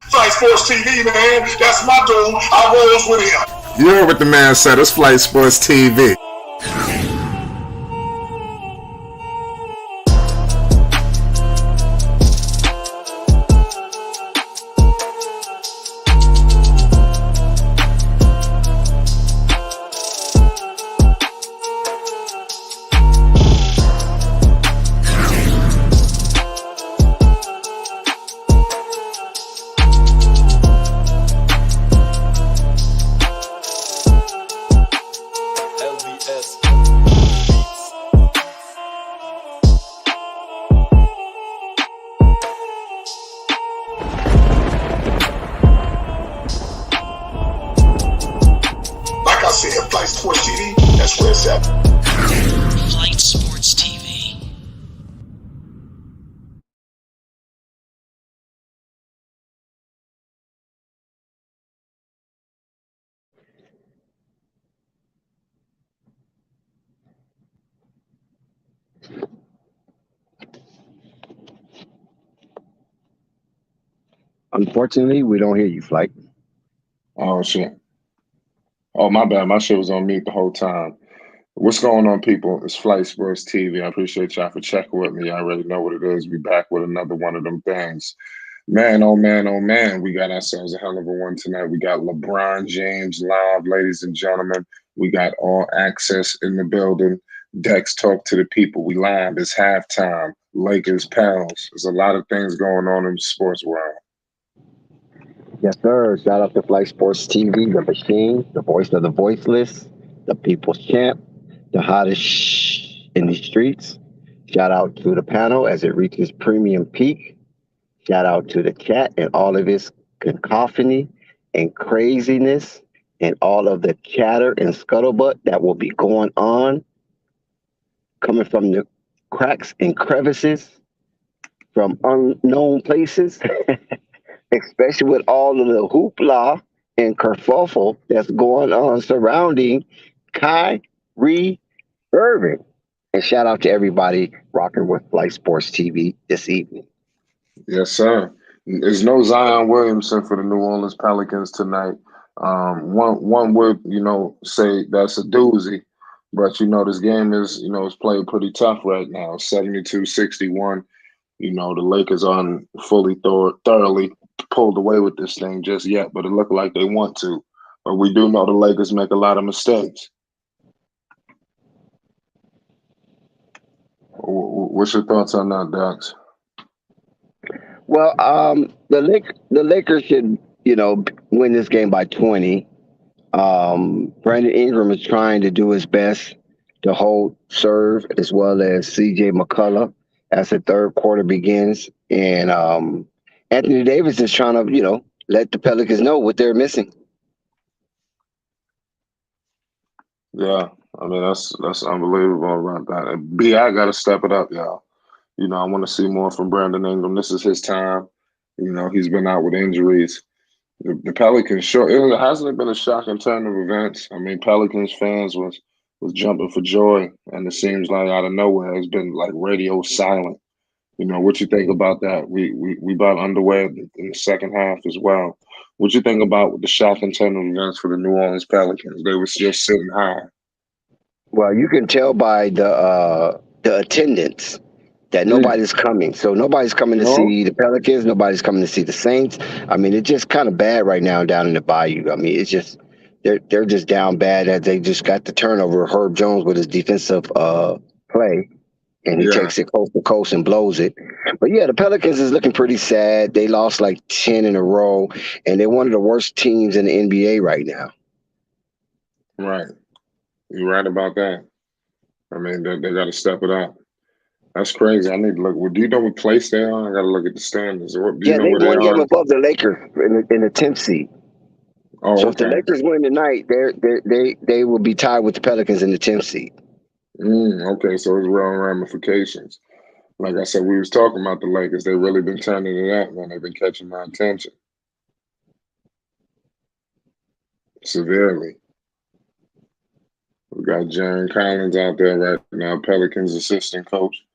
Flight Sports TV, man. That's my dude. I rolls with him. You heard what the man said. It's Flight Sports TV. Flight Sports TV, that's where it's at. Flight Sports TV. Unfortunately, we don't hear you, Flight. Oh, shit. Oh, my bad. My shit was on mute the whole time. What's going on, people? It's Flight Sports TV. I appreciate y'all for checking with me. I already know what it is. We back with another one of them things. Man, oh man, oh man. We got ourselves a hell of a one tonight. We got LeBron James live, ladies and gentlemen. We got all access in the building. Dex talk to the people. We live. It's halftime. Lakers, Pels. There's a lot of things going on in the sports world. Yes, sir. Shout out to Flight Sports TV, the machine, the voice of the voiceless, the people's champ, the hottest in the streets. Shout out to the panel as it reaches premium peak. Shout out to the chat and all of its cacophony and craziness and all of the chatter and scuttlebutt that will be going on, coming from the cracks and crevices from unknown places. Especially with all of the hoopla and kerfuffle that's going on surrounding Kyrie Irving. And shout out to everybody rocking with Flight Sports TV this evening. Yes, sir. There's no Zion Williamson for the New Orleans Pelicans tonight. One would, say that's a doozy. But, this game is, it's played pretty tough right now. 72-61. The Lakers aren't fully thoroughly pulled away with this thing just yet, but it looked like they want to. But we do know the Lakers make a lot of mistakes. What's your thoughts on that, Dax? Well, the Lakers should, win this game by 20. Brandon Ingram is trying to do his best to hold serve, as well as CJ McCullough as the third quarter begins. And Anthony Davis is trying to, let the Pelicans know what they're missing. Yeah, I mean, that's unbelievable about that. B.I. got to step it up, y'all. I want to see more from Brandon Ingram. This is his time. He's been out with injuries. The Pelicans, sure, it hasn't been a shocking turn of events. I mean, Pelicans fans was jumping for joy, and it seems like out of nowhere it's been like radio silent. What you think about that? We about underway in the second half as well. What you think about the shocking turn of events for the New Orleans Pelicans? They were still sitting high. Well, you can tell by the attendance that nobody's coming. So nobody's coming to see the Pelicans. Nobody's coming to see the Saints. I mean, it's just kind of bad right now down in the Bayou. I mean, it's just they're just down bad as they just got the turnover. Herb Jones with his defensive play. And he takes it coast to coast and blows it. But, yeah, the Pelicans is looking pretty sad. They lost like 10 in a row, and they're one of the worst teams in the NBA right now. Right. You're right about that. I mean, they got to step it up. That's crazy. I need to look. Do you know what place they are? I got to look at the standings. Do you know they where one they game are? above the Lakers in the 10th seed. Oh, so if the Lakers win tonight, they will be tied with the Pelicans in the 10th seed. Okay, so it's real ramifications. Like I said, we was talking about the Lakers. They've really been turning it up, man. They've been catching my attention severely. We got Jaron Collins out there right now, Pelicans assistant coach.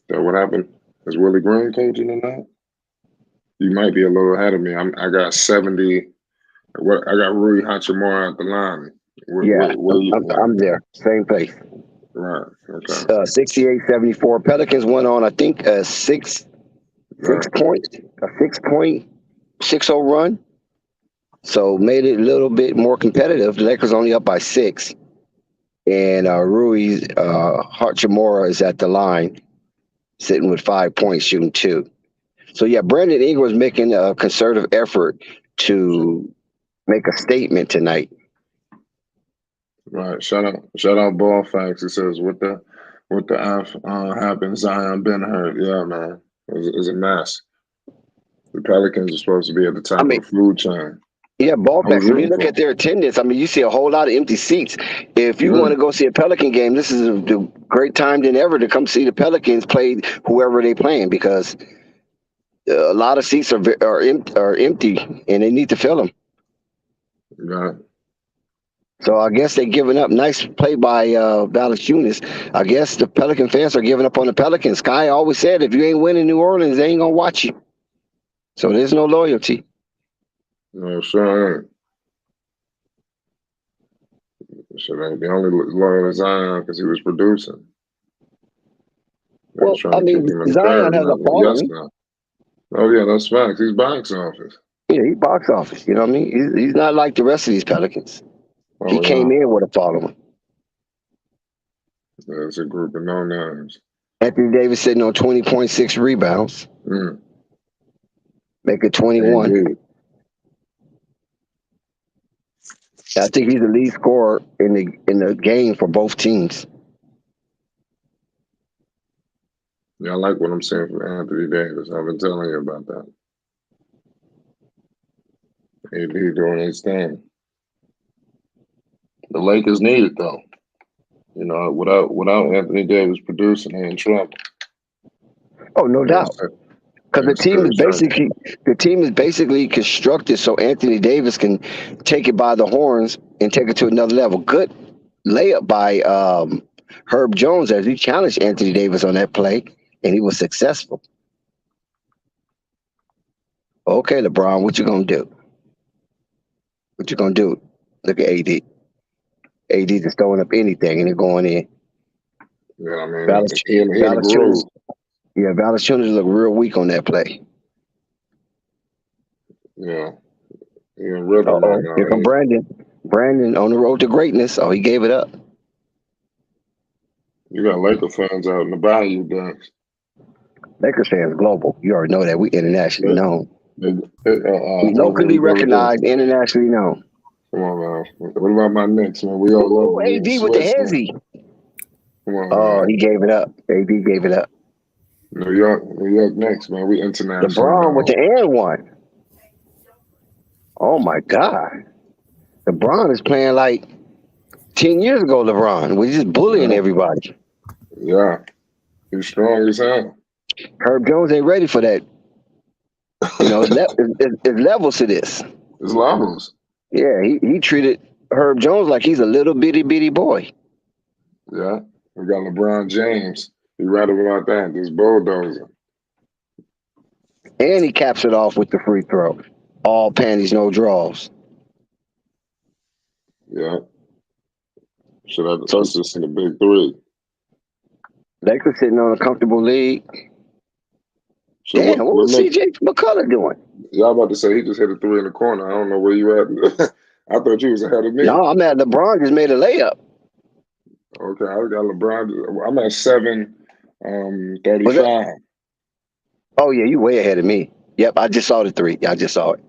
That what happened? Is Willie Green coaching or not? You might be a little ahead of me. I got 70. What I got Rui Hachimura at the line. I'm there. Same place. Right. Okay. 68-74. Pelicans went on, I think, a 6.60 run. So made it a little bit more competitive. The Lakers only up by 6. And Rui Hachimura is at the line, sitting with 5 points, shooting 2. So, yeah, Brandon Ingram was making a concerted effort to make a statement tonight. Right. Shout out Ball Facts. It says, what the F happened? Zion been hurt. Yeah, man. It's a mess. The Pelicans are supposed to be at the top of the food chain. Yeah, Ball Facts. When you look at their attendance, I mean, you see a whole lot of empty seats. If you want to go see a Pelican game, this is a great time than ever to come see the Pelicans play whoever they playing, because a lot of seats are empty and they need to fill them. Right. So I guess they're giving up. Nice play by Valanciunas. I guess the Pelican fans are giving up on the Pelicans. Sky always said, if you ain't winning New Orleans, they ain't going to watch you. So there's no loyalty. No, sure ain't. Sure ain't. The only loyal to Zion because he was producing. Well, I mean, Zion has a following. Oh, yeah, that's facts. He's box office. Yeah, he's box office. You know what I mean? He's not like the rest of these Pelicans. He came in with a following. Yeah, it's a group of no-names. Anthony Davis sitting on 20.6 rebounds. Make it 21. Indeed. I think he's the lead scorer in the game for both teams. Yeah, I like what I'm saying from Anthony Davis. I've been telling you about that. AD doing his thing. The Lakers need it though. You know, without Anthony Davis producing, they're in trouble. Oh, no doubt. Because the team is basically constructed so Anthony Davis can take it by the horns and take it to another level. Good layup by Herb Jones as he challenged Anthony Davis on that play, and he was successful. Okay, LeBron, what you gonna do? What you gonna do? Look at AD. AD just throwing up anything and they're going in. Yeah, I mean, Valanciunas look real weak on that play. Yeah. Here come Brandon. Brandon on the road to greatness. Oh, he gave it up. You got Laker fans out in the bayou, Dunks. Lakers fans global. You already know that. We internationally known. Locally recognized, internationally known. Come on, man. What about my Knicks, man? We all love AD with the hezzy. Come on, man. He gave it up. AD gave it up. New York Knicks, man. We international. LeBron with the and one. Oh, my God. LeBron is playing like 10 years ago, LeBron. We're just bullying everybody. Yeah. He's strong as hell. Herb Jones ain't ready for that. You know, it's levels to this. It's levels. Yeah, he treated Herb Jones like he's a little bitty boy. Yeah. We got LeBron James. You right about that. This bulldozer. And he caps it off with the free throw. All panties, no draws. Yeah. That's just in the big three. Lakers sitting on a comfortable lead. So damn, what was CJ McConnell doing? Y'all about to say he just hit a 3 in the corner. I don't know where you at. I thought you was ahead of me. No, I'm at LeBron just made a layup. Okay, I got LeBron. I'm at 7:35. Oh yeah, you way ahead of me. Yep, I just saw the 3. I just saw it.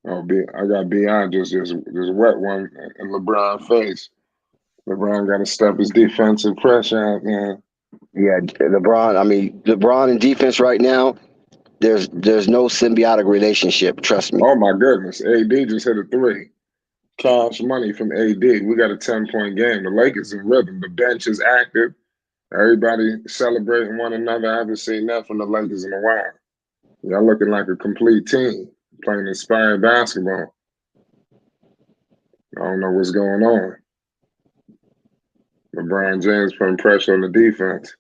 Oh, I got beyond just wet one in LeBron's face. LeBron got to step his defensive pressure out, man. Yeah, LeBron in defense right now, there's no symbiotic relationship. Trust me. Oh my goodness, AD just hit a 3. Cash money from AD. We got a 10-point game. The Lakers in rhythm. The bench is active. Everybody celebrating one another. I haven't seen that from the Lakers in a while. Y'all looking like a complete team playing inspired basketball. I don't know what's going on. LeBron James putting pressure on the defense.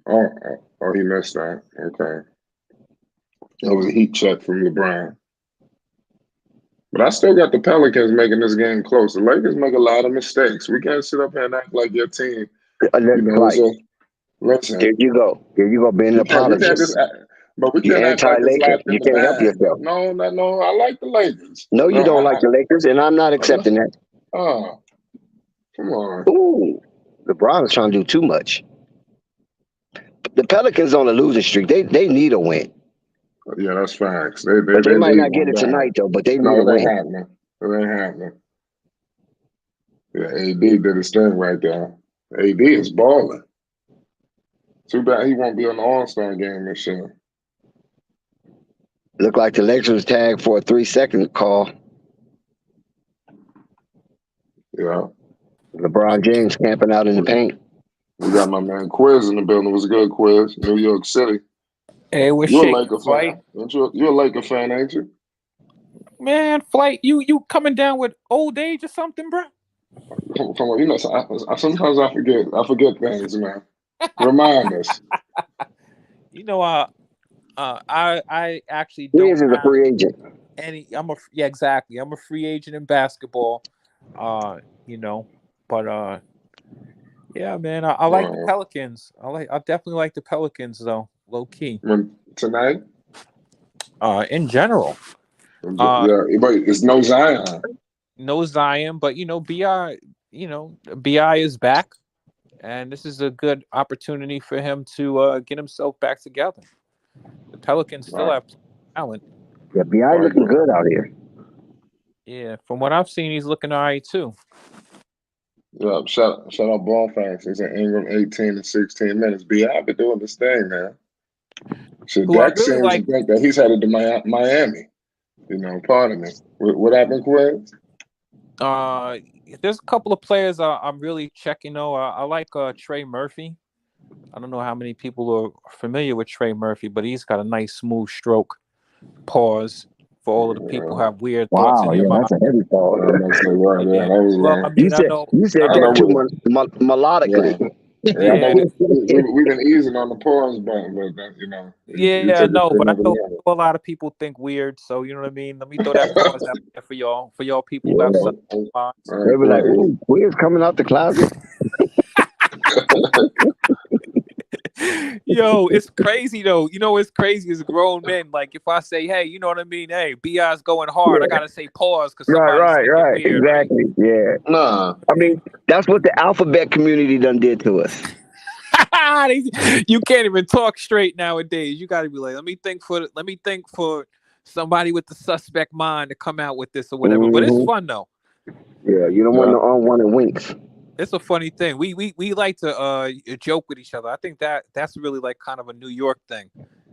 He missed that. Okay. That was a heat check from LeBron. But I still got the Pelicans making this game close. The Lakers make a lot of mistakes. We can't sit up here and act like your team. Listen. There you go. Being an apologist. But we can't act like it's locked in You the can't bag. help yourself. No. I like the Lakers. No, you don't like the Lakers, and I'm not accepting that. Oh, come on. Ooh, LeBron is trying to do too much. The Pelicans on a losing streak. They need a win. Yeah, that's facts. They might not get it tonight, though, but they need a win. It ain't happening. Yeah, AD did his thing right there. AD is balling. Too bad he won't be on the All-Star game this year. Look like the Lakers tagged for a 3-second call. Yeah. LeBron James camping out in the paint. We got my man Quiz in the building. It was a good Quiz. New York City. Hey, what's You're a shaking, Laker Flight? fan. You're a Laker fan, ain't you? Man, Flight, you coming down with old age or something, bro? Come on, you know, sometimes I forget things, man. Remind us. You know, I actually don't. Quiz is a free agent. Exactly. I'm a free agent in basketball. You know, but yeah, man, I like the Pelicans. I definitely like the Pelicans though, low key. Tonight? In general. Yeah, but it's no Zion. No Zion, but BI is back, and this is a good opportunity for him to get himself back together. The Pelicans still have talent. Yeah, BI looking good out here. Yeah, from what I've seen, he's looking all right too. Yeah, shout out ball fans. He's in Ingram 18 and 16 minutes. B.I. been doing this thing, man. So Dak seems to think that he's headed to Miami. Pardon me. What happened, Quiz? There's a couple of players I'm really checking. I like Trey Murphy. I don't know how many people are familiar with Trey Murphy, but he's got a nice smooth stroke. Pause. For all of the people who have weird thoughts in their mind. That's a heavy pause. You said that too melodically. Yeah, we've been easing on the pause button, but Yeah, no, but I know a lot of people think weird, so you know what I mean. Let me throw that pause out there for y'all people who have something. They be like, "Ooh, Queer's coming out the closet." Yo, it's crazy though. It's crazy as grown men. Like if I say, "Hey, you know what I mean? Hey, BI's going hard," I gotta say pause because right, weird, exactly, right? yeah. Nah, I mean that's what the alphabet community done did to us. You can't even talk straight nowadays. You gotta be like, let me think for somebody with the suspect mind to come out with this or whatever. Mm-hmm. But it's fun though. Yeah, you don't want no unwanted winks. It's a funny thing. We like to joke with each other. I think that's really like kind of a New York thing.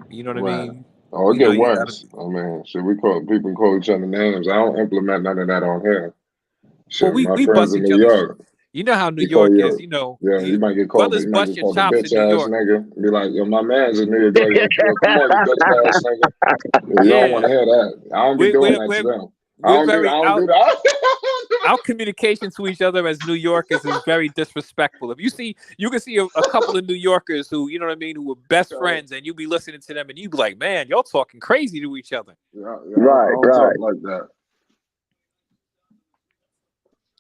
You know what I mean? Oh, it gets worse. I mean, should we people call each other names? I don't implement none of that on here. Well, we bust each other. You know how New York is. Yeah, you might get called. Brothers bust your chops bitch in New York. Nigga. Be like, yo, my man's in New York. Come on, you bitch ass nigga. You don't want to hear that. I don't be doing that to them. I don't do that. Our communication to each other as New Yorkers is very disrespectful. If you can see a couple of New Yorkers who, you know what I mean, who were best friends, and you be listening to them, and you be like, man, y'all talking crazy to each other. Yeah, right. Talk like that.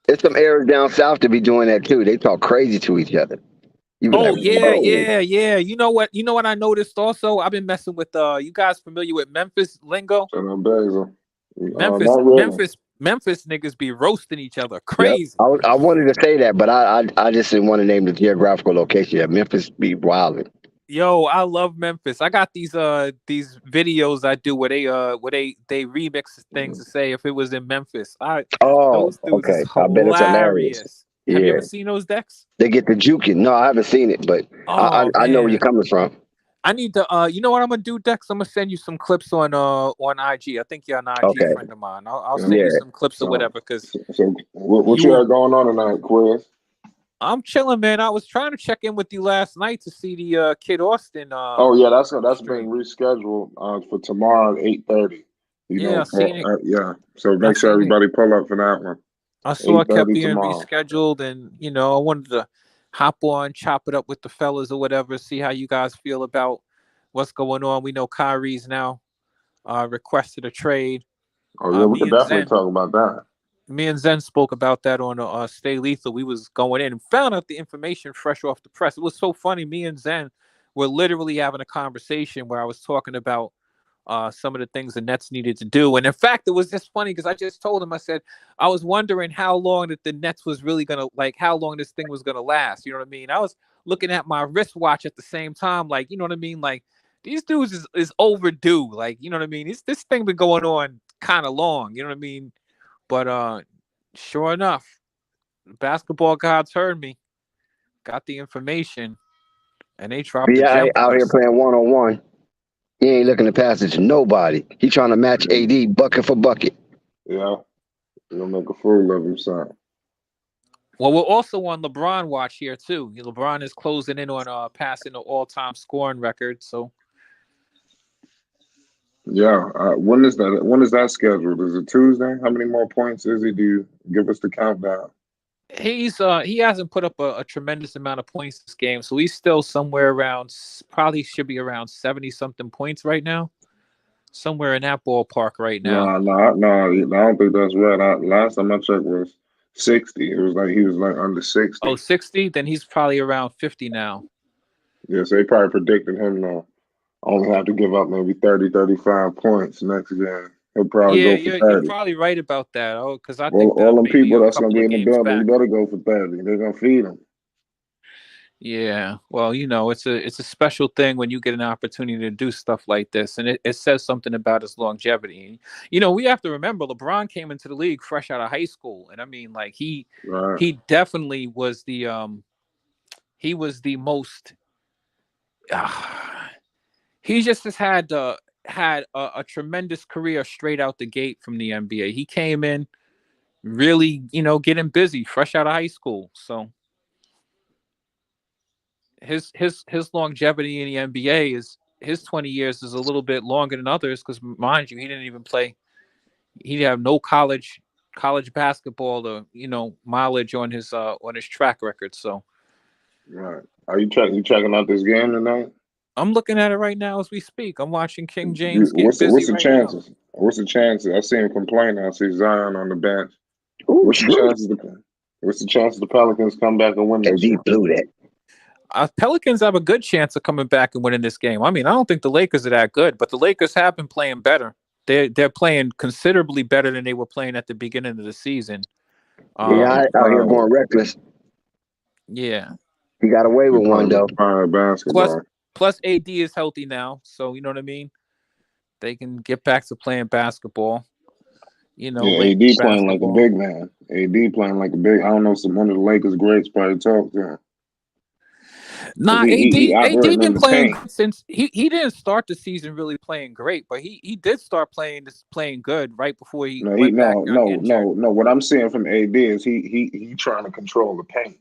There's some areas down south to be doing that too. They talk crazy to each other. Yeah. You know what I noticed also? I've been messing with you guys familiar with Memphis lingo? Memphis niggas be roasting each other crazy. Yep. I wanted to say that, but I just didn't want to name the geographical location. Yeah, Memphis be wilding. Yo, I love Memphis. I got these videos I do where they remix things to say if it was in Memphis. Those dudes is hilarious. I bet it's hilarious. Have you ever seen those decks? They get the juking. No, I haven't seen it, but I know where you're coming from. I need to you know what I'm gonna do, Dex? I'm gonna send you some clips on IG. I think you're an IG friend of mine. I'll send you some clips or whatever. Cause what you got going on tonight, Quiz? I'm chilling, man. I was trying to check in with you last night to see the Kid Austin. That's been rescheduled for tomorrow at 8:30. I've seen it. So make sure everybody pull up for that one. I saw it kept being rescheduled, and I wanted to hop on, chop it up with the fellas or whatever. See how you guys feel about what's going on. We know Kyrie's now requested a trade. Oh yeah, we Me could and definitely Zen, talk about that. me and Zen spoke about that on Stay Lethal. We was going in and found out the information fresh off the press. It was so funny. Me and Zen were literally having a conversation where I was talking about some of the things the Nets needed to do. And in fact, it was just funny because I just told him, I said, I was wondering how long that the Nets was really going to, like, how long this thing was going to last. You know what I mean? I was looking at my wristwatch at the same time, like, you know what I mean? Like, these dudes is overdue. Like, you know what I mean? This thing been going on kind of long. You know what I mean? But sure enough, basketball gods heard me, got the information, and they dropped the B.I. gem on out here us. playing one-on-one. He ain't looking to pass it to nobody. He trying to match AD bucket for bucket. Yeah, he'll make a fool of himself. Well, we're also on LeBron watch here too. LeBron is closing in on passing the all-time scoring record. So Yeah, when is that? When is that scheduled? Is it Tuesday? How many more points is he? Do you give us the countdown? he hasn't put up a tremendous amount of points this game, so he's still somewhere around, probably should be around 70 something points right now, somewhere in that ballpark right now. No, I don't think that's right. Last time I checked was 60. It was like he was like under 60. Oh, 60? Then he's probably around 50 now. Yeah, so they probably predicted him to only have to give up maybe 30, 35 points next game. He'll probably go for 30. You're probably right about that. Oh, because I think All them maybe people a that's going to couple be of in the games building, back. you better go for 30. They're going to feed him. Yeah, well, you know, it's a special thing when you get an opportunity to do stuff like this, and it says something about his longevity. You know, we have to remember LeBron came into the league fresh out of high school, and I mean, like he definitely was the most. He just has had a tremendous career straight out the gate from the NBA. He came in really, you know, getting busy fresh out of high school, so. His longevity in the NBA is his 20 years is a little bit longer than others because, mind you, he didn't even play. He didn't have no college basketball or, you know, mileage on his track record. So, right. Are you checking out this game tonight? I'm looking at it right now as we speak. I'm watching King James get what's busy the right chances? now. What's the chances? I see him complaining. I see Zion on the bench. Ooh, what's the chances the Pelicans come back and win this? AD blew that. Pelicans have a good chance of coming back and winning this game. I mean, I don't think the Lakers are that good, but the Lakers have been playing better. They're playing considerably better than they were playing at the beginning of the season. Out here going reckless. Yeah. He got away with one, though. Plus AD is healthy now, so you know what I mean? They can get back to playing basketball. You know, AD playing like a big man. AD playing like a big. I don't know. One of the Lakers greats probably talked to him. Nah, AD been playing since he didn't start the season really playing great, but he did start playing good right before he went back. No. What I'm seeing from AD is he trying to control the paint.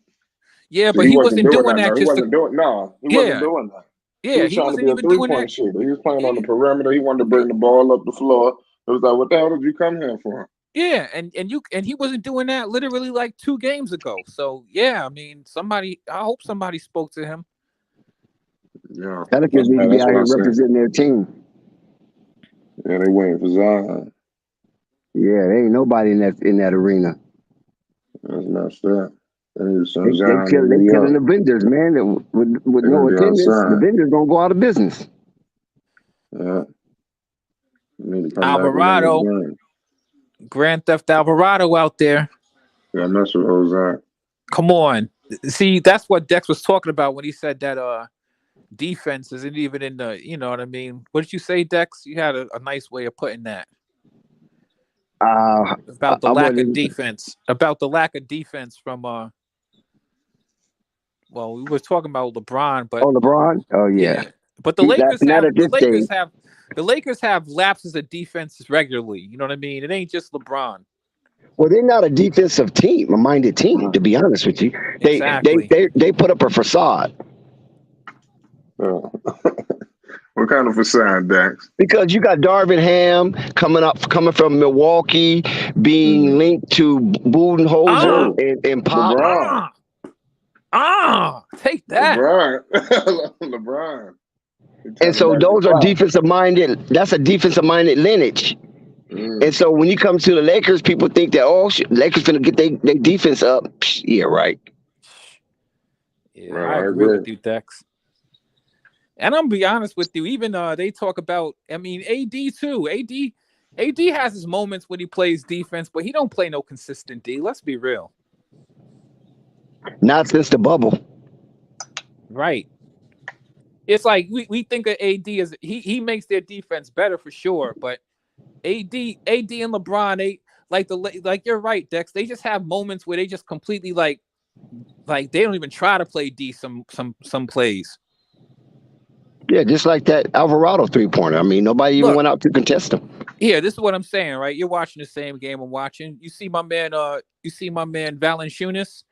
Yeah, so but he wasn't doing that. He wasn't doing that. Yeah, he was trying to be a 3-point shooter. He was playing on the perimeter. He wanted to bring the ball up the floor. It was like, what the hell did you come here for? Yeah, and he wasn't doing that literally like 2 games ago. So yeah, I mean, I hope somebody spoke to him. Yeah, Pelicans need to be out here representing their team. Yeah, they waiting for Zion. Yeah, there ain't nobody in that arena. That's messed up. They killing the vendors, man. With no attendance, the vendors don't go out of business. Yeah. Alvarado, Grand Theft Alvarado out there. Yeah, mess with Jose. Come on. See, that's what Dex was talking about when he said that defense isn't even in the, you know what I mean? What did you say, Dex? You had a nice way of putting that. About the lack of defense. About the lack of defense from well, we were talking about LeBron, but LeBron? Oh yeah. But the Lakers have lapses of defenses regularly. You know what I mean? It ain't just LeBron. Well, they're not a defensive team, a minded team, to be honest with you. They put up a facade. Oh. What kind of facade, Dax? Because you got Darvin Ham coming from Milwaukee, being linked to Budenholzer and Pop. Take that. LeBron. And so those are defensive minded. That's a defensive minded lineage. And so when you come to the Lakers, people think that Lakers gonna get their defense up. Yeah, right. Yeah, I agree with you, Dex. And I'm gonna be honest with you. Even they talk about, I mean, AD too. AD has his moments when he plays defense, but he don't play no consistent D. Let's be real. Not since the bubble. Right. It's like we think of AD as he makes their defense better for sure, but AD and LeBron, they like you're right, Dex. They just have moments where they just completely like they don't even try to play D some plays. Yeah, just like that Alvarado 3-pointer. I mean, nobody even went out to contest him. Yeah, this is what I'm saying, right? You're watching the same game I'm watching. You see my man Valanciunas.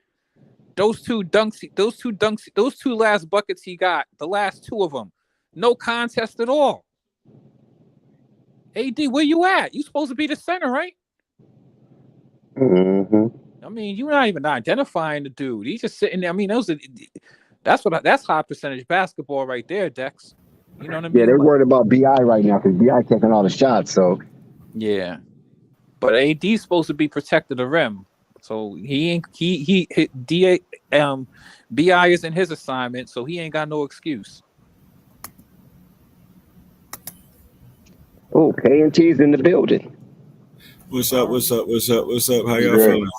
Those two last buckets he got, the last two of them, no contest at all. AD, where you at? You supposed to be the center, right? Mm-hmm. I mean, you're not even identifying the dude. He's just sitting there. I mean, that's high percentage basketball right there, Dex. You know what I mean? Yeah, they're worried about BI right now because BI taking all the shots. So yeah, but AD's supposed to be protecting the rim. So BI isn't his assignment, so he ain't got no excuse. Oh, K&T's in the building. What's up? How y'all feeling?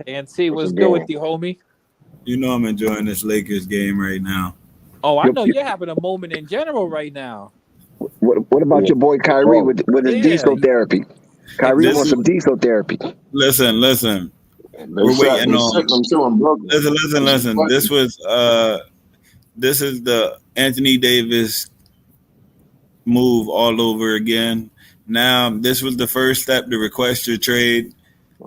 K&T, what's good with you, homie? You know I'm enjoying this Lakers game right now. Oh, I know you're having a moment in general right now. What about your boy Kyrie with his diesel therapy? Kyrie wants some diesel therapy. Listen. We're waiting on. Listen. This is the Anthony Davis move all over again. Now, this was the first step to request your trade,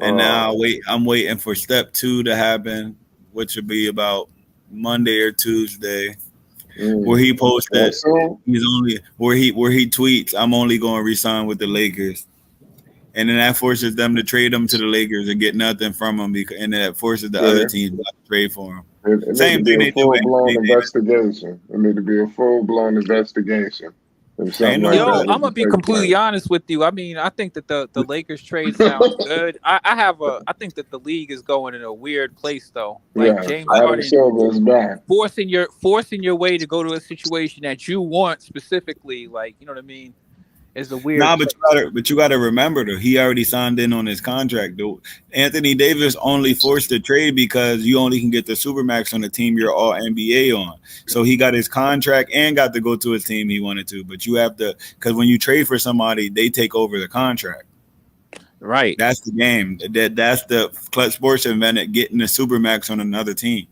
and now I'm waiting for step 2 to happen, which will be about Monday or Tuesday, where he posted where he tweets, "I'm only going to resign with the Lakers." And then that forces them to trade him to the Lakers and get nothing from him, and that forces the other teams to trade for him. Same thing they do. Investigation. It need to be a full-blown investigation. I'm gonna be completely honest with you. I mean, I think that the Lakers trade sounds good. I think that the league is going in a weird place though. Like James Harden forcing your way to go to a situation that you want specifically. Like, you know what I mean? Is a weird. But you got to remember though, he already signed in on his contract. Though Anthony Davis only forced the trade because you only can get the Supermax on the team you're all NBA on. So he got his contract and got to go to a team he wanted to. But you have to, because when you trade for somebody, they take over the contract. Right. That's the game. That's the Clutch Sports invented, getting the Supermax on another team.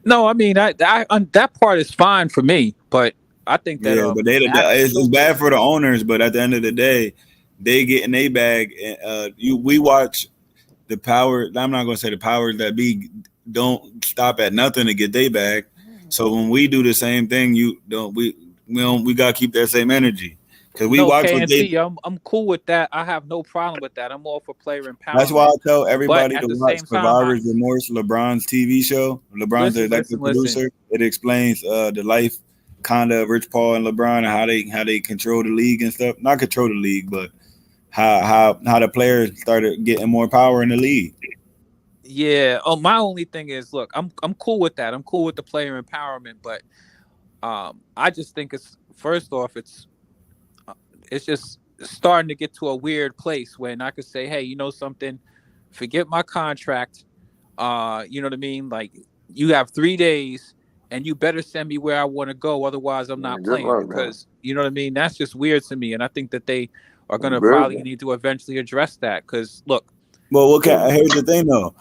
No, I mean that part is fine for me, but I think that but it's bad for the owners. But at the end of the day, they get in their bag. We watch the power. I'm not going to say the powers that be don't stop at nothing to get their bag. So when we do the same thing, we got to keep that same energy because we watch what they. I'm cool with that. I have no problem with that. I'm all for player empowerment. That's why I tell everybody to watch Survivor's Remorse, LeBron's TV show. LeBron's the executive producer. It explains the life. Kind of Rich Paul and LeBron and how they control the league and stuff. Not control the league, but how the players started getting more power in the league. Yeah. Oh, my only thing is, look, I'm cool with that. I'm cool with the player empowerment, but I just think it's just starting to get to a weird place when I could say, hey, you know something, forget my contract. You know what I mean? Like, you have 3 days. And you better send me where I want to go. Otherwise, I'm not playing because, you know what I mean? That's just weird to me. And I think that they are going to probably need to eventually address that because, look. Well, here's the thing, though.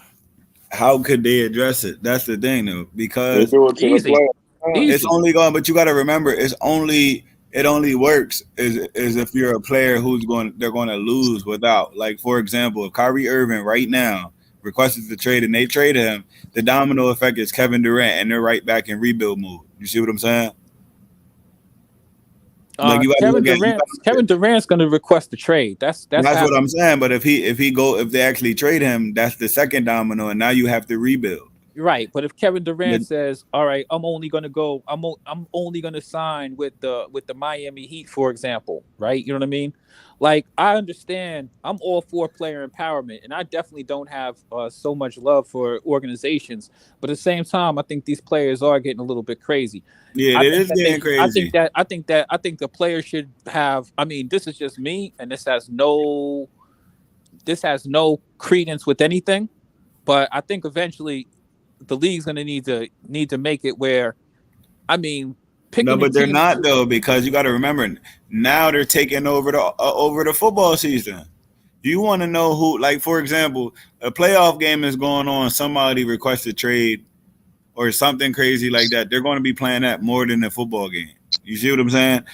How could they address it? That's the thing, though, because it's only going. But you got to remember, it only works is if you're a player they're going to lose without. Like, for example, if Kyrie Irving right now requested the trade and they trade him, the domino effect is Kevin Durant, and they're right back in rebuild mode. You see what I'm saying? Kevin Durant's going to request the trade. That's what I'm saying. But if they actually trade him, that's the second domino, and now you have to rebuild. Right, but if Kevin But Durant says, "All right, I'm only going to go, I'm only going to sign with the Miami Heat," for example, right? You know what I mean? Like, I understand, I'm all for player empowerment, and I definitely don't have so much love for organizations. But at the same time, I think these players are getting a little bit crazy. yeah, it I think is that they, getting crazy. I think the players should have. I mean, this is just me, and this has no credence with anything. But I think eventually the league's going to need to make it where, I mean, No, picking the but they're teams. not though, because you got to remember now they're taking over the football season. You want to know who, like for example, a playoff game is going on. Somebody requests a trade or something crazy like that. They're going to be playing that more than a football game. You see what I'm saying?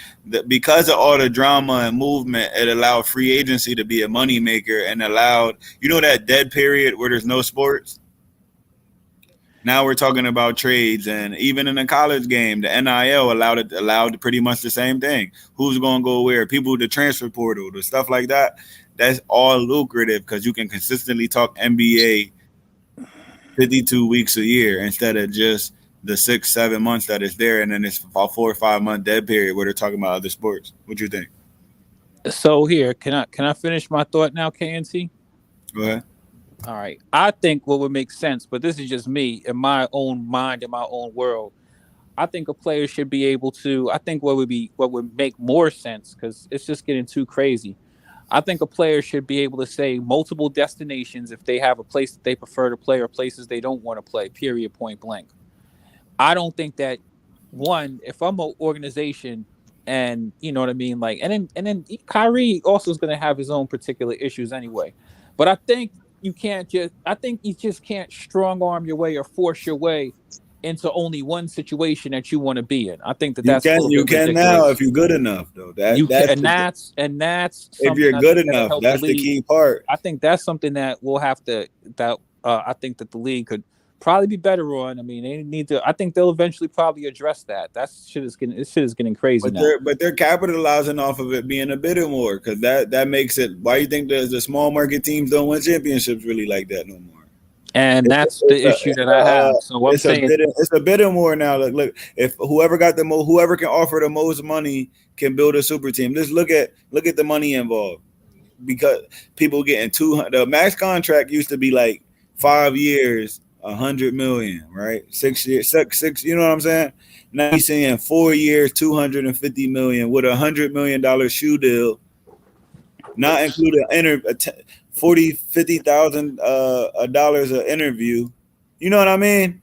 Because of all the drama and movement, it allowed free agency to be a moneymaker and allowed, that dead period where there's no sports. Now we're talking about trades, and even in the college game, the NIL allowed pretty much the same thing. Who's going to go where? People, the transfer portal, the stuff like that. That's all lucrative because you can consistently talk NBA 52 weeks a year instead of just the 6-7 months that it's there, and then it's a 4 or 5 month dead period where they're talking about other sports. What do you think? So here, can I finish my thought now, KNT? Go ahead. All right. I think what would make sense, but this is just me in my own mind, in my own world. I think a player should be able to. I think what would make more sense, because it's just getting too crazy. I think a player should be able to say multiple destinations if they have a place that they prefer to play or places they don't want to play. Period. Point blank. I don't think that, one, if I'm an organization, and you know what I mean, like, and then Kyrie also is going to have his own particular issues anyway. But I think you just can't strong arm your way or force your way into only one situation that you want to be in. I think that You that's a can little you bit can now ridiculous. if you're good enough though. You can, That's and that's if something you're I good think that'll enough. help the That's the league. key part. I think that's something that we'll have to I think that the league could probably be better on. I mean, they need to. I think they'll eventually probably address that. This shit is getting crazy now. But they're capitalizing off of it being a bit more because that makes it. Why you think the small market teams don't win championships really like that no more? And that's the issue that I have. So I'm saying, It's a bit more now. Look, if whoever can offer the most money can build a super team. Just look at the money involved, because people getting 200. The max contract used to be like 5 years, 100 million, right? 6 years, six. You know what I'm saying? Now he's saying 4 years, 250 million with $100 million shoe deal, not including $50,000 an interview. You know what I mean?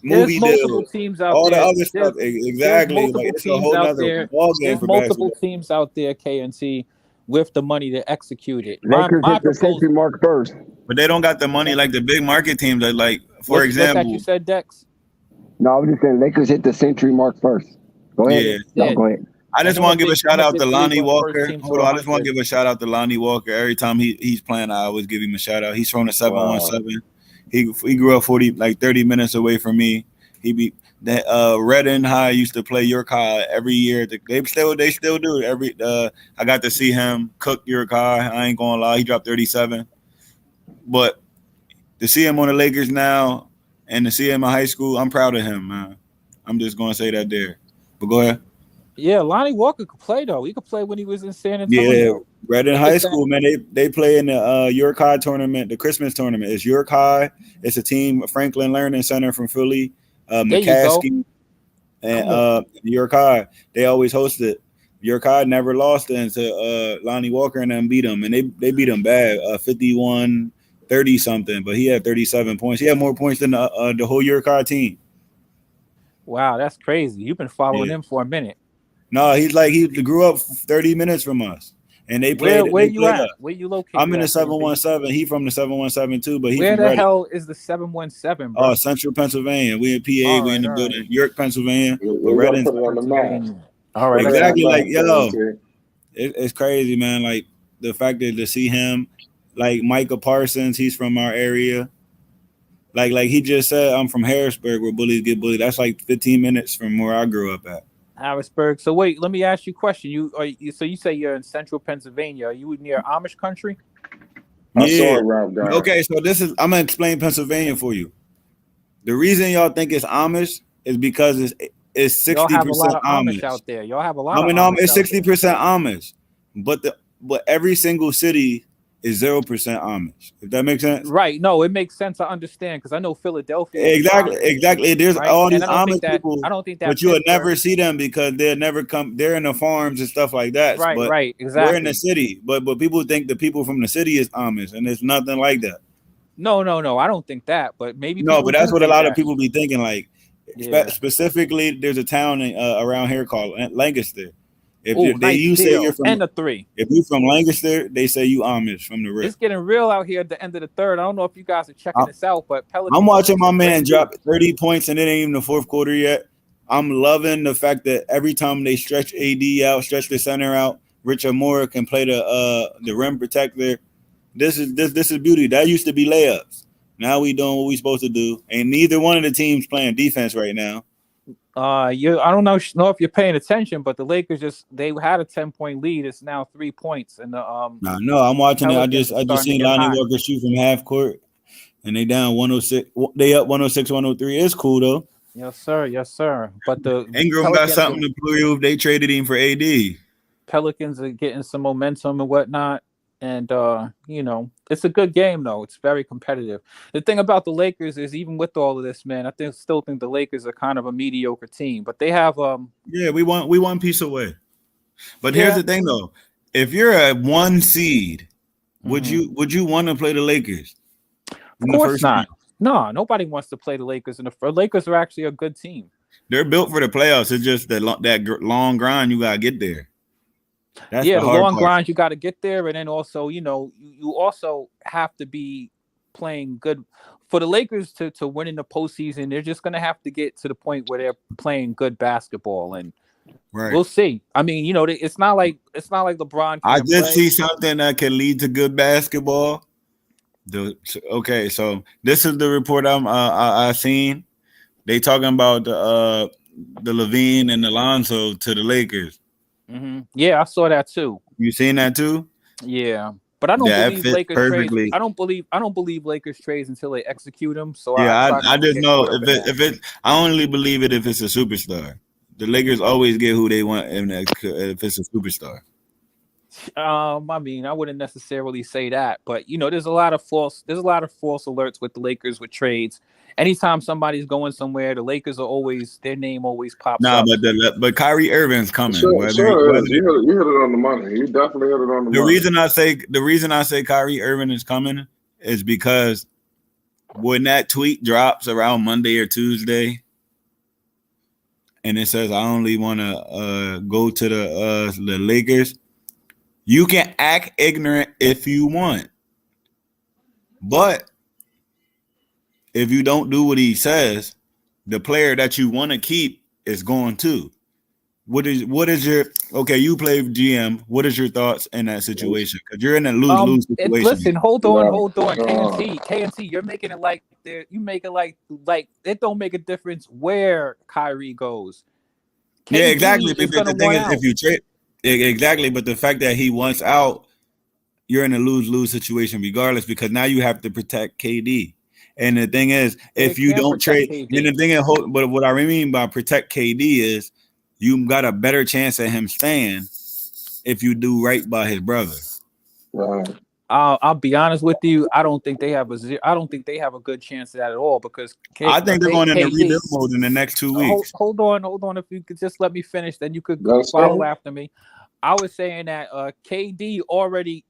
there's Movie multiple deal, teams out all the there. other stuff. There's Exactly. Like multiple it's a teams whole out nother there. ball game There's for multiple basketball. teams out there, KNC, with the money to execute it. Lakers My hit the century proposal. mark first. But they don't got the money like the big market teams. Like for What's that you example, said, Dex? No, I was just saying Lakers hit the century mark first. Go ahead. yeah. No, Yeah. go ahead. I just And want to give a shout I'm a out big to Lonnie believer in first Walker. team to Hold on, I just want 100. to give a shout out to Lonnie Walker. Every time he's playing, I always give him a shout out. He's from the 717. He grew up 30 minutes away from me. He be that Reading High used to play York High every year. They still do it. I got to see him cook York High. I ain't gonna lie, he dropped 37. But to see him on the Lakers now and to see him in high school, I'm proud of him, man. I'm just gonna say that there. But go ahead. Yeah, Lonnie Walker could play though. He could play when he was in San Yeah, Antonio. right in high school, man. They play in the York High tournament, the Christmas tournament. It's York High. It's a team, Franklin Learning Center from Philly, There you go. McCaskey, and York High. They always host it. York High never lost it until Lonnie Walker and them beat them, and they beat them bad, 51-30 something. But he had 37 points. He had more points than the whole York High team. Wow, that's crazy. You've been following him for a minute. No, he grew up 30 minutes from us. And they played. Where you at? Where you located? I'm in the 717. He from the 717 too, but where the hell is the 717, bro? Central Pennsylvania. We in PA. We in the building. Right. York, Pennsylvania. We gotta put it on the map. All right, exactly. Like it's crazy, man. Like the fact that to see him, like Micah Parsons, he's from our area. Like he just said, I'm from Harrisburg, where bullies get bullied. That's like 15 minutes from where I grew up at. Harrisburg. So wait, let me ask you a question. So you say you're in Central Pennsylvania. Are you near Amish country? I saw it around there. Okay, so I'm gonna explain Pennsylvania for you. The reason y'all think it's Amish is because it's Y'all 60% have a lot of Amish. Amish out there. Y'all have a lot I of mean, Amish it's out there. 60% Amish, but every single city is 0% Amish. If that makes sense. Right. No, it makes sense. I understand because I know Philadelphia. is Exactly, Amish, exactly. There's right? all And these I don't think Amish that people, but you would Pittsburgh. never see them because they'll never come. They're in the farms and stuff like that. Right. But Right. we're in the Exactly. city. But people think the people from the city is Amish, and it's nothing like that. No. I don't think that. But maybe No, people but that's do what a think lot of that. people be thinking. Like, Yeah. specifically, there's a town around here called Lancaster. Oh, If nice you say deal. you're from, And a 3. if you're from Lancaster, they say you Amish from the rip. It's getting real out here at the end of the 3rd. I don't know if you guys are checking this out, but Pelicans. I'm watching my man Lakers. drop 30 points and it ain't even the fourth quarter yet. I'm loving the fact that every time they stretch AD out, stretch the center out, Richard Moore can play the rim protector. This is beauty. That used to be layups. Now we doing what we supposed to do, and neither one of the teams playing defense right now. I don't know if you're paying attention, but the Lakers they had a 10-point lead. It's now 3 points, and the No, I'm watching it. I Pelicans just seen Lonnie Walker shoot from half court, and they down 106. They up 106, 103. It's cool though. Yes, sir. But the Ingram got something to prove. They traded him for AD. Pelicans are getting some momentum and whatnot. And, it's a good game, though. It's very competitive. The thing about the Lakers is even with all of this, man, still think the Lakers are kind of a mediocre team. But they have Yeah, we one piece away. But here's the thing, though. If you're a 1 seed, would you want to play the Lakers? Of course not. No, nobody wants to play the Lakers. And the Lakers are actually a good team. They're built for the playoffs. It's just that long grind you got to get there. That's the long part. grind you got to get there, and then also, you also have to be playing good for the Lakers to win in the postseason. They're just going to have to get to the point where they're playing good basketball, and we'll see. I mean, it's not like LeBron. I did see something that can lead to good basketball. Okay, so this is the report I seen. They talking about the Levine and Alonzo to the Lakers. Mm-hmm. Yeah, I saw that too. You seen that too? Yeah, but I don't believe Lakers perfectly. trades. I don't believe Lakers trades until they execute them. So yeah, I just know if it. I only believe it if it's a superstar. The Lakers always get who they want, if it's a superstar. I mean, I wouldn't necessarily say that, but there's a lot of false alerts with the Lakers with trades. Anytime somebody's going somewhere, the Lakers are their name always pops up. But Kyrie Irving's coming. Sure, you hit it on the money. You definitely hit it on the money. The reason I say Kyrie Irving is coming is because when that tweet drops around Monday or Tuesday, and it says I only want to go to the Lakers, you can act ignorant if you want, but if you don't do what he says, the player that you want to keep is going to. What is your you play GM? What is your thoughts in that situation? Because you're in a lose-lose situation. Listen, hold on. KNT, you're making it like it don't make a difference where Kyrie goes. KD yeah, exactly. Because the thing is, if you trade exactly, but the fact that he wants out, you're in a lose-lose situation regardless, because now you have to protect KD. And the thing is, if you don't trade, then the thing is, but what I mean by protect KD is you got a better chance at him staying if you do right by his brother. Right. I'll be honest with you. I don't think they have a good chance of that at all, because I think they're going into rebuild mode in the next 2 weeks. Hold on. If you could just let me finish, then you could follow after me. I was saying that KD already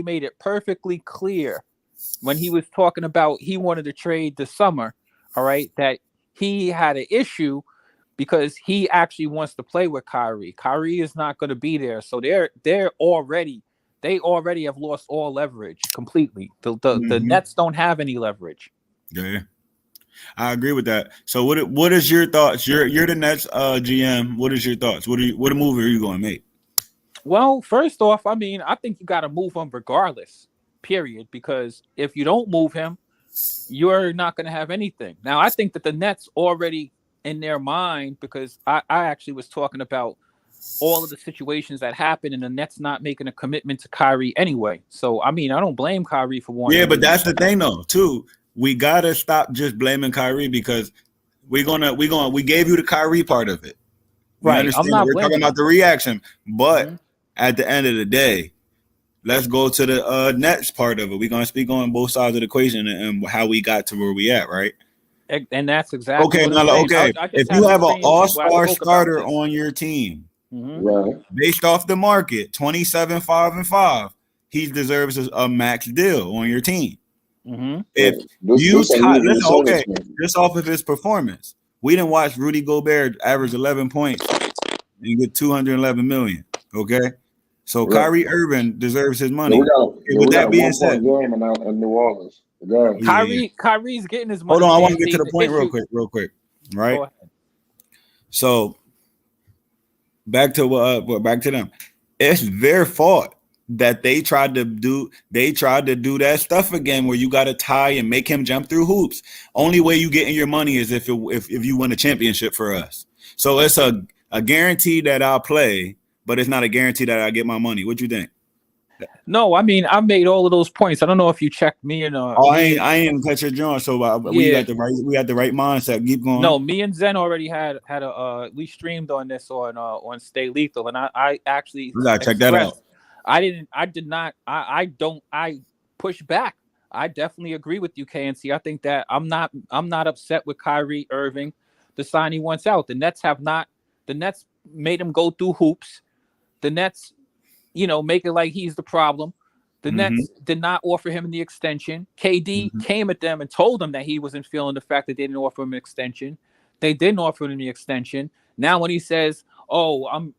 made it perfectly clear when he was talking about he wanted to trade this summer, all right, that he had an issue because he actually wants to play with Kyrie. Kyrie is not going to be there, so they already have lost all leverage completely. The Nets don't have any leverage. Yeah, I agree with that. So what is your thoughts? You're the Nets GM. What is your thoughts? What move are you going to make? Well, first off, I mean, I think you got to move him regardless. Period, because if you don't move him, you're not going to have anything. Now, I think that the Nets already in their mind, because I actually was talking about all of the situations that happened and the Nets not making a commitment to Kyrie anyway. So, I mean, I don't blame Kyrie for wanting. Yeah, but that's the thing, though, too. we gotta stop just blaming Kyrie because we gave you the Kyrie part of it. We Right. understand I'm not we're talking blaming about the reaction, but Mhm. at the end of the day, let's go to the Nets part of it. We're gonna speak on both sides of the equation and how we got to where we at, right? And that's exactly Okay, what I'm now saying. okay. I just If had you the have an stream where I all-star spoke about starter this. on your team, Mhm. Right. based off the market, 27, 5, and 5, he deserves a max deal on your team. Mhm. If This you a listen, usual okay, sentence. just off of his performance, we didn't watch Rudy Gobert average 11 points and get 211 million. Okay, so Right. Kyrie Irving deserves his Yeah, money. we got With a that being 1 said, point game in New Orleans. Go ahead. yeah. Kyrie's getting his Hold money. on, I want to get KNC. to the point issue. real quick, right? Go ahead. So back to them. It's their fault that they tried to do that stuff again where you got to tie and make him jump through hoops. Only way you getting your money is if you win a championship for us. So it's a guarantee that I'll play, but it's not a guarantee that I get my money. What you think? No, I mean I made all of those points. I don't know if you checked me and I ain't cut your joint. So we got the right mindset. Keep going. No, me and Zen already had we streamed on this on Stay Lethal, and I actually We gotta check that out. I push back. I definitely agree with you, KNC. I think that I'm not upset with Kyrie Irving, the sign he wants out. The Nets made him go through hoops. The Nets, make it like he's the problem. The Nets did not offer him the extension. KD came at them and told them that he wasn't feeling the fact that they didn't offer him an extension. They didn't offer him the extension. Now when he says, "Oh, I'm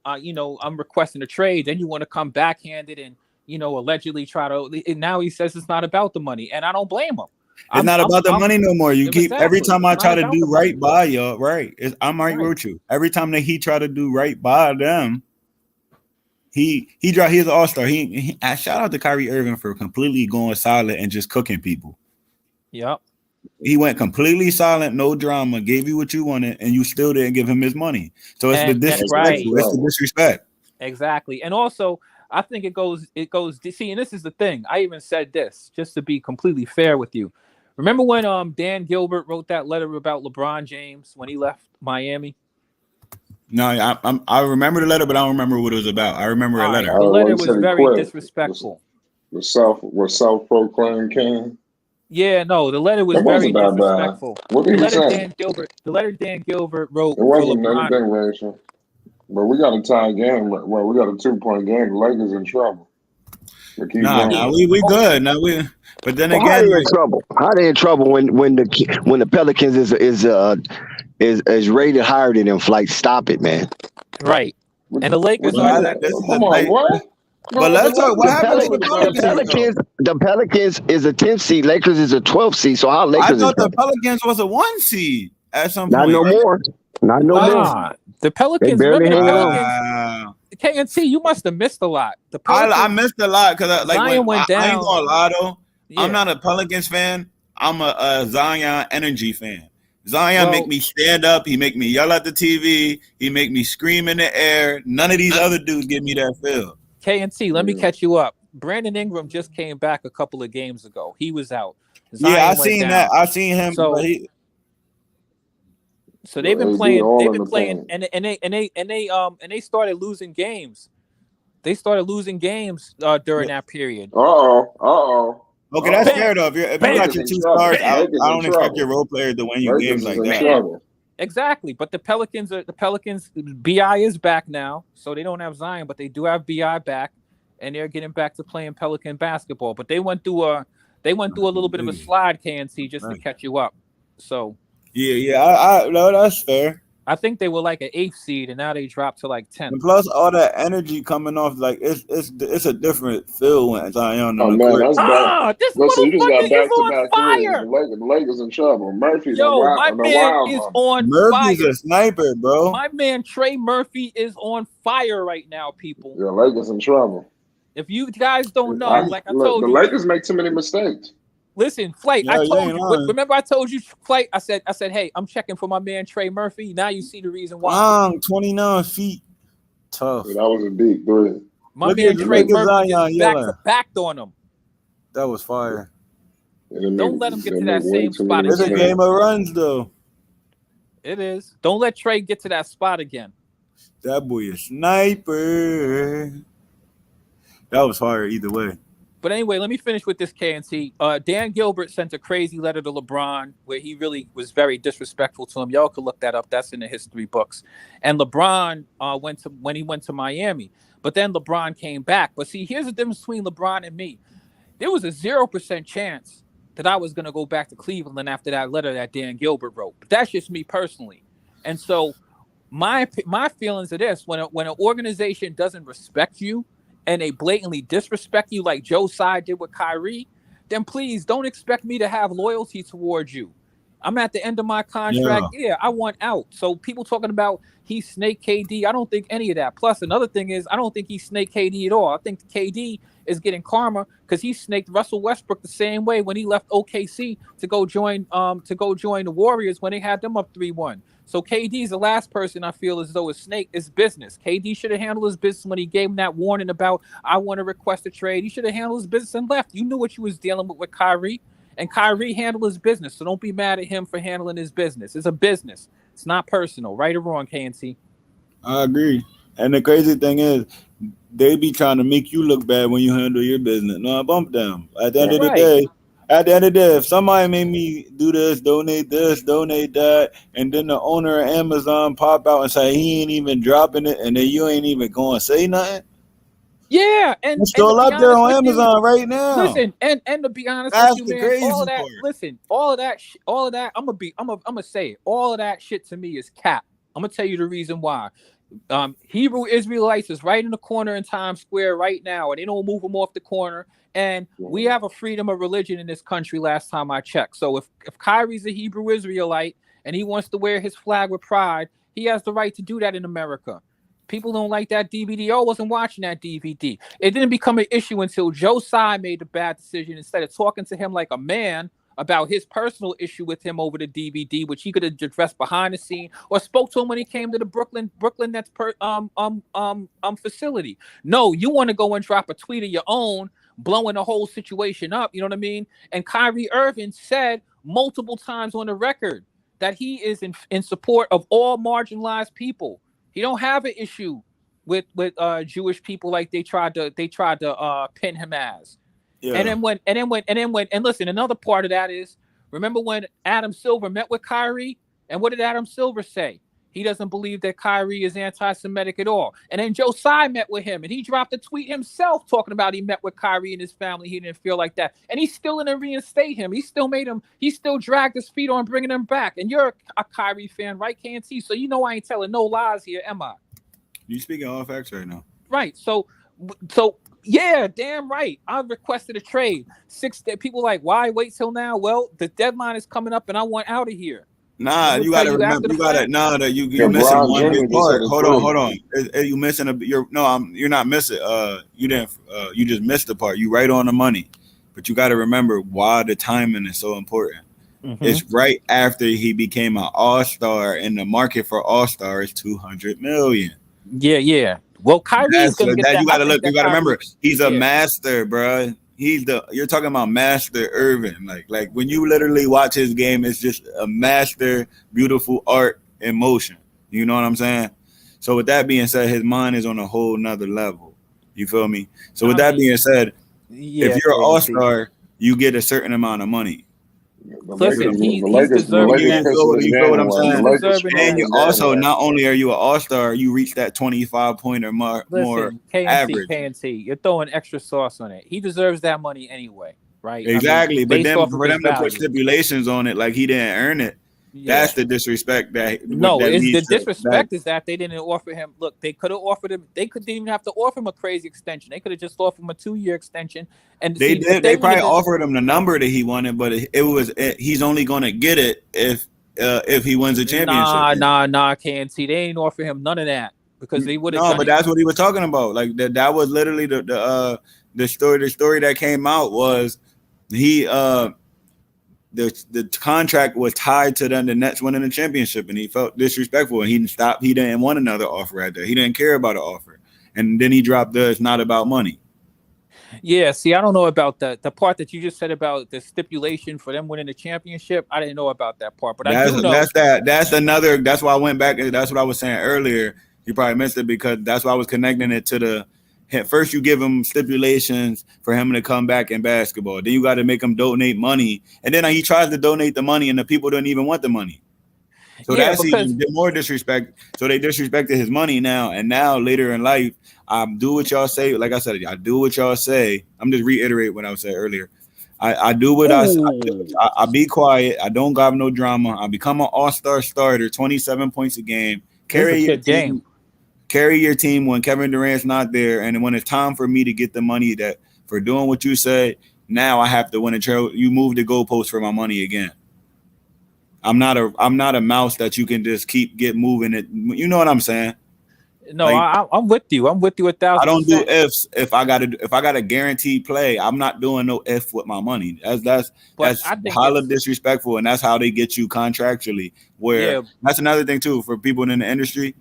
requesting a trade," then you want to come backhanded and allegedly try to. And now he says it's not about the money, and I don't blame him. It's not about the money no more. You keep exactly. every time I try to do right money. by y'all, right? I'm right with you. Every time that he try to do right by them. He's an all-star. I shout out to Kyrie Irving for completely going silent and just cooking people. Yep. He went completely silent, no drama, gave you what you wanted, and you still didn't give him his money. So it's the disrespect. Right. It's the disrespect. Exactly. And also, I think it goes, see, and this is the thing. I even said this, just to be completely fair with you. Remember when Dan Gilbert wrote that letter about LeBron James when he left Miami? No, I remember the letter, but I don't remember what it was about. I remember a letter. The letter was very disrespectful. The self-proclaimed king. Yeah, no, the letter was very disrespectful. What did he say? The letter Dan Gilbert wrote. It wasn't anything racial. But we got a tie game. Well, we got a 2-point game. The Lakers in trouble. We good. But then again, how they in trouble? How they in trouble when the Pelicans is rated higher than them? Like, stop it, man. Right. And the Lakers But let's talk. What happened to the Pelicans is a 10th seed. Lakers is a 12th seed. So how Lakers? I thought the Pelicans was a 1 seed at some point. Not no more. Not no more. The Pelicans. Barely KNC, you must have missed a lot. I missed a lot because Zion went down. I ain't gonna lie though. Yeah. I'm not a Pelicans fan. I'm a Zion energy fan. Zion make me stand up. He make me yell at the TV. He make me scream in the air. None of these other dudes give me that feel. KNC, let me catch you up. Brandon Ingram just came back a couple of games ago. He was out. Zion I seen that. I seen him. So they've been playing. They've been playing, and they started losing games. They started losing games during that period. Okay, that's fair though. If you got your 2 stars, I don't expect your role players to win you games like that. Exactly, but the Pelicans, BI is back now, so they don't have Zion, but they do have BI back, and they're getting back to playing Pelican basketball. But they went through a little bit of a slide, KNC, just to catch you up. So I no, that's fair. I think they were like an 8th seed, and now they dropped to like 10th. And plus, all that energy coming off, like it's a different feel when Zion. Oh man, that's bad. This motherfucker is on fire. The Lakers in trouble. Murphy's my man is on fire. Murphy's a sniper, bro. My man Trey Murphy is on fire right now, people. Yeah, Lakers in trouble. If you guys don't know, I told you, the Lakers make too many mistakes. Listen, Flight, I told you. Remember I told you, Flight, I said, hey, I'm checking for my man Trey Murphy. Now you see the reason why. Long, 29 feet. Tough. Yeah, that was a deep 3. My man Trey Murphy just backed on him. That was fire. Don't let him get to that same spot It's a again. game of runs, though. It is. Don't let Trey get to that spot again. That boy is sniper. That was hard either way. But anyway, let me finish with this KNT. Dan Gilbert sent a crazy letter to LeBron where he really was very disrespectful to him. Y'all could look that up. That's in the history books. And LeBron when he went to Miami. But then LeBron came back. But see, here's the difference between LeBron and me. There was a 0% chance that I was going to go back to Cleveland after that letter that Dan Gilbert wrote. But that's just me personally. And so my feelings are this: when an organization doesn't respect you and they blatantly disrespect you like Joe Tsai did with Kyrie, then please don't expect me to have loyalty towards you. I'm at the end of my contract. Yeah, I want out. So people talking about he snaked KD, I don't think any of that. Plus, another thing is I don't think he snaked KD at all. I think KD is getting karma because he snaked Russell Westbrook the same way when he left OKC to go join the Warriors when they had them up 3-1. So KD is the last person I feel as though is business. KD should have handled his business when he gave him that warning about I want to request a trade. He should have handled his business and left. You knew what you was dealing with Kyrie, and Kyrie handled his business. So don't be mad at him for handling his business. It's a business. It's not personal, right or wrong, KNT. I agree. And the crazy thing is, they be trying to make you look bad when you handle your business. No, I bump them. At the end of the day, if somebody made me do this, donate that, and then the owner of Amazon pop out and say he ain't even dropping it, and then you ain't even going to say nothing. Yeah, and it's still up there on Amazon right now. Listen, and to be honest That's with you, the man, all of that. part. Listen, all of that. I'm gonna say it. All of that shit to me is cap. I'm gonna tell you the reason why. Hebrew Israelites is right in the corner in Times Square right now, and they don't move them off the corner. And we have a freedom of religion in this country. Last time I checked, so if Kyrie's a Hebrew Israelite and he wants to wear his flag with pride, he has the right to do that in America. People don't like that DVD. I wasn't watching that DVD. It didn't become an issue until Joe Tsai made the bad decision. Instead of talking to him like a man about his personal issue with him over the DVD, which he could have addressed behind the scene, or spoke to him when he came to the Brooklyn Nets facility. No, you want to go and drop a tweet of your own, blowing the whole situation up. You know what I mean? And Kyrie Irving said multiple times on the record that he is in support of all marginalized people. He don't have an issue with Jewish people like they tried to pin him as. Yeah. And listen, another part of that is, remember when Adam Silver met with Kyrie, and what did Adam Silver say? He doesn't believe that Kyrie is anti-Semitic at all. And then Joe Tsai met with him, and he dropped a tweet himself talking about he met with Kyrie and his family. He didn't feel like that, and he still didn't reinstate him. He still dragged his feet on bringing him back. And you're a Kyrie fan, right, KNT? So you know I ain't telling no lies here, am I? You speaking all facts right now, right? So. Yeah, damn right. I requested a trade. 6 days. People like, why wait till now? Well, the deadline is coming up, and I want out of here. Nah, you gotta remember. You gotta you're missing one big part. Hold on. You missing you're not missing. You didn't. You just missed the part. You right on the money, but you got to remember why the timing is so important. Mm-hmm. It's right after he became an all-star, and the market for all-star is $200 million. Yeah. Well, Kyrie's gonna get that. You gotta look. You gotta remember, he's a master, bro. You're talking about Master Irving. Like when you literally watch his game, it's just a master, beautiful art in motion. You know what I'm saying? So with that being said, his mind is on a whole nother level. You feel me? So with that being said, if you're an all-star, you get a certain amount of money. Listen, he's deserving that. You feel what I'm saying? And you also, not only are you an all-star, you reach that 25-point or more average. KNT, you're throwing extra sauce on it. He deserves that money anyway, right? Exactly. I mean, but then for them to put stipulations on it like he didn't earn it, that's the disrespect that the disrespect is that they didn't offer him. Look, they could have offered him. They didn't even have to offer him a crazy extension. They could have just offered him a 2-year extension. And they did. They probably offered him the number that he wanted, but he's only going to get it if he wins a championship. Nah, KNT. They ain't offer him none of that because they would have. No, but that's what he was talking about. Like that was literally the story. The story that came out was he. The contract was tied to the Nets winning the championship, and he felt disrespectful, and he stopped. He didn't want another offer right there. He didn't care about an offer, and then he dropped the "It's not about money." Yeah, see, I don't know about the part that you just said about the stipulation for them winning the championship. I didn't know about that part, but I do know. That's why I went back. That's what I was saying earlier. You probably missed it because that's why I was connecting it to the. First, you give him stipulations for him to come back in basketball. Then you got to make him donate money, and then he tries to donate the money, and the people don't even want the money. So Yeah, that's even more disrespect. So they disrespected his money now, and now later in life, I do what y'all say. Like I said, I do what y'all say. I'm just reiterate what I said earlier. I do what I do. I be quiet. I don't got no drama. I become an all-star starter, 27 points a game. Carry your team. Carry your team when Kevin Durant's not there, and when it's time for me to get the money that for doing what you said. Now I have to win a trophy. You move the goalpost for my money again. I'm not a mouse that you can just get moving it. You know what I'm saying? No, like, I'm with you. I'm with you 1,000%. I don't do ifs. If I got a guaranteed play, I'm not doing no if with my money. That's highly disrespectful, and that's how they get you contractually. That's another thing too for people in the industry.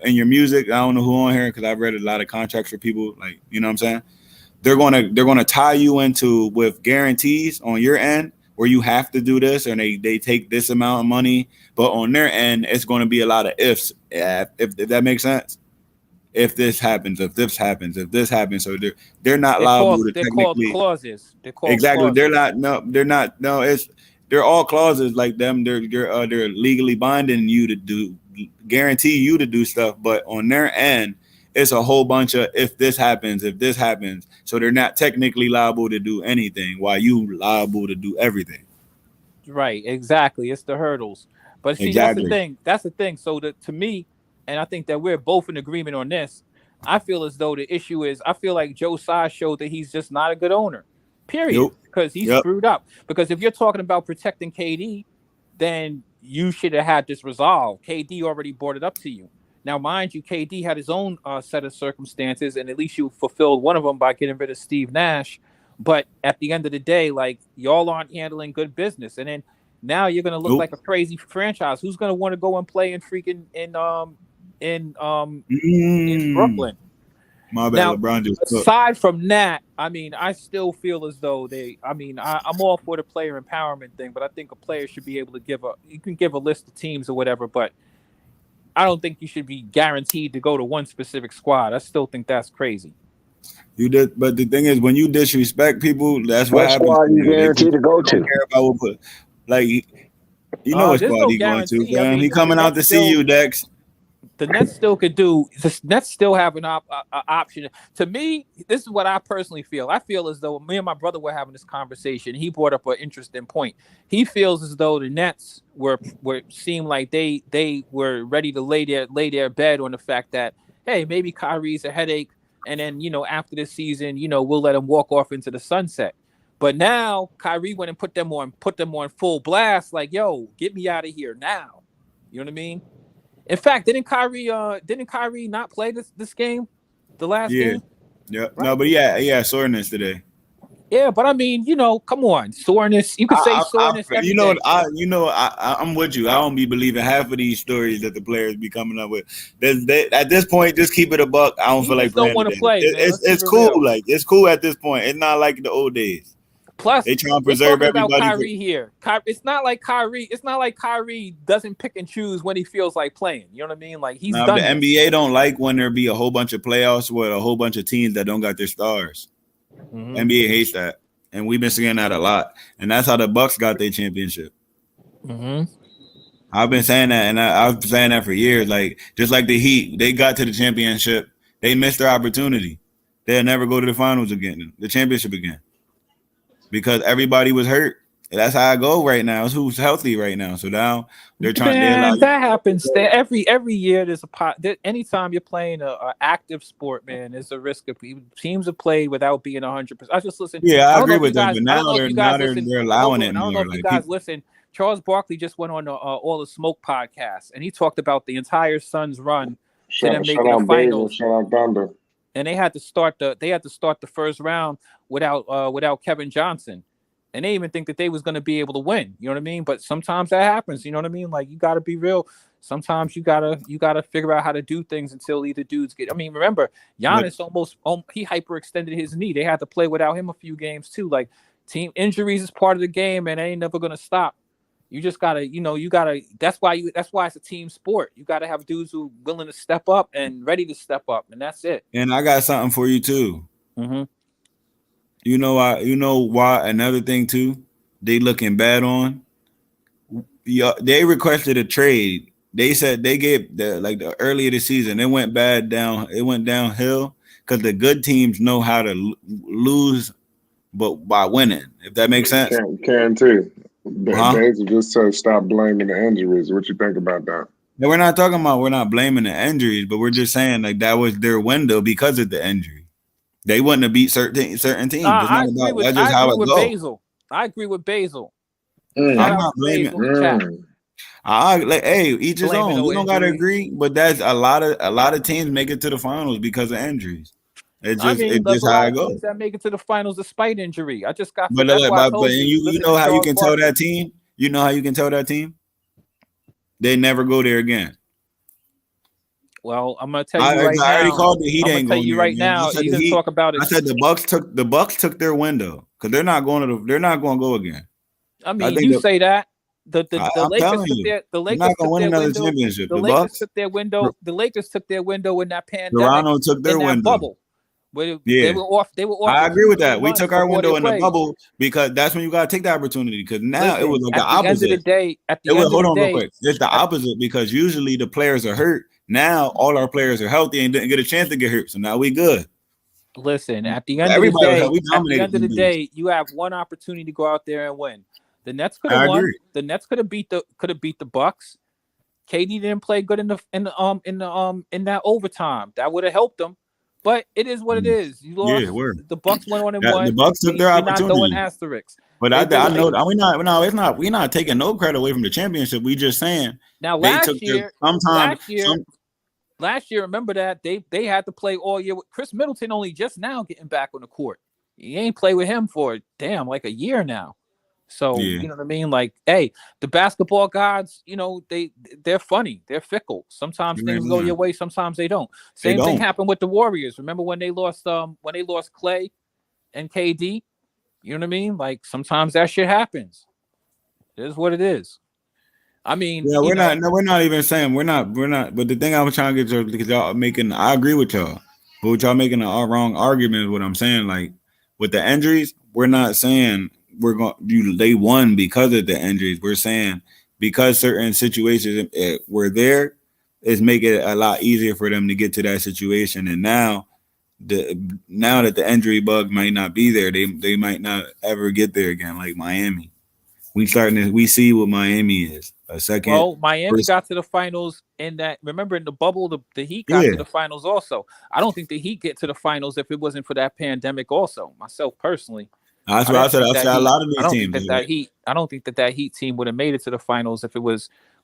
In your music, I don't know who on here because I've read a lot of contracts for people. Like, you know what I'm saying? They're gonna tie you into with guarantees on your end where you have to do this, and they take this amount of money, but on their end, it's going to be a lot of ifs. If that makes sense. If this happens, if this happens, if this happens, so they're not liable to technically. Called clauses. They're called exactly. Clauses. They're not. No, they're not. No, they're all clauses like them. They're legally binding you to guarantee you to do stuff, but on their end, it's a whole bunch of if this happens. So they're not technically liable to do anything, while you liable to do everything. Right. Exactly. It's the hurdles. But see, exactly. That's the thing. So to me. And I think that we're both in agreement on this. I feel as though the issue is I feel like Tsai showed that he's just not a good owner, period, because he's screwed up. Because if you're talking about protecting KD, then you should have had this resolved. KD already brought it up to you. Now, mind you, KD had his own set of circumstances, and at least you fulfilled one of them by getting rid of Steve Nash. But at the end of the day, like, y'all aren't handling good business. And then now you're going to look like a crazy franchise. Who's going to want to go and play in freaking in Brooklyn? My bad, now, LeBron just aside from that, I mean, I still feel as though I'm all for the player empowerment thing, but I think a player should be able to you can give a list of teams or whatever, but I don't think you should be guaranteed to go to one specific squad. I still think that's crazy. You did, but the thing is, when you disrespect people, that's what happens. What squad you guaranteed to go to? Care about like, you know what squad he's going to. I mean, he coming out to see you, Dex. The Nets still could do. The Nets still have an option. To me, this is what I personally feel. I feel as though me and my brother were having this conversation. He brought up an interesting point. He feels as though the Nets seemed like they were ready to lay their bed on the fact that, hey, maybe Kyrie's a headache, and then after this season, we'll let him walk off into the sunset. But now Kyrie went and put them on full blast. Like, yo, get me out of here now. You know what I mean? In fact, didn't Kyrie not play this game, the last game? Yeah, right? No, but yeah, soreness today. Yeah, but I mean, come on, soreness. You could say soreness. I'm with you. I don't be believing half of these stories that the players be coming up with. At this point, just keep it a buck. I don't feel like don't want to play. It's cool. Real. Like, it's cool at this point. It's not like the old days. Plus, they trying to preserve everybody. About Kyrie here. It's not like Kyrie doesn't pick and choose when he feels like playing. You know what I mean? Like, he's done. The NBA don't like when there be a whole bunch of playoffs with a whole bunch of teams that don't got their stars. Mm-hmm. NBA hates that, and we've been seeing that a lot. And that's how the Bucks got their championship. Mm-hmm. I've been saying that, and I've been saying that for years. Like, just like the Heat, they got to the championship, they missed their opportunity. They'll never go to the finals again, the championship again. Because everybody was hurt. That's how I go right now. It's who's healthy right now. So now they're trying to. That happens. Every year there's anytime you're playing a active sport, man, there's a risk of teams have played without being 100%. I just listen. Yeah, I agree with them. But now they're allowing it more. I don't know if you guys listen. Charles Barkley just went on the All the Smoke podcast, and he talked about the entire Suns run to them making the finals. And they had to start the first round without Kevin Johnson, and they even think that they was going to be able to win. You know what I mean? But sometimes that happens. You know what I mean? Like, you got to be real. sometimes you gotta figure out how to do things until either dudes get. I mean, remember, Giannis he hyperextended his knee. They had to play without him a few games too. Like, team injuries is part of the game, and they ain't never gonna stop. You just gotta, that's why it's a team sport. You gotta have dudes who willing to step up and ready to step up, and that's it. And I got something for you too. Mm-hmm. You know why another thing too, they looking bad on. They requested a trade. They said they gave the earlier this season, it went downhill because the good teams know how to lose, but by winning, if that makes sense. Can too. They just said stop blaming the injuries. What you think about that? No, we're not blaming the injuries, but we're just saying like that was their window because of the injury. They wouldn't have beat certain teams. I agree with Basil. I agree with Basil. I'm not blaming. Hey, each his own. We don't gotta agree, but that's a lot of teams make it to the finals because of injuries. It's just how it goes. That make it to the finals despite injury. I just got. But you know how you can tell that team. You know how you can tell that team. They never go there again. Well, I'm gonna tell you right now. I already called the Heat. I'm gonna tell you right now. You didn't talk about it. I said the Bucks took their window because they're not going to go again. I mean, you say that. The Lakers took their championship. The Lakers took their window. The Lakers took their window in that pandemic. Toronto took their window. Bubble. They were off. I agree with that. We took our window in the bubble because that's when you gotta take the opportunity. Because now it was like the opposite. Hold on real quick. It's the opposite because usually the players are hurt. Now all our players are healthy and didn't get a chance to get hurt. So now we good. Listen, at the end of the day, you have one opportunity to go out there and win. The Nets could have won. The Nets could have beat the Bucks. KD didn't play good in that overtime. That would have helped them. But it is what it is. You lost. Yeah, the Bucks went on and won. The Bucks took their opportunity. Not throwing asterisks. But I know we're not taking no credit away from the championship. We just saying now last year, remember that they had to play all year with Chris Middleton only just now getting back on the court. You ain't play with him for like a year now. So you know what I mean? Like, hey, the basketball gods, they're funny, they're fickle. Sometimes things go your way, sometimes they don't. Same thing happened with the Warriors. Remember when they lost Clay and KD? You know what I mean? Like sometimes that shit happens. It is what it is. I mean, we're not even saying we're not. But the thing I was trying to get to because y'all making, I agree with y'all, but y'all making a wrong argument. Is what I'm saying, like with the injuries, we're not saying. They won because of the injuries. We're saying because certain situations were there, it's making it a lot easier for them to get to that situation. And now that the injury bug might not be there, they might not ever get there again. Like Miami, we see what Miami is. Miami got to the finals in that. Remember in the bubble, the Heat got to the finals also. I don't think the Heat get to the finals if it wasn't for that pandemic. Also, myself personally. That's what I said. I said a lot of these teams. I don't think that Heat team would have made it to the finals if it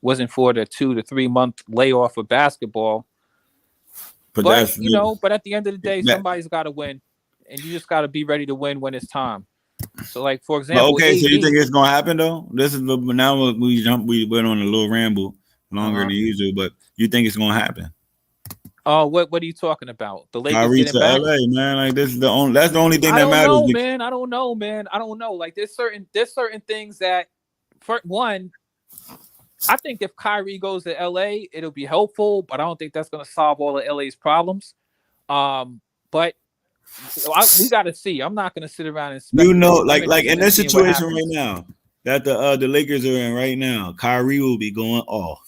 wasn't for the 2 to 3 month layoff of basketball. But at the end of the day, somebody's got to win, and you just got to be ready to win when it's time. So, like for example, so you think it's gonna happen though? This is now we went on a little ramble longer than usual, but you think it's gonna happen? What are you talking about? The Lakers Kyrie to LA, man. Like this is that's the only thing that matters. I don't know, man. I don't know. Like there's certain things that, for one, I think if Kyrie goes to LA, it'll be helpful, but I don't think that's gonna solve all of LA's problems. But we got to see. I'm not gonna sit around and like in this situation right now that the Lakers are in right now, Kyrie will be going off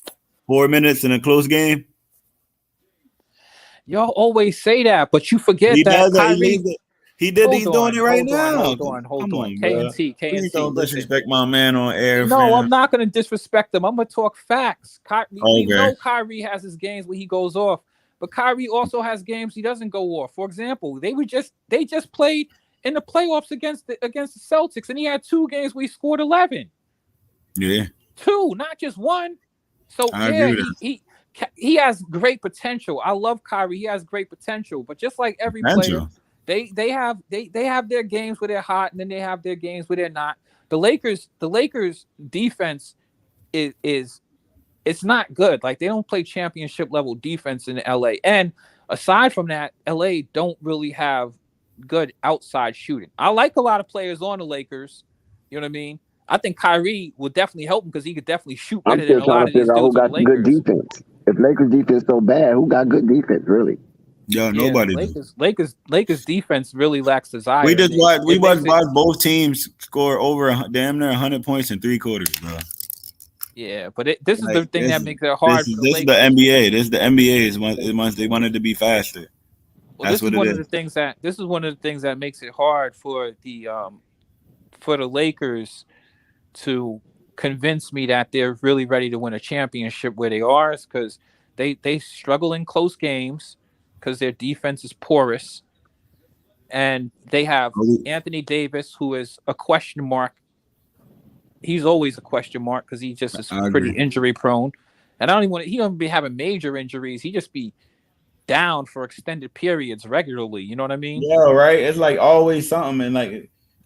4 minutes in a close game. Y'all always say that, but you forget He's doing it right now. Hold on. K&T. Please don't disrespect my man on air. No, fam. I'm not going to disrespect him. I'm going to talk facts. We know Kyrie has his games where he goes off, but Kyrie also has games he doesn't go off. For example, they just played in the playoffs against the Celtics, and he had 2 games where he scored 11. Yeah, 2, not just 1. So he has great potential. I love Kyrie. He has great potential. But just like every player, they have their games where they're hot, and then they have their games where they're not. The Lakers defense is it's not good. Like, they don't play championship level defense in LA. And aside from that, LA don't really have good outside shooting. I like a lot of players on the Lakers. You know what I mean? I think Kyrie will definitely help him because he could definitely shoot I'm better than still a trying lot to of these figure out who dudes on the got good Lakers. defense. If Lakers defense so bad, who got good defense, really? Yo, nobody does. Lakers defense really lacks desire. We just watched both teams score over damn near 100 points in 3 quarters, bro. Yeah, but this is the thing that makes it hard. This is the NBA. This is the NBA. They wanted to be faster. Well, this is one of the things that makes it hard for the Lakers to convince me that they're really ready to win a championship where they are, is because they struggle in close games because their defense is porous, and they have Anthony Davis, who is a question mark. He's always a question mark because he just is pretty injury prone, and he don't be having major injuries. He just be down for extended periods regularly. You know what I mean? Yeah, right. It's like always something, and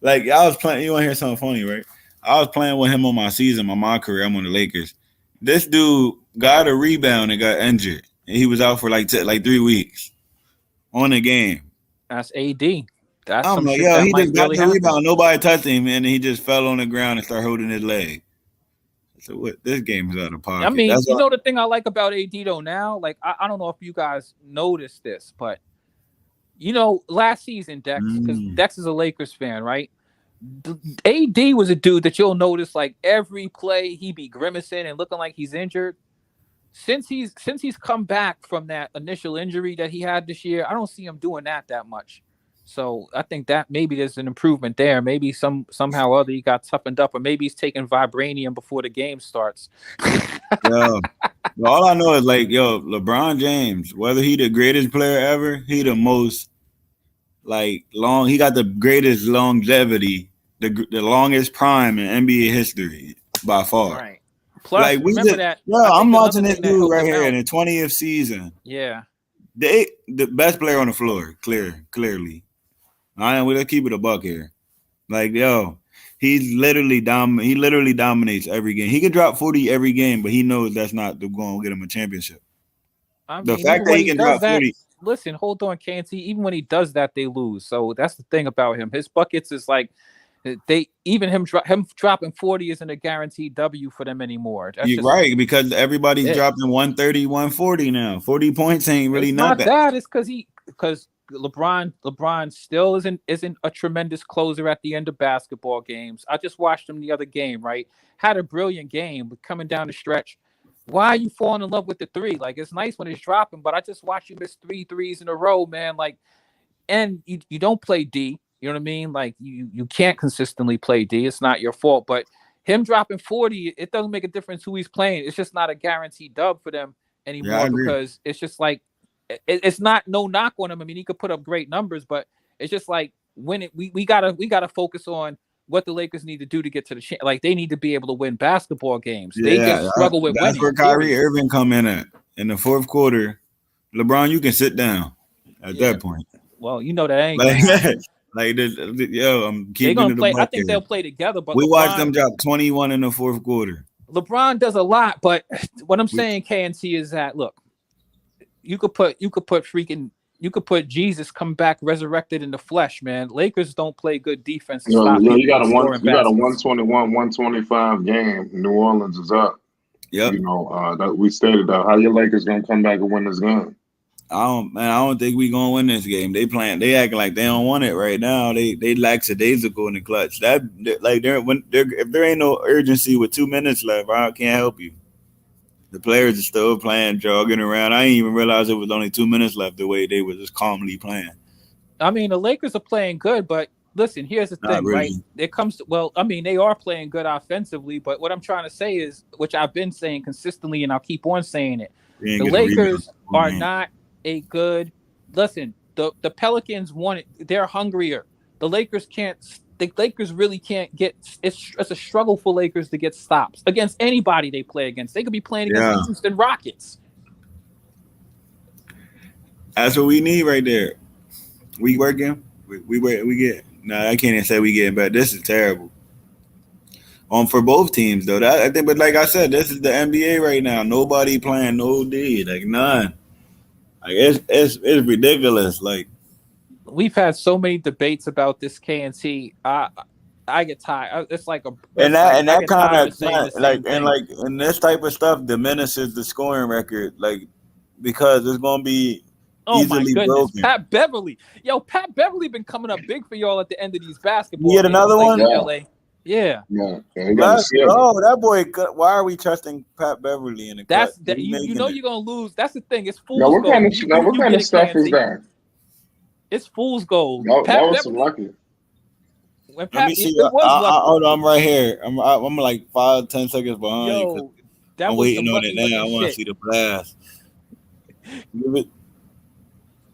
like I was playing. You want to hear something funny, right? I was playing with him on my career. I'm on the Lakers. This dude got a rebound and got injured, and he was out for like 3 weeks on the game. That's AD. That's I'm like, yo, he just got the rebound. Nobody touched him, and he just fell on the ground and started holding his leg. So what? This game is out of pocket. I mean, know the thing I like about AD though now, like I don't know if you guys noticed this, but last season, Dex, because Dex is a Lakers fan, right? AD was a dude that you'll notice like every play he be grimacing and looking like he's injured. Since he's come back from that initial injury that he had this year, I don't see him doing that much. So I think that maybe there's an improvement there. Maybe somehow or other he got toughened up, or maybe he's taking vibranium before the game starts. Yo, all I know is LeBron James, whether he the greatest player ever, he the most long. He got the greatest longevity, the longest prime in NBA history by far. Right. Plus, remember that. I'm watching this dude right here in the 20th season. Yeah. The best player on the floor, clearly. Let's keep it a buck here. He literally dominates every game. He can drop 40 every game, but he knows that's not going to get him a championship. The fact that he can drop 40. Listen, hold on, KNT. Even when he does that, they lose. So that's the thing about him. His buckets is like him dropping 40 isn't a guaranteed W for them anymore. You're right, because everybody's dropping 130, 140 now. 40 points ain't really not bad. That is because LeBron still isn't a tremendous closer at the end of basketball games. I just watched him the other game, right? Had a brilliant game, but coming down the stretch. Why are you falling in love with the three? Like, it's nice when it's dropping, but I just watched you miss 3 threes in a row, man. Like, and you don't play D. You know what I mean? Like, you can't consistently play D. It's not your fault. But him dropping 40, it doesn't make a difference who he's playing. It's just not a guaranteed dub for them anymore because it's just like it's not no knock on him. I mean, he could put up great numbers, but it's just like we gotta focus on what the Lakers need to do to get to the like they need to be able to win basketball games. They just struggle with winning. That's where Kyrie Irving come in at in the fourth quarter. LeBron, you can sit down at that point. Well, that ain't I'm keeping gonna play. I think they'll play together. But we watched them drop 21 in the fourth quarter. LeBron does a lot, but what I'm saying, KNT, is that look, you could put Jesus come back resurrected in the flesh, man. Lakers don't play good defense. You got a 121, 125 game. New Orleans is up. Yep. That we stated that. How your Lakers gonna come back and win this game? I don't think we gonna win this game. They acting like they don't want it right now. They lackadaisical in the clutch. If there ain't no urgency with 2 minutes left, I can't help you. The players are still playing, jogging around. I didn't even realize it was only 2 minutes left. The way they were just calmly playing. I mean, the Lakers are playing good, but listen, here's the thing, right? It comes to, they are playing good offensively, but what I'm trying to say is, which I've been saying consistently, and I'll keep on saying it, the Lakers are not a good. Listen, the Pelicans want it. They're hungrier. The Lakers can't. The Lakers really can't get. It's a struggle for Lakers to get stops against anybody they play against. They could be playing against the Houston Rockets. That's what we need right there. We working. We get. No, I can't even say we getting better. This is terrible. For both teams though. That I think, but like I said, this is the NBA right now. Nobody playing no D, like none. Like it's ridiculous. Like We've had so many debates about this KNT. I get tired. It's like and I that get kind tired of of saying the like same thing. and this type of stuff diminishes the scoring record, like because it's gonna be Oh my easily goodness, broken. Pat Beverly. Pat Beverly been coming up big for y'all at the end of these basketball. You get games, another like one? in LA. Yeah. Let's go. That boy. Why are we trusting Pat Beverly in the That's cut? that you know you're gonna lose. That's the thing. It's fool's Now, what gold. kind of stuff is that? It's fool's gold. That Pat was some Beverly. lucky. When Let Pat, me see. it was lucky. Hold on, I'm right here. I'm like 5-10 seconds behind you. Yo, that I'm was waiting some on it lucky now. I want to shit. see the blast. Give it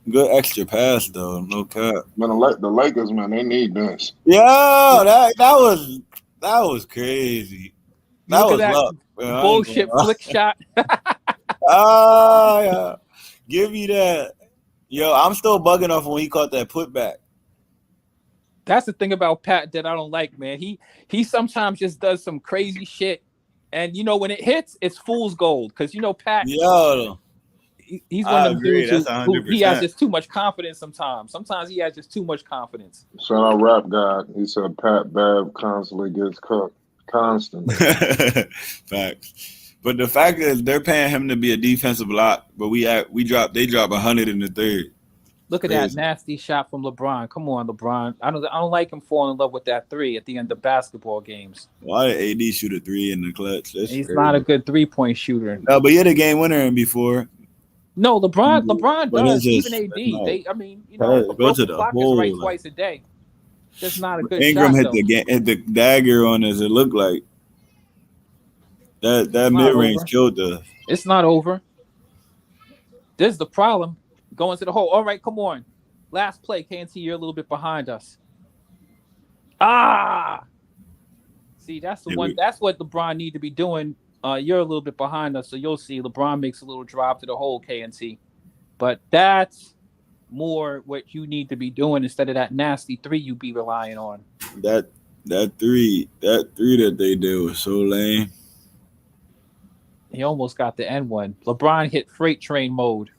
good extra pass though. No cap. Man, the Lakers, man, they need this. Yo, that was crazy. That Look was at that luck. Man, bullshit flick shot. Yeah. Give me that. Yo, I'm still bugging off when he caught that putback. That's the thing about Pat that I don't like, man. He sometimes just does some crazy shit, and when it hits, it's fool's gold. Because Pat, Yo, he's one of them dudes who he has 100%. just too much confidence. Sometimes he has just too much confidence. Shout out Rap God. He said Pat Bev constantly gets cooked. Constantly. Facts. But the fact is, they're paying him to be a defensive lock, but they drop 100 in the third. Look at that nasty shot from LeBron. Come on, LeBron. I don't like him falling in love with that three at the end of basketball games. Why did AD shoot a three in the clutch? He's not a good 3-point shooter. No, but he had a game winner in before. No, LeBron does. Just, even AD. no. The broken clock is right twice a day. Just not a good Ingram shot, hit the dagger on us. It looked like that mid range killed us. It's not over. This is the problem. Going to the hole. All right, come on. Last play. KNT, you're a little bit behind us. See, that's the one. That's what LeBron need to be doing. You're a little bit behind us, so you'll see LeBron makes a little drop to the hole, KNT. But that's more what you need to be doing instead of that nasty three you be relying on. That three that they did was so lame. He almost got the N1. LeBron hit freight train mode.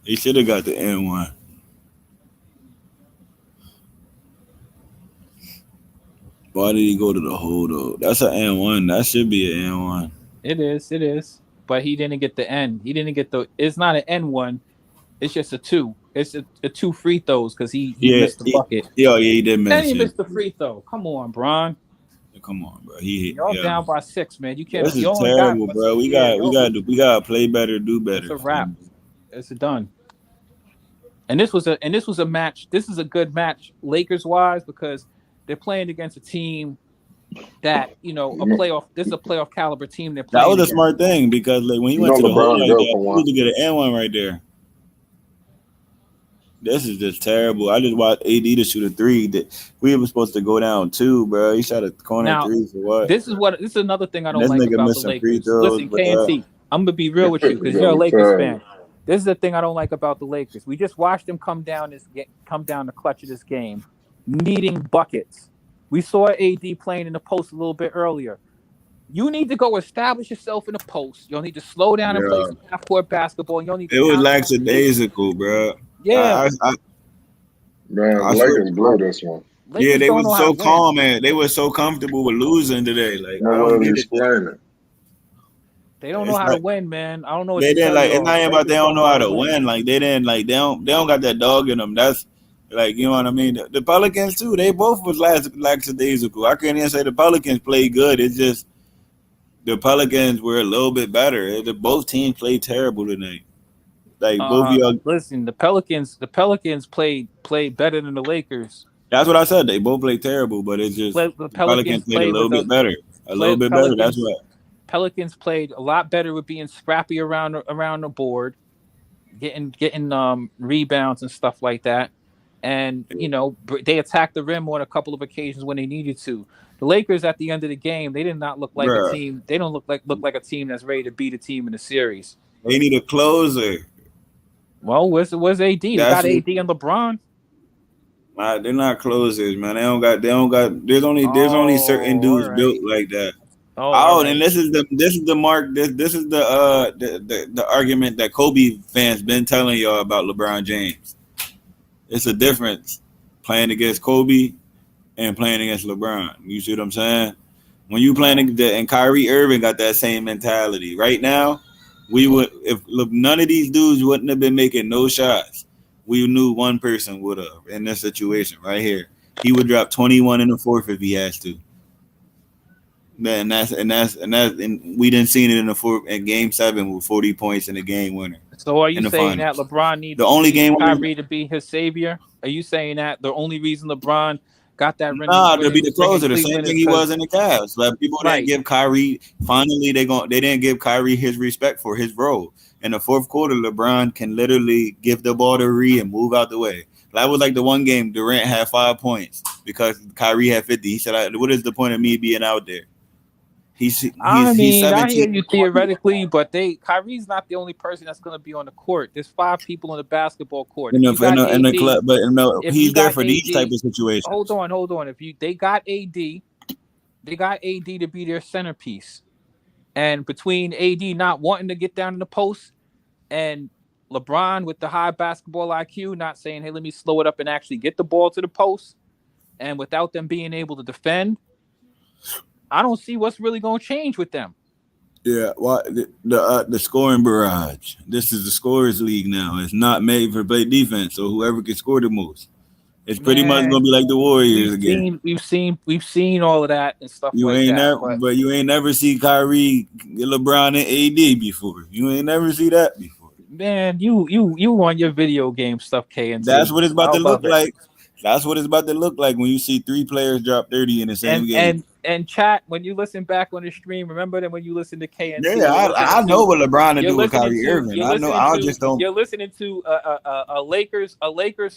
He should have got the N1. Why did he go to the hole though? That's an N1. That should be an N1. It is. But he didn't get the N. He didn't get it's not an N1. It's just a 2. It's a 2 free throws because he missed the bucket. He did miss. And he missed the free throw. Come on, Bron. Come on, bro. Y'all down by 6, man. You can't. This is terrible, bro. We got to play better, do better. It's a wrap. It's done. And this was a match. This is a good match, Lakers wise, because they're playing against a team that a playoff. This is a playoff caliber team. They're playing. That was a smart thing because when he went to the hole like that, he was to get an N1 right there. This is just terrible. I just watched AD to shoot a 3 that we were supposed to go down 2, bro. He shot a corner 3 for what? This is another thing I don't like about the Lakers. Listen, KNT, I'm gonna be real with you because you're a Lakers fan. This is the thing I don't like about the Lakers. We just watched them come down the clutch of this game, needing buckets. We saw AD playing in the post a little bit earlier. You need to go establish yourself in the post. You'll need to slow down and play some half-court basketball. You'll need to. It was lackadaisical, bro. Yeah. Man, the Lakers blew this one. Yeah, they were so calm, man. They were so comfortable with losing today. Like, I don't get it. They don't know how to win, man. I don't know. They didn't like. It's not even about they don't know how to win. Like they didn't like. They don't got that dog in them. That's like, you know what I mean. The Pelicans too. They both was lackadaisical. I can't even say the Pelicans played good. It's just the Pelicans were a little bit better. Both teams played terrible tonight. Like both of y'all. Listen, the Pelicans played better than the Lakers. That's what I said. They both played terrible, but it's just the Pelicans played a little bit better. A little bit better. That's what. Pelicans played a lot better with being scrappy around the board, getting rebounds and stuff like that. And they attacked the rim on a couple of occasions when they needed to. The Lakers at the end of the game, they did not look like a team. They don't look like a team that's ready to beat a team in the series. They need a closer. Well, where's AD? They got AD and LeBron. They're not closers, man. They don't got. There's only certain all dudes built right. like that. Oh, all And right. this is the mark. This is the argument that Kobe fans been telling y'all about LeBron James. It's a difference playing against Kobe and playing against LeBron. You see what I'm saying? When you playing and Kyrie Irving got that same mentality. Right now, none of these dudes wouldn't have been making no shots. We knew one person would have in this situation right here. He would drop 21 in the fourth if he has to. And we didn't see it in Game 7 with 40 points in the game winner. So are you in the saying finals. that LeBron needs The only game Kyrie to be his savior? Are you saying that the only reason LeBron got that ring to be the closer, the same thing he was in the Cavs. But people didn't give Kyrie. Finally, they didn't give Kyrie his respect for his role. In the fourth quarter, LeBron can literally give the ball to Reed and move out the way. That was like the one game Durant had 5 points because Kyrie had 50. He said, "What is the point of me being out there?" He's I 17. hear you theoretically, but Kyrie's not the only person that's going to be on the court. There's 5 people on the basketball court. In the club, but he's there for these type of situations. Hold on. They got AD to be their centerpiece, and between AD not wanting to get down in the post and LeBron with the high basketball IQ, not saying, "Hey, let me slow it up and actually get the ball to the post," and without them being able to defend, I don't see what's really going to change with them. Yeah, well, the scoring barrage. This is the scorers league now. It's not made for play defense, so whoever can score the most. It's pretty much going to be like the Warriors again. We've seen all of that and stuff you like ain't that. But you ain't never see Kyrie, LeBron, and AD before. You ain't never see that before. Man, you on your video game stuff, KNC. That's what it's about to look like. That's what it's about to look like when you see 3 players drop 30 in the same game. And chat, when you listen back on the stream, remember that when you listen to KNC. Yeah, I know what LeBron to do with Kyrie Irving. I know. I just don't. You're listening to a Lakers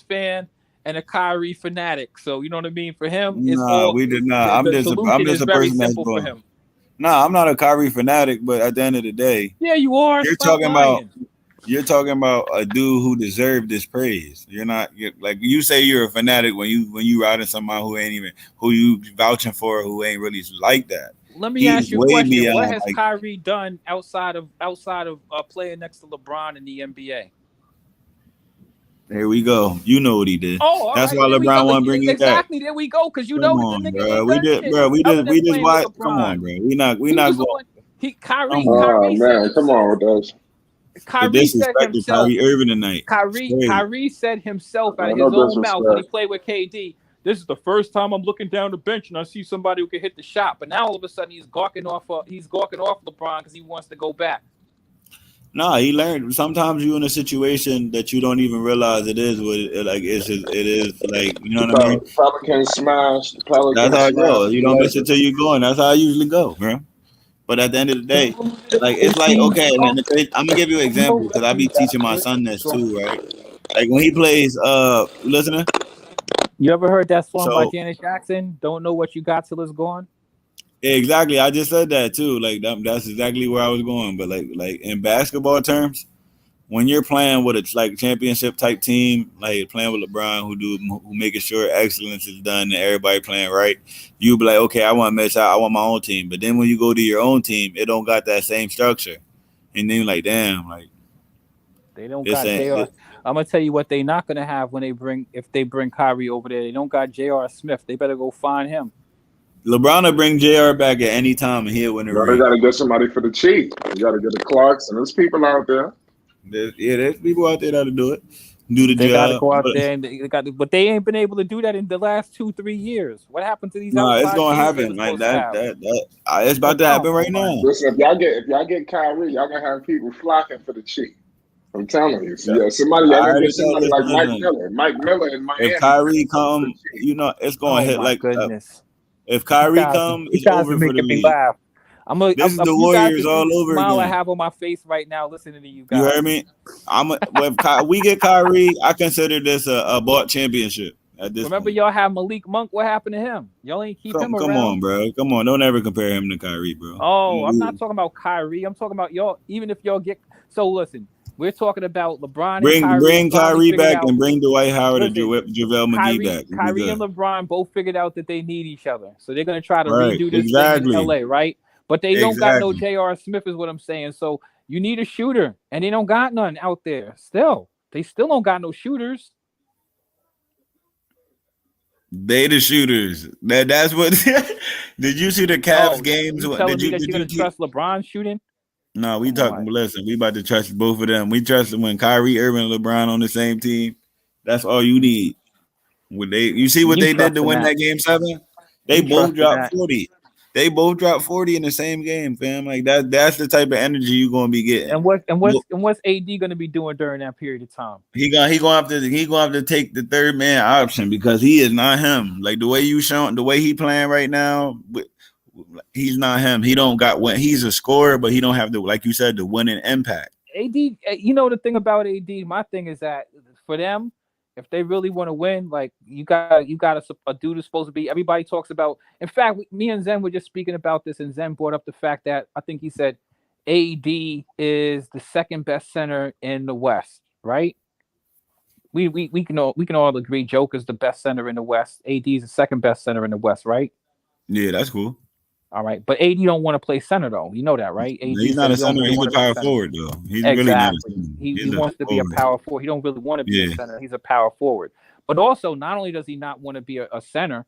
fan and a Kyrie fanatic. So you know what I mean. For him, we did not. I'm just a person that's going. for him. I'm not a Kyrie fanatic, but at the end of the day, yeah, you are. You're talking about a dude who deserved this praise. You're not like you say you're a fanatic when you riding somebody who you vouching for who ain't really like that. Let me ask you a question. What has Kyrie done outside of playing next to LeBron in the NBA? There we go. You know what he did. Oh, that's why LeBron want to bring you back. Exactly. There we go. Because you know the nigga. We just watch. Come on, bro. We not going. Kyrie. Man, come on with those. Kyrie said himself. Kyrie Irving tonight. Kyrie said himself out of his own mouth when he played with KD. This is the first time I'm looking down the bench and I see somebody who can hit the shot. But now all of a sudden he's gawking off LeBron because he wants to go back. No, he learned. Sometimes you're in a situation that you don't even realize it is what it is like. You know what I mean? Pelicans smash. That's how it goes. You don't miss it till you go, and that's how I usually go, bro. But at the end of the day, like it's like okay, I'm gonna give you an example because I be teaching my son this too, right? Like when he plays, listening. You ever heard that song by Janet Jackson? Don't know what you got till it's gone. Exactly, I just said that too. Like that's exactly where I was going. But like in basketball terms, when you're playing with a like championship type team, like playing with LeBron, who making sure excellence is done and everybody playing right, you be like, okay, I want to match out. I want my own team. But then when you go to your own team, it don't got that same structure, and then you're like, damn, like they don't got JR. I'm gonna tell you what they not gonna have if they bring Kyrie over there. They don't got J.R. Smith. They better go find him. LeBron will bring JR back at any time and he'll win the race. They got to get somebody for the cheap. You got to get the Clarks, and there's people out there. There's people out there that'll do it. Do the job. They got to go out there, and but they ain't been able to do that in the last 2-3 years. What happened to these? No, it's gonna happen. Like that. It's about to happen right now. Listen, if y'all get Kyrie, y'all gonna have people flocking for the cheap. I'm telling you. So, yeah, somebody like Mike Miller in Miami. If Kyrie come, it's gonna hit like. Goodness. If Kyrie come, it's over for the league. This is the Warriors all over again. Smile I have on my face right now listening to you guys. You heard me? If we get Kyrie, I consider this a bought championship. At this Remember, point. y'all have Malik Monk. What happened to him? Y'all ain't keep him around. Come on, bro. Come on. Don't ever compare him to Kyrie, bro. Oh, I'm not talking about Kyrie. I'm talking about y'all. Even if y'all get so, listen. We're talking about LeBron and Bring Kyrie. bring Kyrie back out, and bring Dwight Howard listen, and JaVale McGee back. Kyrie and LeBron both figured out that they need each other. So they're going to try to Right, redo this thing in LA, right? But they don't got no J.R. Smith is what I'm saying. So you need a shooter, and they don't got none out there still. They still don't got no shooters. They the shooters. That's what. Did you see the Cavs games? You telling me that you're going to trust LeBron shooting? No, we talking. Listen, we about to trust both of them. We trust them when Kyrie Irving and LeBron on the same team. That's all you need. You see what they did to win that game 7? They both dropped 40. They both dropped 40 in the same game, fam. Like that's the type of energy you're gonna be getting. And what's AD gonna be doing during that period of time? He gonna have to take the third man option because he is not him. Like the way he playing right now, he's not him. He don't got what he's a scorer, but he don't have the, like you said, the winning impact. AD, you know the thing about AD, my thing is that for them, if they really want to win, like you got a dude who's supposed to be. Everybody talks about. In fact, me and Zen were just speaking about this, and Zen brought up the fact that I think he said AD is the second best center in the West, right? We can all agree Joker's the best center in the West. AD is the second best center in the West, right? Yeah, that's cool. All right, but AD don't want to play center though. You know that, right? AD he's not a center. He's a power forward though. He's really not a center. He wants to be a power forward. He don't really want to be a center. He's a power forward. But also, not only does he not want to be a center,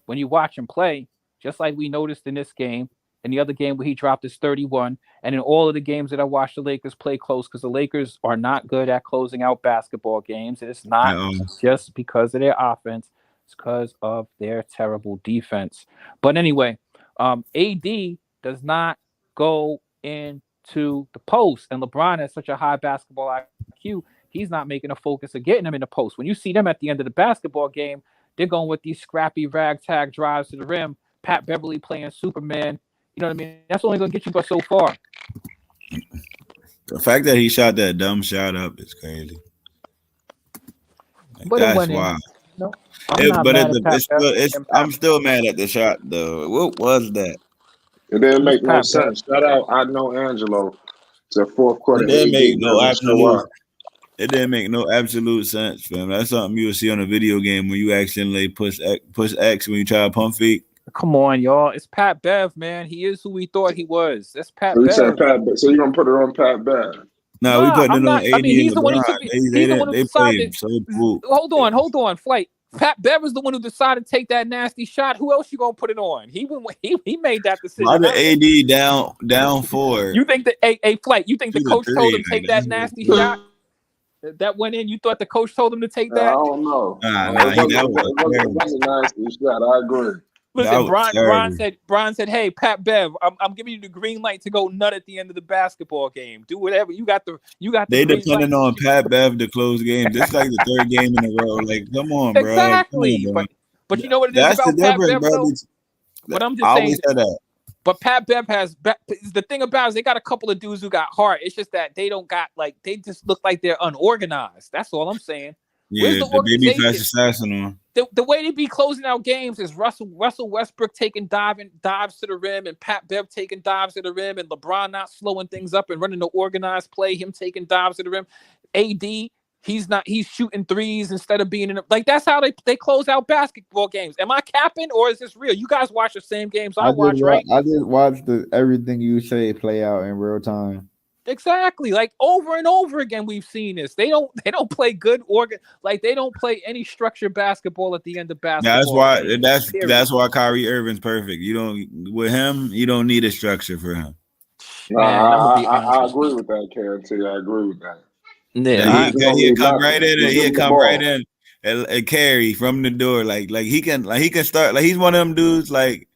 when you watch him play, just like we noticed in this game, and the other game where he dropped his 31, and in all of the games that I watched the Lakers play close, because the Lakers are not good at closing out basketball games. And it's not just because of their offense. It's because of their terrible defense. But anyway, AD does not go into the post, and LeBron has such a high basketball IQ. He's not making a focus of getting them in the post. When you see them at the end of the basketball game, they're going with these scrappy ragtag drives to the rim. Pat Beverly playing Superman. You know what I mean? That's only going to get you but so far. The fact that he shot that dumb shot up is crazy. Like, that's wild. No, I'm still mad at the shot though. What was that? It didn't make no sense. Shout out, I know Angelo. It's a fourth quarter. It didn't make no absolute sense, fam. That's something you'll see on a video game when you accidentally push X when you try to pump fake. Come on, y'all. It's Pat Bev, man. He is who we thought he was. That's Pat Bev. So you're gonna put it on Pat Bev? No, we putting it on AD. I mean, he's the one who decided. Hold on, Flight. Pat Bev is the one who decided to take that nasty shot. Who else you gonna put it on? He made that decision. Why the AD down 4? You think that Flight? You think the coach told him to take that nasty shot? That went in. You thought the coach told him to take that? I don't know. That was a nasty shot. I agree. Listen, Brian said, "Hey, Pat Bev, I'm giving you the green light to go nut at the end of the basketball game. Do whatever you got. They depending on Pat Bev to close games. This is like the third game in a row. Like, come on, bro. Exactly. Come on, bro. But you know what it is about Pat Bev, though? But I'm just saying. That. But Pat Bev has the thing about it is they got a couple of dudes who got heart. It's just that they don't got they just look like they're unorganized. That's all I'm saying. Yeah, the baby fast assassin on. The way they be closing out games is Russell Westbrook taking dives to the rim, and Pat Bev taking dives to the rim, and LeBron not slowing things up and running the organized play, him taking dives to the rim. AD, he's shooting threes instead of being in like that's how they close out basketball games. Am I capping or is this real? You guys watch the same games I watch, right? I just watch everything you say play out in real time. Exactly. Like over and over again, we've seen this. They don't play good they don't play any structured basketball at the end of basketball. That's why Kyrie Irving's perfect. You don't need a structure for him. I agree with that, KNT. I agree with that. Yeah, he'll come right in and he'll come right in and carry from the door. Like he can start. Like he's one of them dudes. Like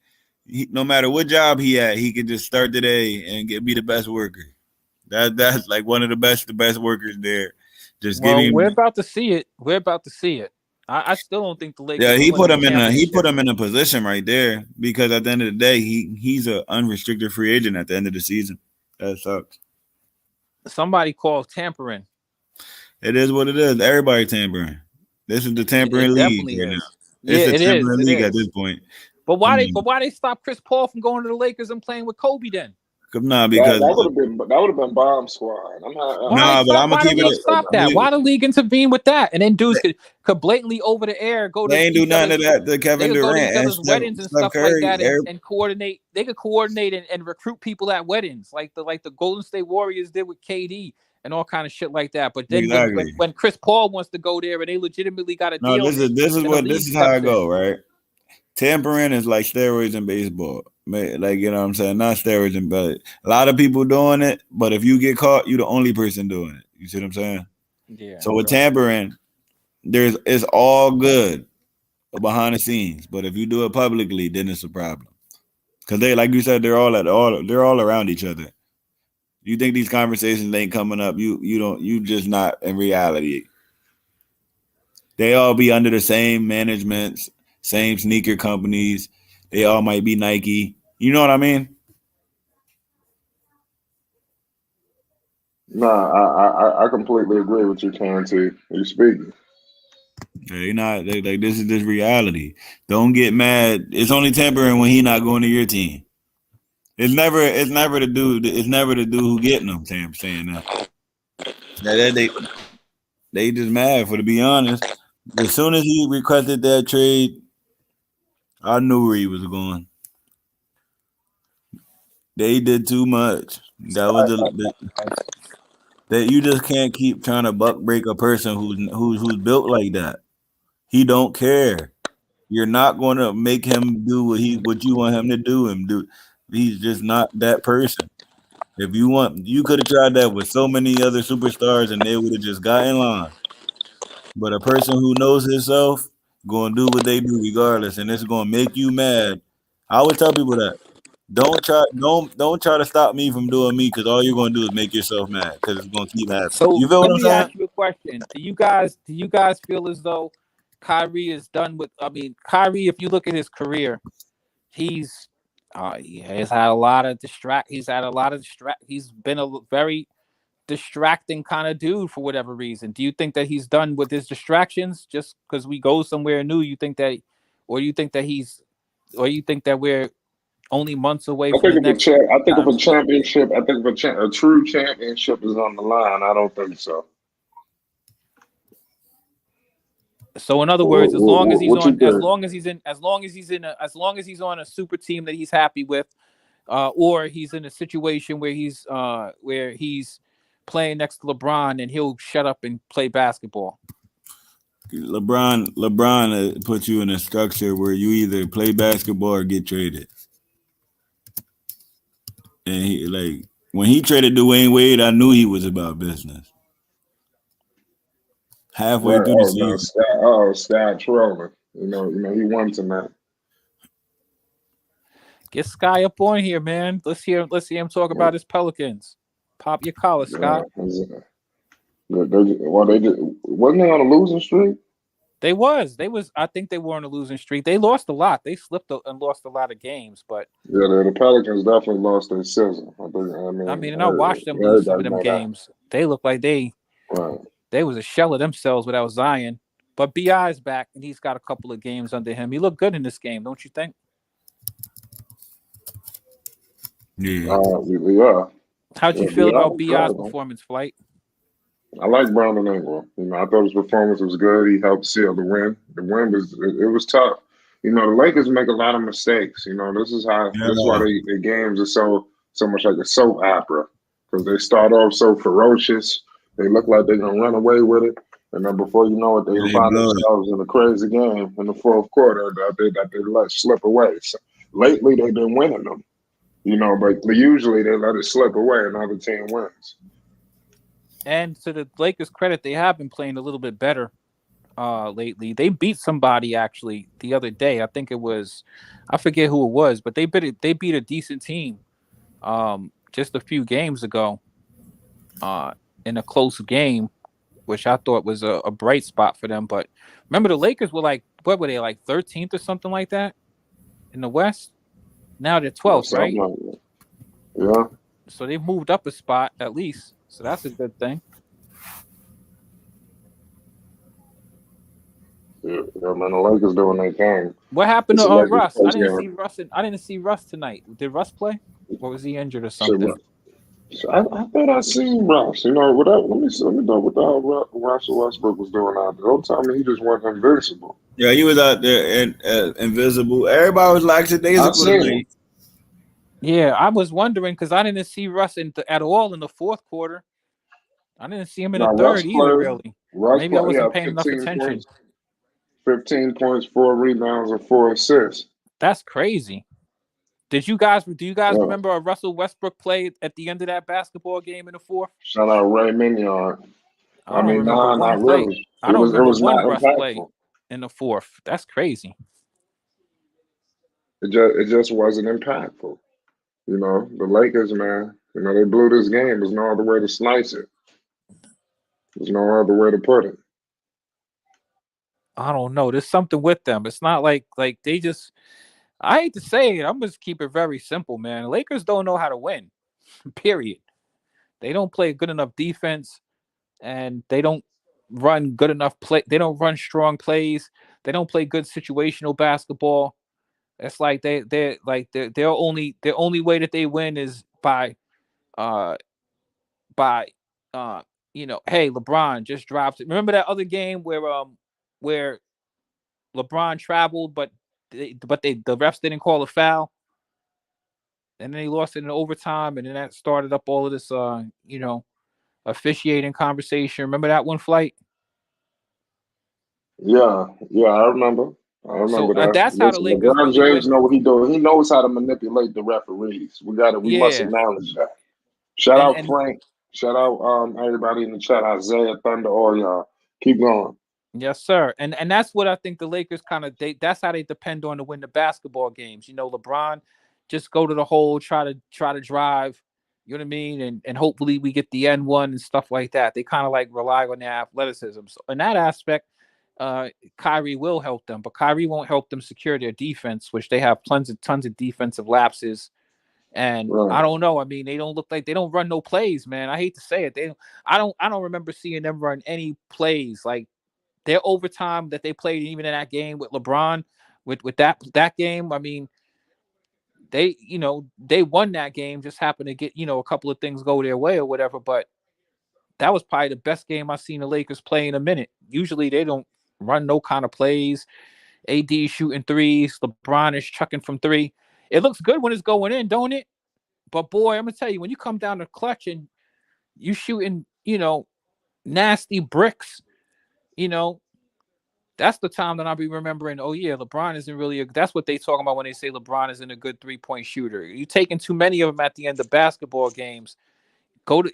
no matter what job he at, he can just start today and be the best worker. That's like one of the best workers there. We're about to see it. I still don't think the Lakers. Yeah, he put him in a position right there because at the end of the day, he's an unrestricted free agent at the end of the season. That sucks. Somebody called tampering. It is what it is. Everybody tampering. This is the tampering league right now. It's the tampering league at this point. But why they stop Chris Paul from going to the Lakers and playing with Kobe then? Nah, That because would have been bomb squad. I'm not. nah, but I'm gonna Why the keep league it. stop that? Why the league intervene with that? And then dudes could blatantly over the air go to They ain't do each nothing other's. to that to They Kevin could go to Durant each and other's weddings and Steph stuff like Curry. that, and coordinate. They could coordinate and recruit people at weddings, like the Golden State Warriors did with KD and all kind of shit like that. But then Exactly. when Chris Paul wants to go there and they legitimately got a No, deal, this is how I go, right? Tampering is like steroids in baseball. Like, you know what I'm saying? Not steroids in but a lot of people doing it, but if you get caught, you're the only person doing it. You see what I'm saying? Yeah. So with tampering, it's all good behind the scenes, but if you do it publicly, then it's a problem. Because they, like you said, they're all around each other. You think these conversations ain't coming up? You just not in reality. They all be under the same managements, same sneaker companies. They all might be Nike. You know what I mean? Nah, I completely agree with you, Canty. You speaking. They not. They this is this reality. Don't get mad. It's only tampering when he not going to your team. It's never the dude. It's never the dude who getting them. Sam saying that. They just mad. For to be honest, as soon as he requested that trade, I knew where he was going. They did too much. That was that you just can't keep trying to buck break a person who's built like that. He don't care. You're not going to make him do what you want him to do and do. He's just not that person. If you want, you could have tried that with so many other superstars and they would have just got in line. But a person who knows himself going to do what they do regardless, and it's going to make you mad. I always tell people that don't try to stop me from doing me because all you're going to do is make yourself mad because it's going to keep happening. So You feel let what I'm me saying? ask you a question. Do you guys feel as though Kyrie is done with? I mean, Kyrie, if you look at his career, he's had a lot of He's had a lot of He's been a very distracting kind of dude for whatever reason. Do you think that he's done with his distractions just because we go somewhere new? You think that, or you think that we're only months away I from think the if next? a championship, I think if a true championship is on the line, I don't think so. So in other words, as long as he's What you on, as think? long as he's on a super team that he's happy with, or he's in a situation where he's playing next to LeBron and he'll shut up and play basketball. LeBron put you in a structure where you either play basketball or get traded. And he like when he traded Dwayne Wade, I knew he was about business. Halfway Right. through the season. Scott trolling. You know, he won tonight. Get Sky up on here, man. Let's hear him talk about his Pelicans. Pop your collar, Scott. Wasn't they on a losing streak? They was. I think they were on a losing streak. They lost a lot. They slipped and lost a lot of games, but yeah, the Pelicans definitely lost their sizzle. I watched them lose some of them games. They look like they was a shell of themselves without Zion. But BI's back and he's got a couple of games under him. He looked good in this game, don't you think? Yeah. How'd you feel about BI's performance, Flight? I like Brandon Ingram. I thought his performance was good. He helped seal the win. The win was tough. The Lakers make a lot of mistakes. This is why their games are so much like a soap opera, because they start off so ferocious. They look like they're gonna run away with it, and then before you know it, they find themselves in a crazy game in the fourth quarter that they let slip away. So lately, they've been winning them. But usually they let it slip away and another team wins. And to the Lakers' credit, they have been playing a little bit better lately. They beat somebody actually the other day. I think it was, I forget who it was, but they beat a decent team just a few games ago in a close game, which I thought was a bright spot for them. But remember, the Lakers were like, what were they, like 13th or something like that in the West? Now they're 12th, right? Like yeah. So they've moved up a spot at least. So that's a good thing. Yeah, man, the Lakers doing their thing. What happened to Russ? I didn't see Russ tonight. Did Russ play? What was he injured or So, something? so I thought I seen Russ. You know, without, let me know what the hell Russell Westbrook was doing out there. Don't tell me he just went invincible. Yeah, he was out there and invisible. Everybody was I lackadaisical seen him. tonight. Yeah, I was wondering because I didn't see Russ at all in the fourth quarter. I didn't see him in the Now third either, really. Or Russ maybe I played, yeah, wasn't paying enough attention. 15 points, 4 rebounds, and 4 assists. That's crazy. Do you guys Yeah. remember a Russell Westbrook play at the end of that basketball game in the fourth? Shout out Ray Mignon. I don't remember Nah, one not play. really. I don't It remember was one not Russ play impactful. in the fourth. That's crazy. It just wasn't impactful. You know, the Lakers, man. You know, they blew this game. There's no other way to slice it. There's no other way to put it. I don't know. There's something with them. It's not like they just. I hate to say it. I'm just keep it very simple, man. Lakers don't know how to win. Period. They don't play good enough defense, and they don't run good enough play. They don't run strong plays. They don't play good situational basketball. It's like they're their only way that they win is uh by hey, LeBron just drops it. Remember that other game where LeBron traveled, but the refs didn't call a foul, and then he lost it in overtime, and then that started up all of this officiating conversation. Remember that one, Flight? Yeah, I remember. I So remember that. that's how the Listen, Lakers LeBron really James win. know what he doing. He knows how to manipulate the referees. We must Yeah, acknowledge that. Shout and out and Frank. Shout out everybody in the chat. Isaiah, Thunder, all y'all. Keep going. yes, sir. And that's what I think the Lakers that's how they depend on to win the basketball games. LeBron just go to the hole, try to drive, you know what I mean? And hopefully we get the end one and stuff like that. They kind of like rely on their athleticism. So in that aspect, Kyrie will help them, but Kyrie won't help them secure their defense, which they have tons of defensive lapses. And Right. I don't know. I mean, they don't look like they don't run no plays, man. I hate to say it. I don't remember seeing them run any plays like their overtime that they played even in that game with LeBron, with that game. I mean, they won that game, just happened to get, a couple of things go their way or whatever. But that was probably the best game I've seen the Lakers play in a minute. Usually they don't run no kind of plays. AD shooting threes, LeBron is chucking from three. It looks good when it's going in, don't it? But boy, I'm gonna tell you, when you come down to clutch and you shooting, nasty bricks, you know, that's the time that I'll be remembering. Oh yeah, LeBron isn't really. That's what they talking about when they say LeBron isn't a good 3-point shooter. You taking too many of them at the end of basketball games.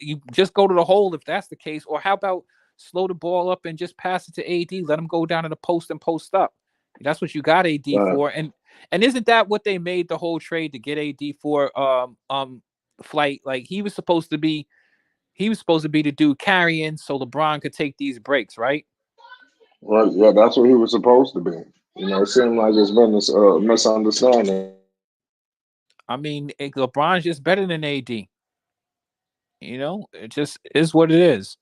You just go to the hole if that's the case. Or how about slow the ball up and just pass it to AD? Let him go down to the post and post up. That's what you got AD for. And isn't that what they made the whole trade to get AD for? Flight, like he was supposed to be the dude carrying so LeBron could take these breaks, right? Right. Yeah, that's what he was supposed to be. It seemed like it's been this misunderstanding. I mean, LeBron's just better than AD. It just is what it is.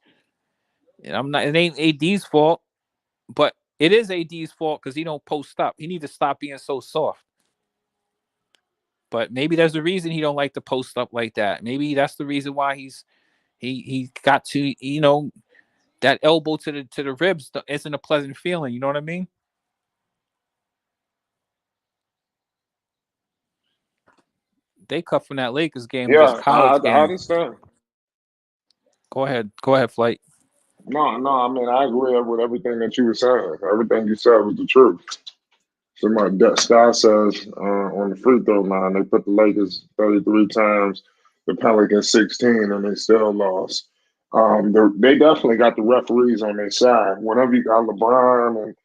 And it ain't AD's fault, but it is AD's fault because he don't post up. He needs to stop being so soft. But maybe there's a reason he don't like to post up like that. Maybe that's the reason why he got to, that elbow to the ribs isn't a pleasant feeling. You know what I mean? They cut from that Lakers game was just Yeah, college I game. understand. Go ahead, Flight. No, I mean I agree with everything that you were saying. Everything you said was the truth. Somebody Tsai says on the free throw line they put the Lakers 33 times, the Pelicans 16, and they still lost. They definitely got the referees on their side. Whenever you got LeBron and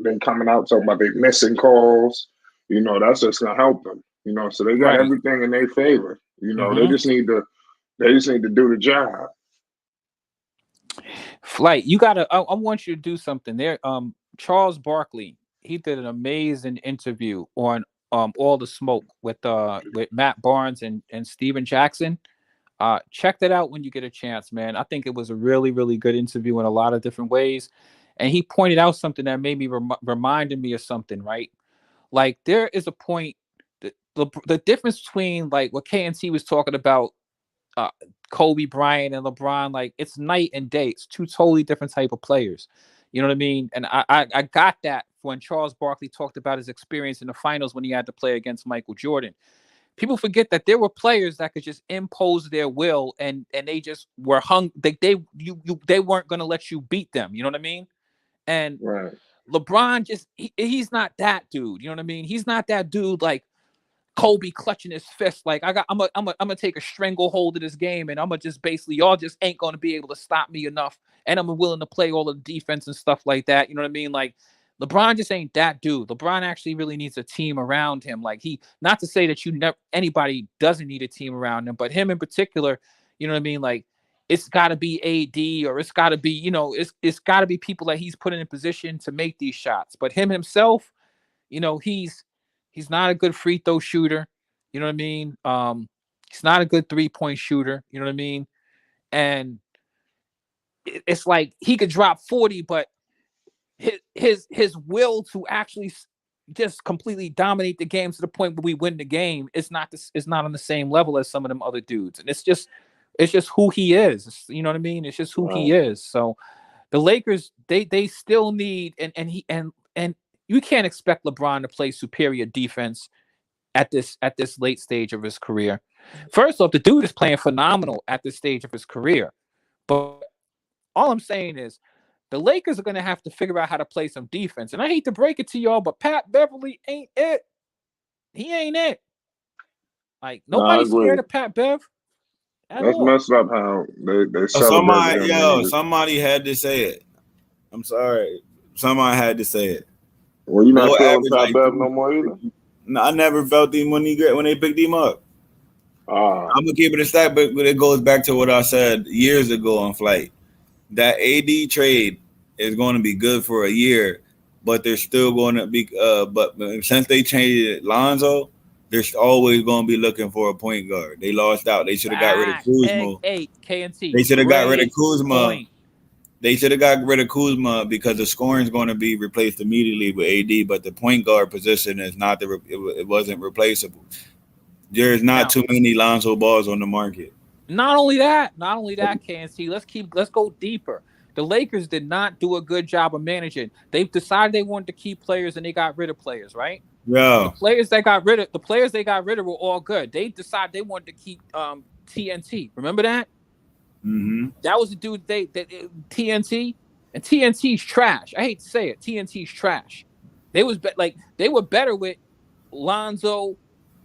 they coming out talking about they missing calls, that's just gonna help them. So they got Right. everything in their favor. They Mm-hmm. just need to do the job. Flight, you gotta. I want you to do something there. Charles Barkley, he did an amazing interview on All the Smoke with Matt Barnes and Steven Jackson. Check that out when you get a chance, man. I think it was a really, really good interview in a lot of different ways. And he pointed out something that made me reminded me of something, right? Like there is a point that the difference between like what KNT was talking about, Kobe Bryant and LeBron, like it's night and day. It's two totally different type of players. You know what I mean? And I got that when Charles Barkley talked about his experience in the finals when he had to play against Michael Jordan. People forget that there were players that could just impose their will and they just were they weren't going to let you beat them. You know what I mean? And Right. LeBron he's not that dude. You know what I mean? He's not that dude like Kobe clutching his fist like I'm gonna take a stranglehold of this game and I'm gonna just basically y'all just ain't gonna be able to stop me enough and I'm willing to play all the defense and stuff like that. You know what I mean? Like LeBron just ain't that dude. LeBron actually really needs a team around him. Like not to say that anybody doesn't need a team around him, but him in particular, you know what I mean? Like it's got to be AD or it's got to be, you know, it's got to be people that he's put in a position to make these shots. But him himself, you know, he's not a good free throw shooter. You know what I mean? He's not a good 3-point shooter. You know what I mean? And it's like he could drop 40, but his will to actually just completely dominate the game to the point where we win the game is not on the same level as some of them other dudes. And it's just who he is. You know what I mean? It's just who he is. So the Lakers, they still need and you can't expect LeBron to play superior defense at this late stage of his career. First off, the dude is playing phenomenal at this stage of his career. But all I'm saying is the Lakers are going to have to figure out how to play some defense. And I hate to break it to y'all, but Pat Beverly ain't it. He ain't it. Like, nobody's scared of Pat Bev. That's messed up how they celebrate him. Somebody had to say it. I'm sorry. Somebody had to say it. Well, you're not feeling Pat Bev no more either? No, I never felt him when they picked him up. I'm going to keep it a stack, but it goes back to what I said years ago on Flight. That AD trade is going to be good for a year, but they're still going to be but since they changed it, Lonzo, they're always going to be looking for a point guard. They lost out. They should have got rid of Kuzma. KNT. They should have got rid of Kuzma. They should have got rid of Kuzma because the scoring is going to be replaced immediately with AD, but the point guard position is not it wasn't replaceable. There's not too many Lonzo Balls on the market. Not only that, KNC. Let's go deeper. The Lakers did not do a good job of managing. They've decided they wanted to keep players and they got rid of players, right? Yeah. The players they got rid of were all good. They decided they wanted to keep TNT. Remember that? Mm-hmm. That was the dude TNT, and TNT's trash. I hate to say it. TNT's trash. They were better with Lonzo,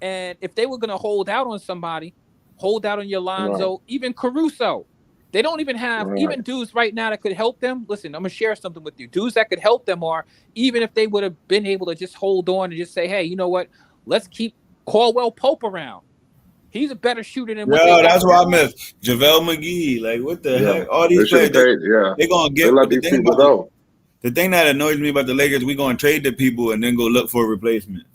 and if they were gonna hold out on somebody, hold out on your Lonzo, even Caruso. They don't even have even dudes right now that could help them. Listen, I'm gonna share something with you. Dudes that could help them are even if they would have been able to just hold on and just say, hey, you know what? Let's keep Caldwell Pope around. He's a better shooter than what they that's what I miss. JaVale McGee. Like, what the heck? All these players, they're going to get let these people go. The thing that annoys me about the Lakers, we're going to trade the people and then go look for a replacement.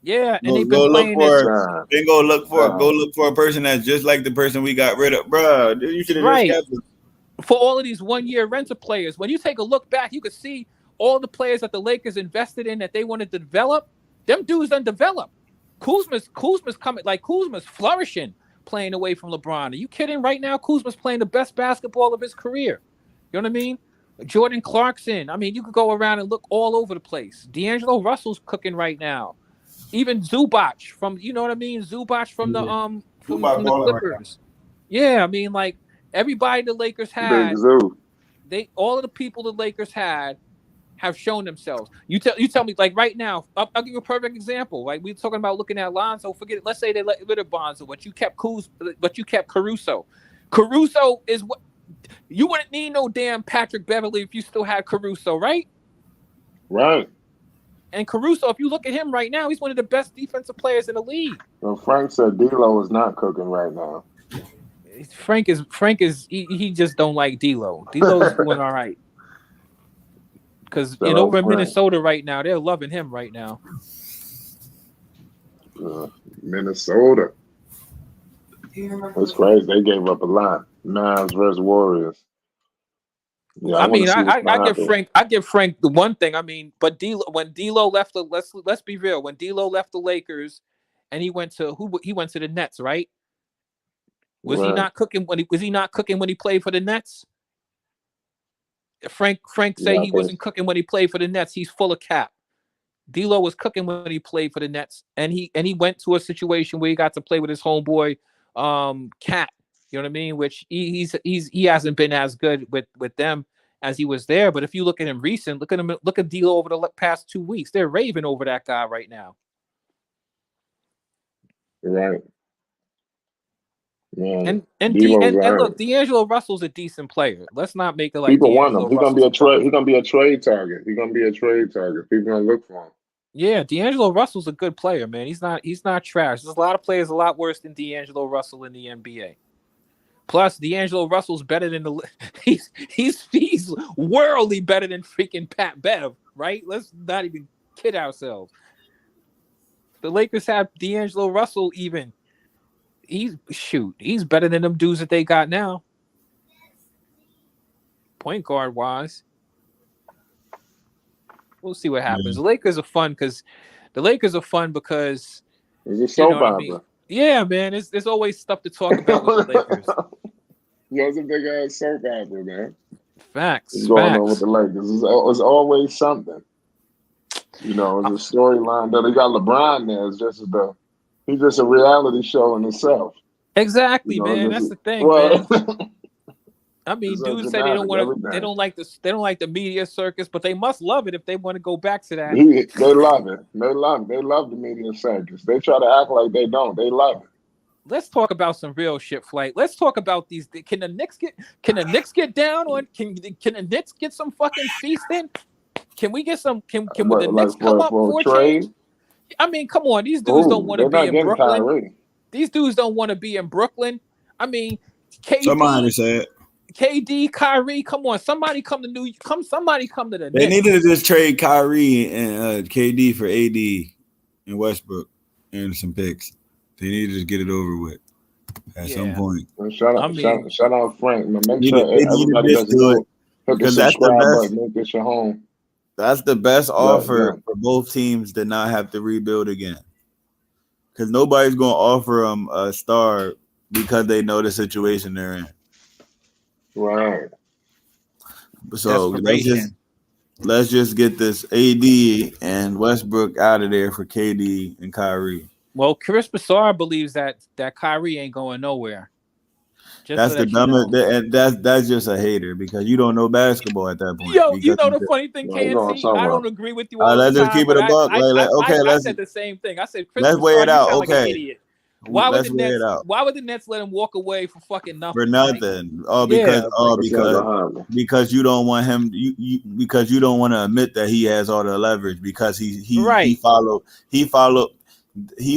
Yeah, and they've been playing this. Then go look for a person that's just like the person we got rid of. Bro, you should have just kept it. For all of these one-year rental players, when you take a look back, you could see all the players that the Lakers invested in that they wanted to develop. Them dudes done develop. Kuzma's coming, like Kuzma's flourishing playing away from LeBron. Are you kidding? Right now, Kuzma's playing the best basketball of his career. You know what I mean? Jordan Clarkson. I mean, you could go around and look all over the place. D'Angelo Russell's cooking right now. Even Zubac from, you know what I mean? Zubac from the from the Clippers. Yeah, I mean, like everybody the Lakers had, all of the people the Lakers had have shown themselves. You tell me, like right now, I'll give you a perfect example. Like we're talking about looking at Lonzo. Forget it. Let's say they let rid of Bonzo, but you kept Caruso. Caruso is what you wouldn't need no damn Patrick Beverly if you still had Caruso, right? Right. And Caruso, if you look at him right now, he's one of the best defensive players in the league. Well, Frank said D'Lo is not cooking right now. Frank is he just don't like D'Lo. D'Lo's doing all right. Because over in Minnesota right now, they're loving him right now. Minnesota. That's crazy. They gave up a lot. Mavs versus Warriors. Yeah, I give Frank the one thing. I mean, but when D'Lo left let's be real. When D'Lo left the Lakers, and he went to He went to the Nets, right? Was he Right. not cooking when he played for the Nets? Frank said Yeah, I he think wasn't cooking when he played for the Nets. He's full of cap. D'Lo was cooking when he played for the Nets, and he went to a situation where he got to play with his homeboy, Cat. You know what I mean? Which he hasn't been as good with them as he was there. But if you look at him recent, look at D'Lo over the past 2 weeks. They're raving over that guy right now. right. Yeah. And D'Lo's look, D'Angelo Russell's a decent player. Let's not make it like people want him. D'Angelo He's gonna be a Russell's trade. He's gonna be a trade target. He's gonna be a trade target. People gonna look for him. Yeah, D'Angelo Russell's a good player, man. He's not trash. There's a lot of players a lot worse than D'Angelo Russell in the NBA. Plus, D'Angelo Russell's better than he's worldly better than freaking Pat Bev, right? Let's not even kid ourselves. The Lakers have D'Angelo Russell even. He's better than them dudes that they got now. Point guard wise. We'll see what happens. The Lakers are fun because It's a soap you know what I opera. mean? Yeah, man. There's always stuff to talk about with the Lakers. It's a big ass soap opera, man. Facts. What's going on with the Lakers? It's always something. It's a storyline. Though they got LeBron there. He's just a reality show in itself. Exactly, man. That's the thing, man. I mean, dudes say they don't like the media circus, but they must love it if they want to go back to that. They love it. They love the media circus. They try to act like they don't. They love it. Let's talk about some real shit, Flight. Let's talk about these. Can the Knicks get down on? Can the Knicks get some fucking feasting? Can we get some? Can the Knicks come up for a trade? I mean, come on. These dudes don't want to be in Brooklyn. Kyrie. These dudes don't want to be in Brooklyn. I mean, Somebody said KD, Kyrie, come on. Somebody come to the Knicks. They needed to just trade Kyrie and KD for AD and Westbrook and some picks. They needed to get it over with at some point. Well, shout out Frank. Make sure they everybody doesn't know. Hit the subscribe button. Make this your home. That's the best offer for both teams to not have to rebuild again. Because nobody's going to offer them a star because they know the situation they're in. Right. So let's just get this AD and Westbrook out of there for KD and Kyrie. Well, Chris Broussard believes that Kyrie ain't going nowhere. That's the dumbest. That's just a hater because you don't know basketball at that point. Yo, you know the funny thing, KNC? I don't agree with you. Let's just keep it a buck. I said the same thing. I said, Chris let's weigh it out. Okay. Like an idiot. Why would the Nets let him walk away for fucking nothing? For nothing. Because you don't want him. Because you don't want to admit that he has all the leverage because he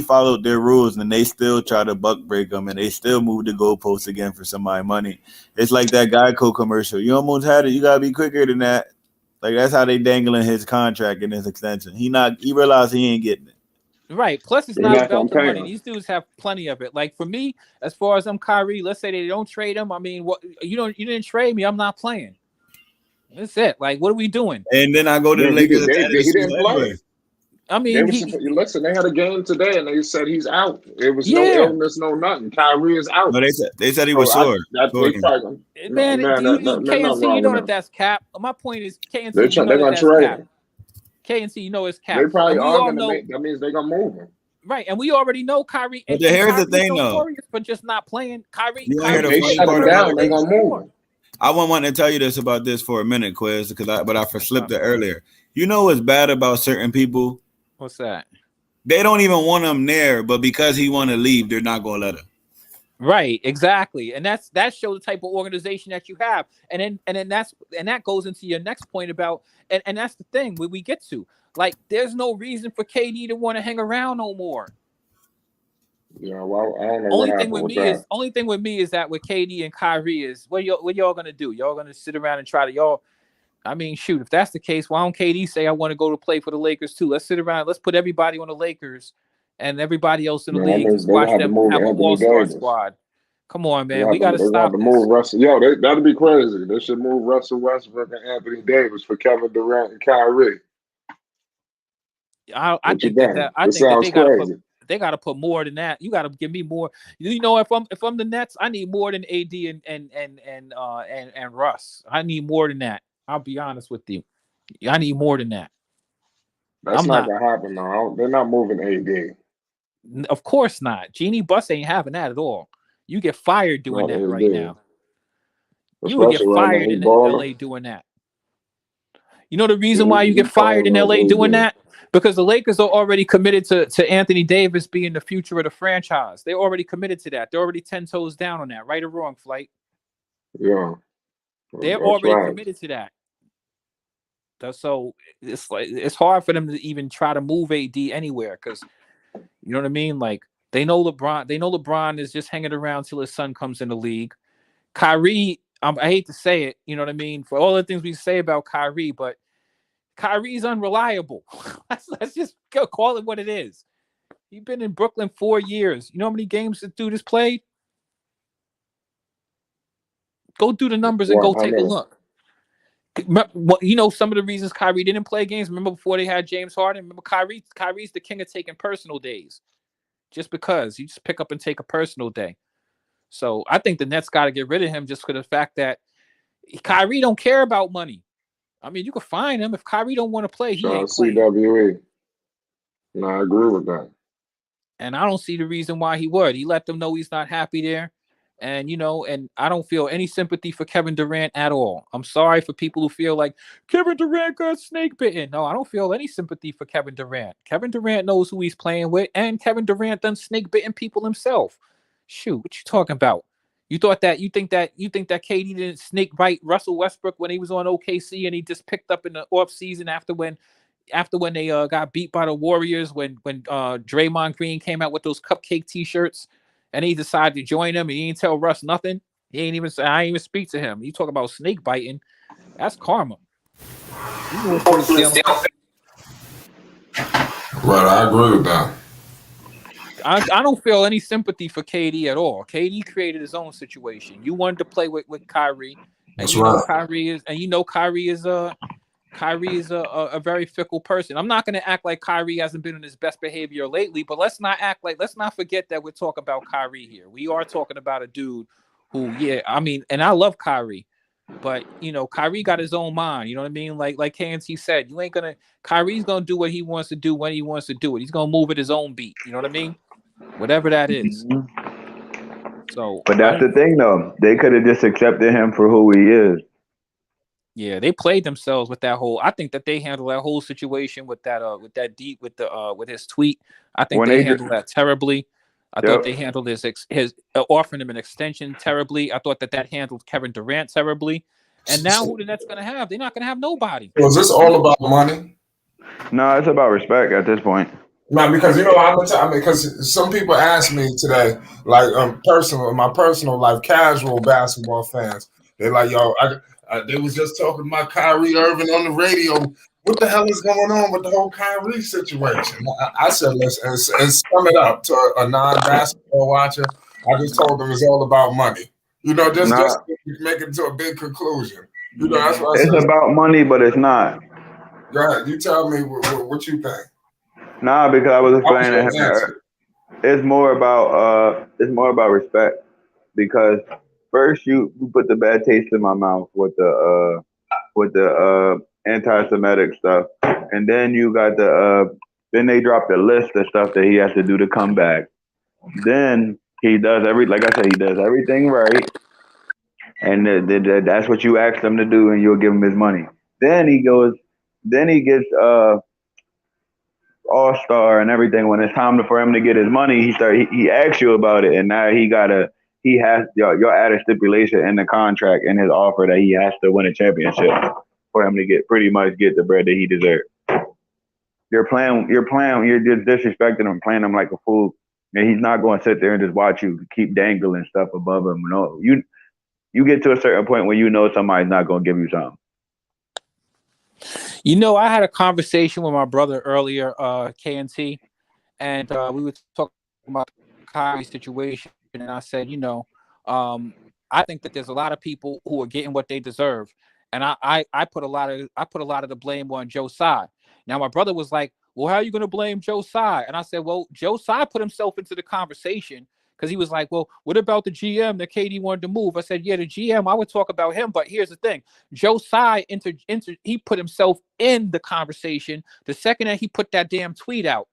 followed their rules and they still try to buck break them and they still move the goalposts again for somebody's money. It's like that Geico commercial. You almost had it. You gotta be quicker than that. Like that's how they dangling his contract and his extension. He realized he ain't getting it. Right. Plus, it's not about the money. These dudes have plenty of it. Like for me, as far as I'm Kyrie, let's say they don't trade him. I mean, what you didn't trade me. I'm not playing. That's it. Like, what are we doing? And then I go to the Lakers. He didn't play. I mean, listen, they had a game today and they said he's out. There was no illness, no nothing. Kyrie is out. No, they said he was sore. Man, KNC, you know that's cap. My point is, KNC, they're going to trade him. KNC, you know it's cap. They probably are going to make. That means they're going to move him. Right, and we already know Kyrie. But here's the thing, though. For just not playing, Kyrie. They shut him down. They're going to move him. I want to tell you this about this for a minute, Quiz, but I slipped it earlier. You know what's bad about certain people? What's that? They don't even want him there, but because he want to leave, they're not going to let him. Right, exactly, and that shows the type of organization that you have, and then that goes into your next point about, and that's the thing we get to. Like, there's no reason for KD to want to hang around no more. Yeah, well, I don't know. Only thing with me is that with KD and Kyrie is what y'all gonna do? Y'all gonna sit around and try to I mean, shoot, if that's the case, why don't KD say I want to go to play for the Lakers too? Let's sit around. Let's put everybody on the Lakers and everybody else in the league. Watch them have a all-star squad. Come on, man. We got to stop. Move Russell. That'd be crazy. They should move Russell Westbrook and Anthony Davis for Kevin Durant and Kyrie. I think that they got to They got to put more than that. You got to give me more. You know, if I'm the Nets, I need more than AD and Russ. I need more than that. I'll be honest with you. I need more than that. That's I'm not not. gonna happen though. They're not moving AD. Of course not. Jeannie Buss ain't having that at all. You get fired doing Not that right AD. now. You would get Especially right now, fired he in balling. LA doing that. You know the He, reason why you he get fired in balling LA like doing AD. that? Because the Lakers are already committed to Anthony Davis being the future of the franchise. They're already committed to that. They're already 10 toes down on that, right or wrong, Flight. Yeah, They're that's already right. committed to that. So it's like it's hard for them to even try to move AD anywhere because you know what I mean? Like they know LeBron is just hanging around till his son comes in the league. Kyrie, I hate to say it, you know what I mean? For all the things we say about Kyrie, but Kyrie's unreliable. let's just call it what it is. He's been in Brooklyn 4 years. You know how many games this dude has played? Go do the numbers and go How take a many? look. You know some of the reasons Kyrie didn't play games. Remember before they had James Harden? Remember Kyrie's the king of taking personal days. Just because you just pick up and take a personal day. So I think the Nets got to get rid of him just for the fact that Kyrie don't care about money. I mean, you can find him if Kyrie don't want to play. He ain't playing. CWE. No, I agree with that. And I don't see the reason why he would. He let them know he's not happy there. And, you know, and I don't feel any sympathy for Kevin Durant at all. I'm sorry for people who feel like Kevin Durant got snake bitten. No, I don't feel any sympathy for Kevin Durant. Kevin Durant knows who he's playing with, and Kevin Durant done snake bitten people himself. Shoot, what you talking about? You think that KD didn't snake bite Russell Westbrook when he was on OKC and he just picked up in the offseason after when they got beat by the Warriors when Draymond Green came out with those cupcake T-shirts and he decided to join them and he didn't tell Russ nothing. I ain't even speak to him. You talk about snake biting, that's karma. You know what you're dealing with. Right, I agree with that. I don't feel any sympathy for KD at all. KD created his own situation. You wanted to play with Kyrie, and That's you know right. Kyrie is a very fickle person. I'm not going to act like Kyrie hasn't been on his best behavior lately, but let's not forget that we're talking about Kyrie here. We are talking about a dude who, and I love Kyrie, but you know, Kyrie got his own mind. You know what I mean? Like KNT said, Kyrie's gonna do what he wants to do when he wants to do it. He's gonna move at his own beat. You know what I mean? Whatever that is. So, but that's the thing, though. They could have just accepted him for who he is. Yeah, they played themselves with that whole. I think that they handled that whole situation with his tweet. I think they handled that terribly. I thought they handled his offering him an extension terribly. I thought that handled Kevin Durant terribly. And now who the Nets gonna have? They're not gonna have nobody. Was this all about money? No, it's about respect at this point. No, because because some people ask me today, like my personal life, casual basketball fans, they're like, yo, they was just talking about Kyrie Irving on the radio. What the hell is going on with the whole Kyrie situation? I said, listen, and sum it up to a non-basketball watcher. I just told them it's all about money. You know, just make it to a big conclusion. You know, that's what I said. It's about money, but it's not. Go ahead. You tell me what you think. Nah, because I was explaining to him. It's more about respect. Because first you put the bad taste in my mouth with the anti-Semitic stuff, and then you got then they dropped the list of stuff that he has to do to come back. Then he does like I said, he does everything right, and that's what you asked him to do, and you'll give him his money. Then he gets All-Star and everything. When it's time for him to get his money, he asks you about it, and now y'all add a stipulation in the contract in his offer that he has to win a championship for him to get the bread that he deserves. You're just disrespecting him, playing him like a fool, and he's not going to sit there and just watch you keep dangling stuff above him. No, you get to a certain point where you know somebody's not going to give you something. You know, I had a conversation with my brother earlier, KNT, and we were talking about Kyrie's situation, and I said, you know, I think that there's a lot of people who are getting what they deserve, and I put a lot of the blame on Tsai. Now my brother was like, well, how are you going to blame Joe Tsai? And I said, well, Joe Tsai put himself into the conversation because he was like, well, what about the GM that KD wanted to move? I said, yeah, the GM, I would talk about him. But here's the thing. Joe Tsai, he put himself in the conversation the second that he put that damn tweet out.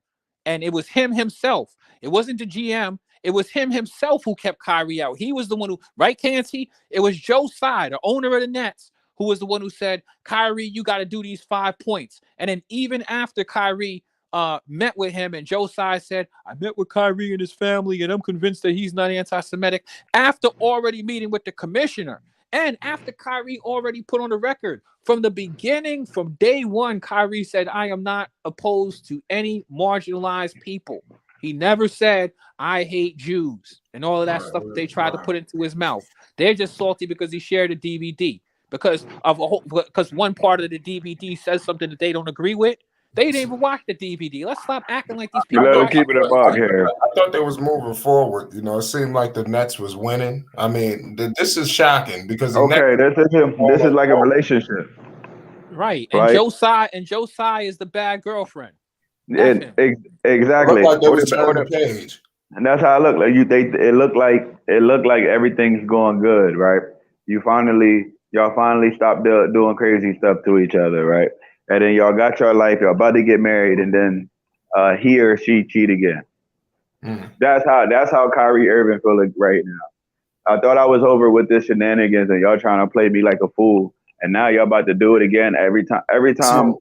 And it was him himself. It wasn't the GM. It was him himself who kept Kyrie out. He was the one who, right, Canty? It was Joe Tsai, the owner of the Nets, who was the one who said, Kyrie, you got to do these 5 points. And then even after Kyrie met with him and Joe Tsai said, I met with Kyrie and his family and I'm convinced that he's not anti-Semitic, after already meeting with the commissioner and after Kyrie already put on the record from the beginning, from day one, Kyrie said, I am not opposed to any marginalized people. He never said, I hate Jews and all of that stuff that they tried to put into his mouth. They're just salty because he shared a DVD. Because one part of the DVD says something that they don't agree with. They didn't even watch the DVD. Let's stop acting like these people. Let's keep it a buck here. I thought they was moving forward. You know, it seemed like the Nets was winning. I mean, this is shocking because this is like a relationship, right? And Joe Tsai is the bad girlfriend. Exactly. Like they was turning the page. And that's how it looked. Like it looked like everything's going good, right? Y'all finally stopped doing crazy stuff to each other, right? And then y'all got your life, y'all about to get married, and then he or she cheat again. That's how Kyrie Irving feel like right now. I thought I was over with this shenanigans and y'all trying to play me like a fool. And now y'all about to do it again every time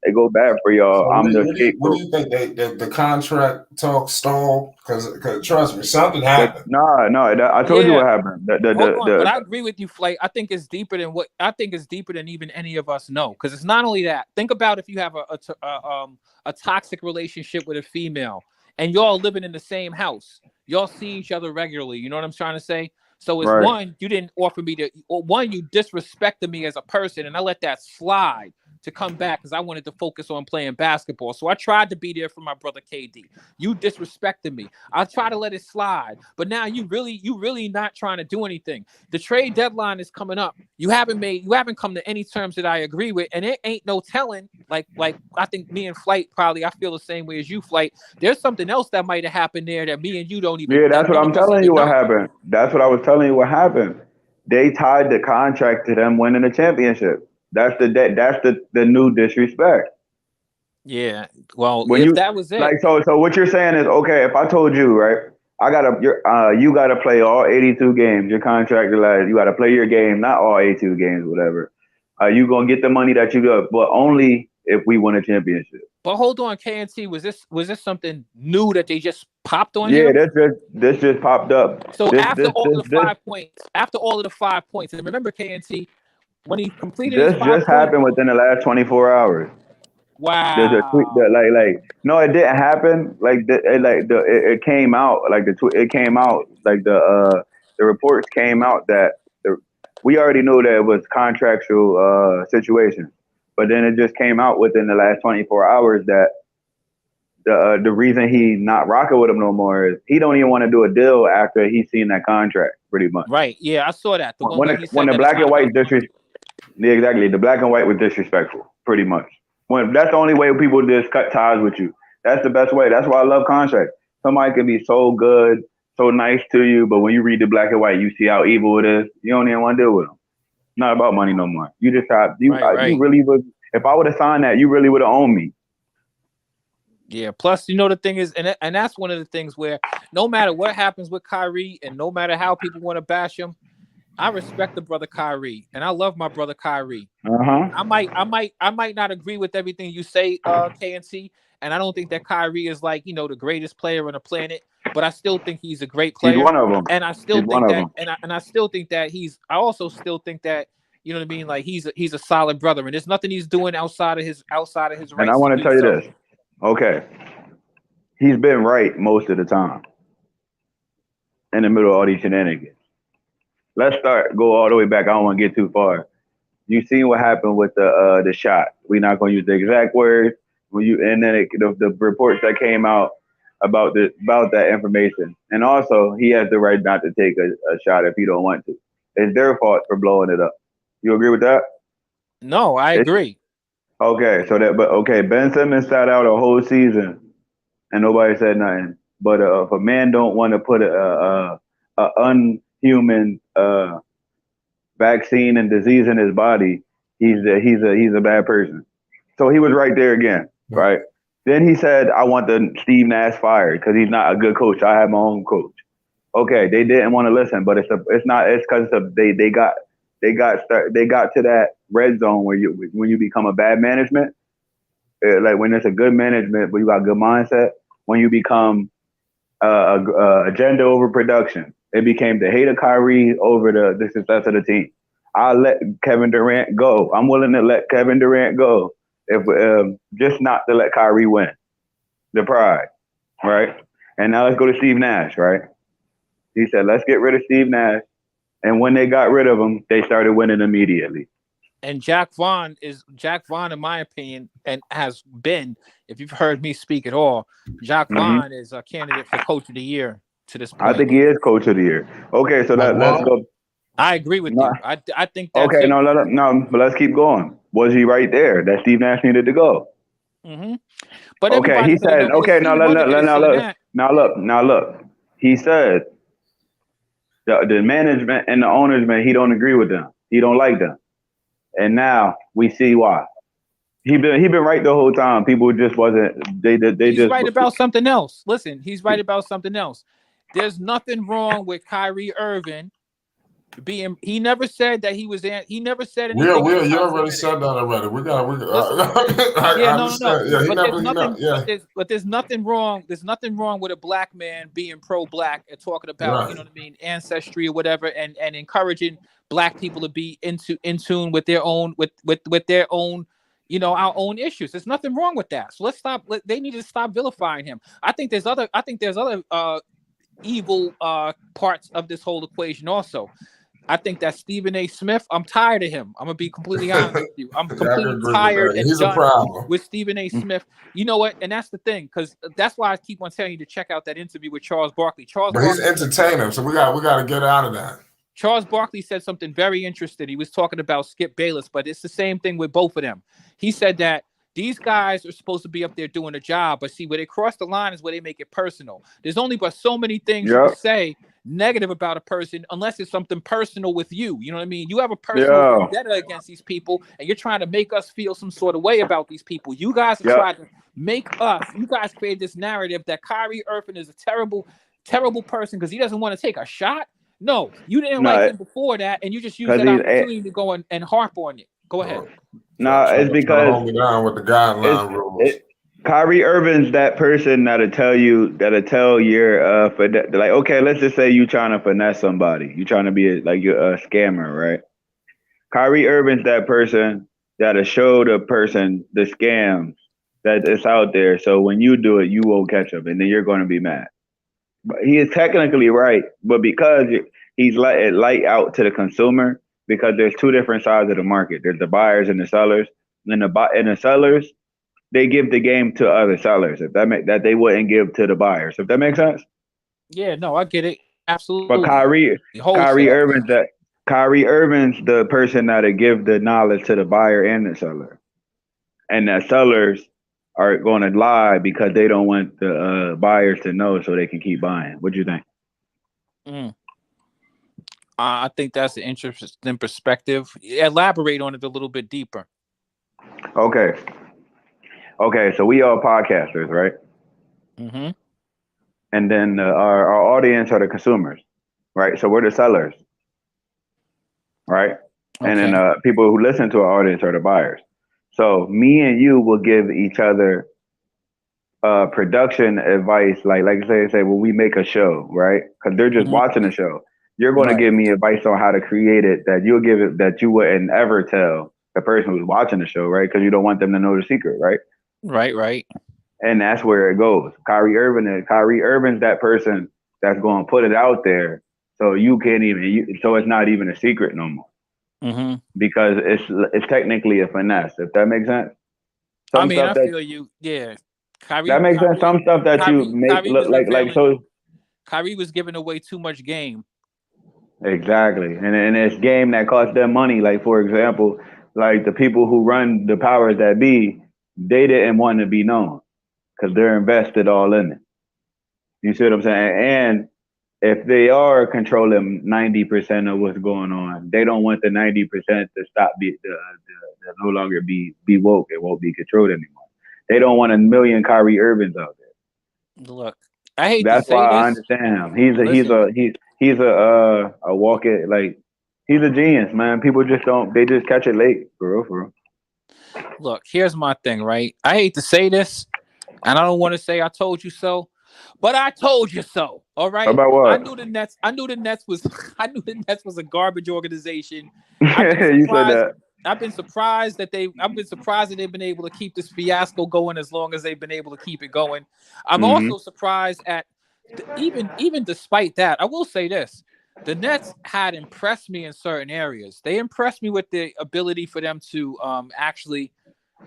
it go bad for y'all. I'm the scapegoat. What do you think the contract talk stalled? Because trust me, something happened. No, I told you what happened. But I agree with you, Flake. I think it's deeper than even any of us know. Because it's not only that. Think about if you have a toxic relationship with a female and y'all living in the same house. Y'all see each other regularly. You know what I'm trying to say? So it's one, you didn't offer me you disrespected me as a person, and I let that slide to come back because I wanted to focus on playing basketball. So I tried to be there for my brother KD. You disrespected me. I tried to let it slide, but now you really not trying to do anything. The trade deadline is coming up. You haven't come to any terms that I agree with, and it ain't no telling. Like I think me and Flight probably I feel the same way as you, Flight. There's something else that might have happened there that me and you don't even. Yeah, that's what I'm telling you. What happened? That's what I was telling you. What happened? They tied the contract to them winning the championship. That's the new disrespect. Yeah. Well, that was it. Like so what you're saying is okay. If I told you right, you gotta play all 82 games. Your contract you gotta play your game, not all 82 games, whatever. You gonna get the money that you got, but only if we win a championship. But hold on, KNT, was this something new that they just popped on? Yeah, this just popped up. So after all of the 5 points, and remember KNT. When he completed this just happened within the last 24 hours. Wow. There's a tweet that no, it didn't happen. It came out it came out the reports came out that we already knew that it was contractual situation, but then it just came out within the last 24 hours that the reason he's not rocking with him no more is he don't even want to do a deal after he's seen that contract pretty much. Right. Yeah, I saw that. When the black and white Yeah, exactly. The black and white was disrespectful, pretty much. That's the only way people just cut ties with you. That's the best way. That's why I love contracts. Somebody can be so good, so nice to you, but when you read the black and white, you see how evil it is. You don't even want to deal with them. It's not about money no more. You just have you really would. If I would have signed that, you really would have owned me. Yeah. Plus, the thing is, and that's one of the things where no matter what happens with Kyrie, and no matter how people want to bash him, I respect the brother Kyrie, and I love my brother Kyrie. I might not agree with everything you say, KNC, and I don't think that Kyrie is the greatest player on the planet, but I still think he's a great player. He's one of them. And I still think that, and I still think that I also still think that, you know what I mean? Like he's a solid brother, and there's nothing he's doing outside of his rights. And I want to tell you this. Okay. He's been right most of the time in the middle of all these shenanigans. Let's go all the way back. I don't want to get too far. You seen what happened with the shot. We're not going to use the exact words. And then the reports that came out about that information. And also, he has the right not to take a shot if he don't want to. It's their fault for blowing it up. You agree with that? No, I agree. Okay, Ben Simmons sat out a whole season and nobody said nothing. But if a man don't want to put a unhuman vaccine and disease in his body, he's a bad person. So he was right there again, right? Then he said, "I want the Steve Nash fired because he's not a good coach. I have my own coach." Okay, they didn't want to listen, but it's because they got to that red zone where when you become a bad management, like when it's a good management, but you got a good mindset. When you become agenda over production, it became the hate of Kyrie over the success of the team. I'll let Kevin Durant go. I'm willing to let Kevin Durant go if just not to let Kyrie win. The pride, right? And now let's go to Steve Nash, right? He said, let's get rid of Steve Nash. And when they got rid of him, they started winning immediately. And Jack Vaughn, in my opinion, and has been, if you've heard me speak at all, Jack Vaughn is a candidate for Coach of the Year to this point. I think he is Coach of the Year. Okay, so let's go. I agree with you. I think that's okay. But let's keep going. Was he right there that Steve Nash needed to go? Mm-hmm. But okay, he said. Okay, now look. He said the management and the owners, man, he don't agree with them. He don't like them. And now we see why. He been right the whole time. People just wasn't. He's right about something else. Listen, he's right about something else. There's nothing wrong with Kyrie Irving being. He never said that he was. He never said anything. You already said that already. But there's nothing wrong. There's nothing wrong with a black man being pro-black and talking about, you know what I mean, ancestry or whatever, and encouraging black people to be in tune with their own with their own, you know, our own issues. There's nothing wrong with that. So let's stop. They need to stop vilifying him. I think there's other evil parts of this whole equation also. I think that Stephen A. Smith, I'm tired of him. I'm going to be completely honest with you. I'm completely tired and done with Stephen A. Smith. You know what? And that's the thing, because that's why I keep on telling you to check out that interview with Charles Barkley. He's entertaining, so we got to get out of that. Charles Barkley said something very interesting. He was talking about Skip Bayless, but it's the same thing with both of them. He said that these guys are supposed to be up there doing a job, but see, where they cross the line is where they make it personal. There's only but so many things you can say negative about a person unless it's something personal with you. You know what I mean? You have a personal vendetta against these people, and you're trying to make us feel some sort of way about these people. You guys are trying to make us. You guys create this narrative that Kyrie Irving is a terrible, terrible person because he doesn't want to take a shot. No, you didn't like him before that, and you just used that opportunity to go and harp on it. Go ahead. No, it's because hold me down with the guideline rules. Kyrie Irving's that person that'll tell your like, okay, let's just say you trying to finesse somebody. You trying to be you're a scammer, right? Kyrie Irving's that person that'll show the person the scams that is out there. So when you do it, you won't catch up, and then you're going to be mad. But he is technically right, but because he's let it light out to the consumer, because there's two different sides of the market. There's the buyers and the sellers. And the sellers, they give the game to other sellers that they wouldn't give to the buyers. If that makes sense? Yeah, no, I get it. Absolutely. But Kyrie Irving's the person that'll give the knowledge to the buyer and the seller. And the sellers are going to lie because they don't want the buyers to know so they can keep buying. What do you think? I think that's an interesting perspective. Elaborate on it a little bit deeper. Okay, so we are podcasters, right? Mm-hmm. And then our audience are the consumers, right? So we're the sellers, right? Okay. And then people who listen to our audience are the buyers. So me and you will give each other production advice, like say when we make a show, right? Because they're just watching the show. You're going to give me advice on how to create it that you'll give it that you wouldn't ever tell the person who's watching the show, right? Because you don't want them to know the secret, right? Right. And that's where it goes. Kyrie Irving's that person that's going to put it out there, so you can't even. So it's not even a secret no more, because it's technically a finesse. If that makes sense. I feel you. Yeah, Kyrie. That makes sense. Some stuff that you make look like so. Kyrie was giving away too much game. Exactly, and it's game that costs them money. Like for example, like the people who run the powers that be, they didn't want to be known because they're invested all in it. You see what I'm saying? And if they are controlling 90% of what's going on, they don't want the 90% to stop to no longer be woke and won't be controlled anymore. They don't want a million Kyrie Irvings out there. Look, I hate That's to say why this. I understand him. He's a walk it, like he's a genius, man. People just don't, they just catch it late, for real. Look, here's my thing, right? I hate to say this, and I don't want to say I told you so, but I told you so. All right. About what? I knew the Nets was a garbage organization. You said that. I've been surprised that they've been able to keep this fiasco going as long as they've been able to keep it going. I'm also surprised at even despite that. I will say this. The Nets had impressed me in certain areas. They impressed me with the ability for them to actually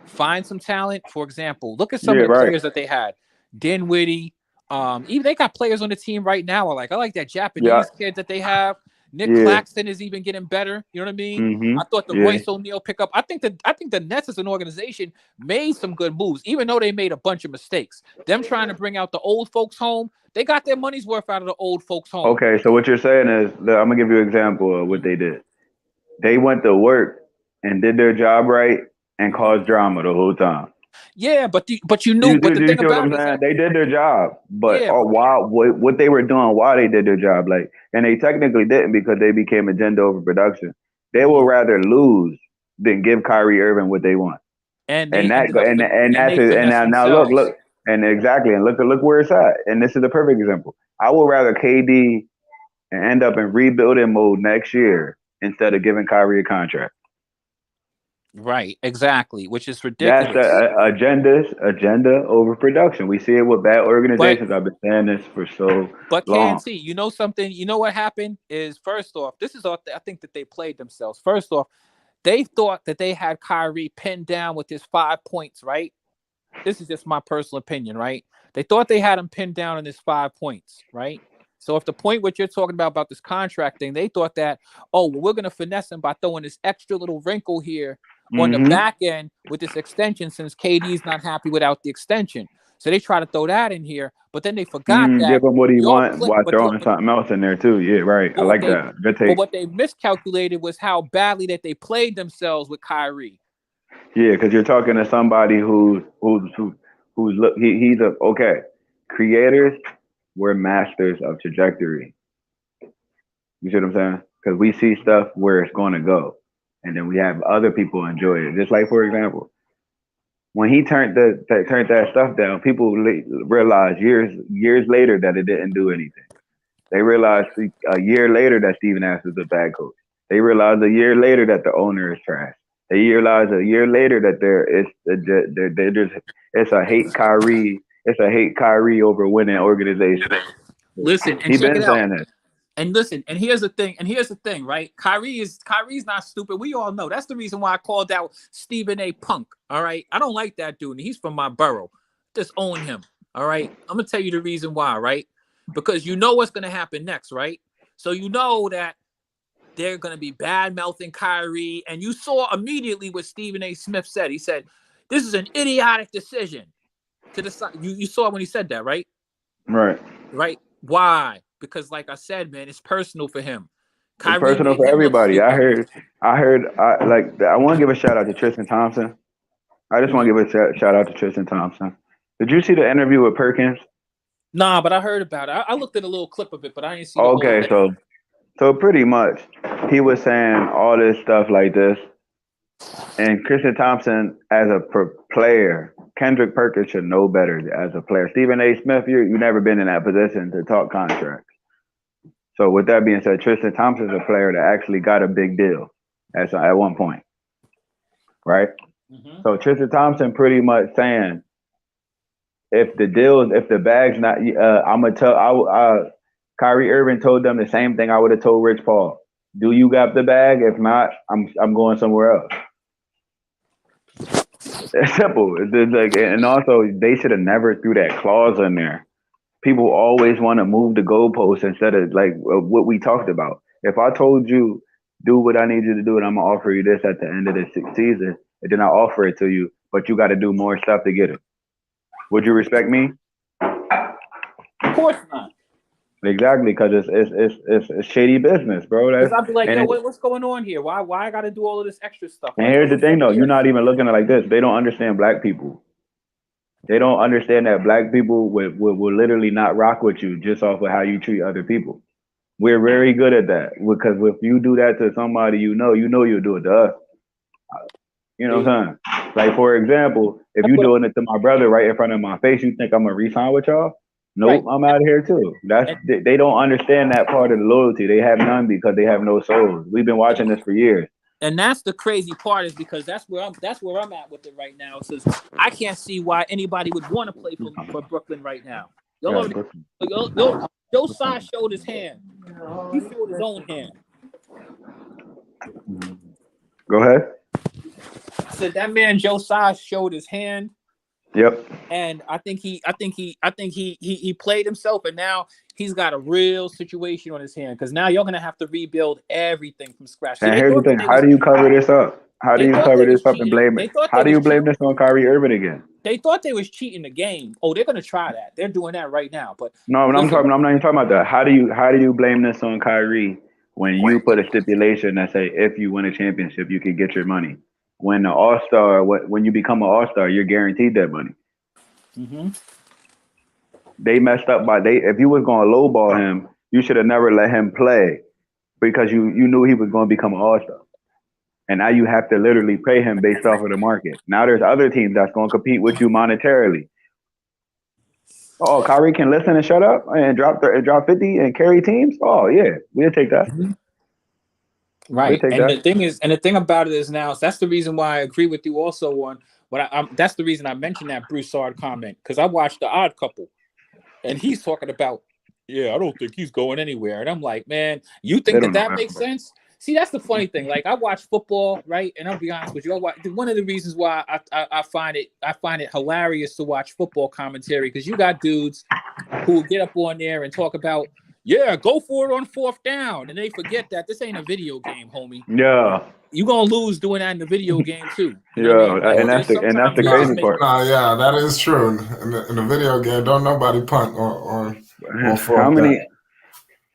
find some talent. For example, look at some of the players that they had. Dinwiddie. Even they got players on the team right now. I like that Japanese kid that they have. Nick Claxton is even getting better. You know what I mean? I thought the Royce O'Neal pickup. I think the Nets as an organization made some good moves, even though they made a bunch of mistakes. Them trying to bring out the old folks home, they got their money's worth out of the old folks home. Okay, so what you're saying is, I'm gonna give you an example of what they did. They went to work and did their job right and caused drama the whole time. Yeah, but you knew. But the thing about it is that they did their job, but what they were doing while they did their job, like, and they technically didn't because they became agenda over production. They will rather lose than give Kyrie Irving what they want. And now look, and exactly, and look where it's at. And this is the perfect example. I would rather KD end up in rebuilding mode next year instead of giving Kyrie a contract. Right, exactly, which is ridiculous. That's the agenda over production. We see it with bad organizations. I've been saying this for so long. But KNC, you know something? You know what happened is, first off, this is all I think that they played themselves. First off, they thought that they had Kyrie pinned down with his 5 points, right? This is just my personal opinion, right? They thought they had him pinned down in his 5 points, right? So if the point what you're talking about this contract thing, they thought that, we're going to finesse him by throwing this extra little wrinkle here on the back end with this extension since KD's not happy without the extension. So they try to throw that in here, but then they forgot that. Give him what he wants while throwing something else in there too. Yeah, right. I like that. Good take. But what they miscalculated was how badly that they played themselves with Kyrie. Yeah, because you're talking to somebody who's creators. We're masters of trajectory. You see what I'm saying? Because we see stuff where it's going to go, and then we have other people enjoy it. Just like, for example, when he turned that stuff down, people realized years later that it didn't do anything. They realized a year later that Stephen Nash was a bad coach. They realized a year later that the owner is trash. They realized a year later that it's a hate Kyrie. It's a hate Kyrie over winning organization. Listen, and check it out. And listen, and here's the thing, right? Kyrie's not stupid. We all know. That's the reason why I called out Stephen A. Punk. All right. I don't like that dude. He's from my borough. Just own him. All right. I'm gonna tell you the reason why, right? Because you know what's gonna happen next, right? So you know that they're gonna be bad mouthing Kyrie, and you saw immediately what Stephen A. Smith said. He said, "This is an idiotic decision." To the side, you saw when he said that, right? Right. Why? Because, like I said, man, it's personal for him. It's personal for everybody. I heard. I want to give a shout out to Tristan Thompson. I just want to give a shout out to Tristan Thompson. Did you see the interview with Perkins? Nah, but I heard about it. I looked at a little clip of it, but I didn't see. Okay, so pretty much he was saying all this stuff like this, and Tristan Thompson as a player. Kendrick Perkins should know better as a player. Stephen A. Smith, you've never been in that position to talk contracts. So with that being said, Tristan Thompson's a player that actually got a big deal at one point, right? Mm-hmm. So Tristan Thompson pretty much saying, if the bag's not, I'm gonna tell. Kyrie Irving told them the same thing I would have told Rich Paul. Do you got the bag? If not, I'm going somewhere else. It's simple. And also, they should have never threw that clause in there. People always want to move the goalposts instead of like what we talked about. If I told you do what I need you to do, and I'm gonna offer you this at the end of the season, and then I offer it to you, but you got to do more stuff to get it. Would you respect me? Of course not. Exactly, because it's shady business, bro. Because I'd be like, yo, And what's going on here? Why I got to do all of this extra stuff? And Like, here's the what the thing, fuck though. You're is- not even looking at it like this. They don't understand black people. They don't understand that black people will literally not rock with you just off of how you treat other people. We're very good at that because if you do that to somebody you'll do it to us. You know what I'm saying? Like, for example, if you're doing it to my brother right in front of my face, you think I'm going to re-sign with y'all? Nope, Right. I'm out of here too. They don't understand that part of the loyalty. They have none because they have no souls. We've been watching this for years. And that's the crazy part, is because that's where I'm at with it right now. It says I can't see why anybody would want to play for Brooklyn right now. Joe Tsai showed his hand. He showed his own hand. Go ahead. I said that man Joe Tsai showed his hand. Yep. And I think he played himself, and now he's got a real situation on his hand, because now you're gonna have to rebuild everything from scratch. And here's the thing: how do you cover this up? How do you cover this up and blame it? How do you blame this on Kyrie Irving again? They thought they was cheating the game. Oh, they're gonna try that. They're doing that right now. But no, I'm not even talking about that. How do you blame this on Kyrie when you put a stipulation that say if you win a championship, you can get your money? When the All-Star, when you become an All-Star, you're guaranteed that money. Mm-hmm. They messed up if you was going to lowball him, you should have never let him play because you knew he was going to become an All-Star. And now you have to literally pay him based off of the market. Now there's other teams that's going to compete with you monetarily. Oh, Kyrie can listen and shut up and drop 50 and carry teams? Oh, yeah, we'll take that. Mm-hmm. Right. And the thing about it is now, that's the reason why I agree with you also on that's the reason I mentioned that Broussard comment, because I watched The Odd Couple and he's talking about, I don't think he's going anywhere. And I'm like, man, you think that makes sense? See, that's the funny thing. Like, I watch football, right? And I'll be honest with you, one of the reasons why I find it hilarious to watch football commentary, because you got dudes who get up on there and talk about, go for it on 4th down. And they forget that this ain't a video game, homie. Yeah. You're going to lose doing that in the video game, too. And that's the crazy part. Yeah, that is true. In the video game, don't nobody punt on 4th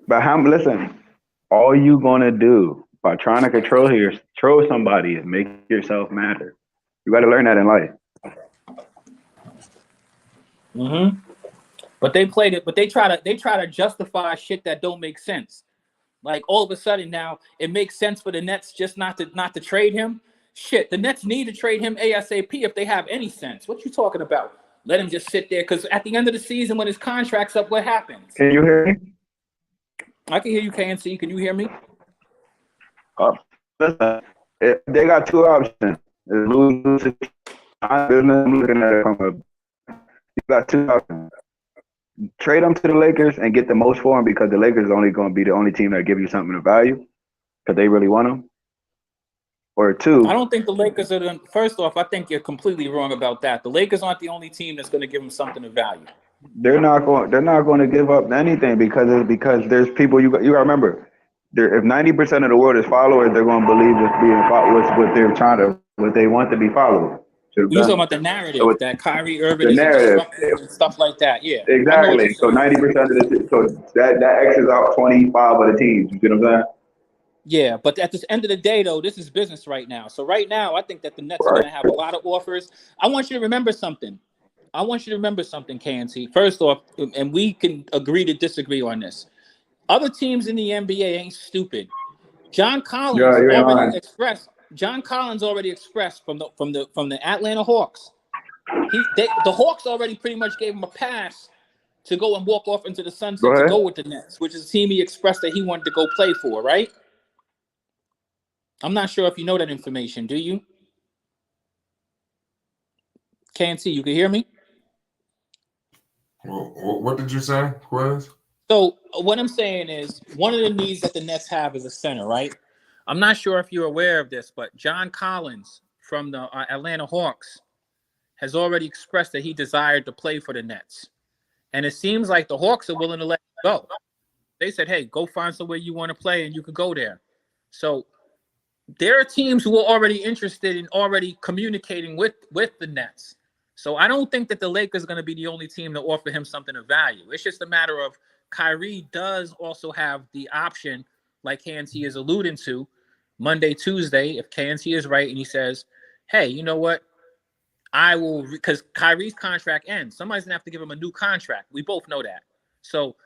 down. Listen, all you going to do by trying to control somebody is make yourself matter. You got to learn that in life. Mm-hmm. But they played it. But they try to justify shit that don't make sense. Like, all of a sudden now it makes sense for the Nets just not to trade him. Shit, the Nets need to trade him ASAP if they have any sense. What you talking about? Let him just sit there, because at the end of the season when his contract's up, what happens? Can you hear me? I can hear you, KNC. Can you hear me? Listen, they got two options. Lose. I'm looking at it from you got two options. Trade them to the Lakers and get the most for them, because the Lakers is only going to be the only team that give you something of value because they really want them. Or two, I don't think the Lakers are. First off, I think you're completely wrong about that. The Lakers aren't the only team that's going to give them something of value. They're not going to give up anything because there's people you got to remember. If 90% of the world is followers, they're going to believe what they want to be followed. You're talking about the narrative that Kyrie Irving is disruptive and stuff like that. Yeah, exactly. So 90% so that X's out 25 of the teams. You see what I'm saying? Yeah, but at the end of the day, though, this is business right now. So right now, I think that the Nets are going to have a lot of offers. I want you to remember something. KNC. First off, and we can agree to disagree on this. Other teams in the NBA ain't stupid. John Collins already expressed from the Atlanta Hawks. The Hawks already pretty much gave him a pass to go and walk off into the sunset to go with the Nets, which is a team he expressed that he wanted to go play for, right? I'm not sure if you know that information. Do you? KNC, you can hear me? Well, what did you say, Quiz? So what I'm saying is, one of the needs that the Nets have is a center, right? I'm not sure if you're aware of this, but John Collins from the Atlanta Hawks has already expressed that he desired to play for the Nets. And it seems like the Hawks are willing to let him go. They said, hey, go find somewhere you want to play and you could go there. So there are teams who are already interested in already communicating with the Nets. So I don't think that the Lakers are going to be the only team to offer him something of value. It's just a matter of Kyrie does also have the option, like KNT is alluding to, Monday, Tuesday, if KNT is right and he says, hey, you know what? I will, because Kyrie's contract ends. Somebody's going to have to give him a new contract. We both know that. So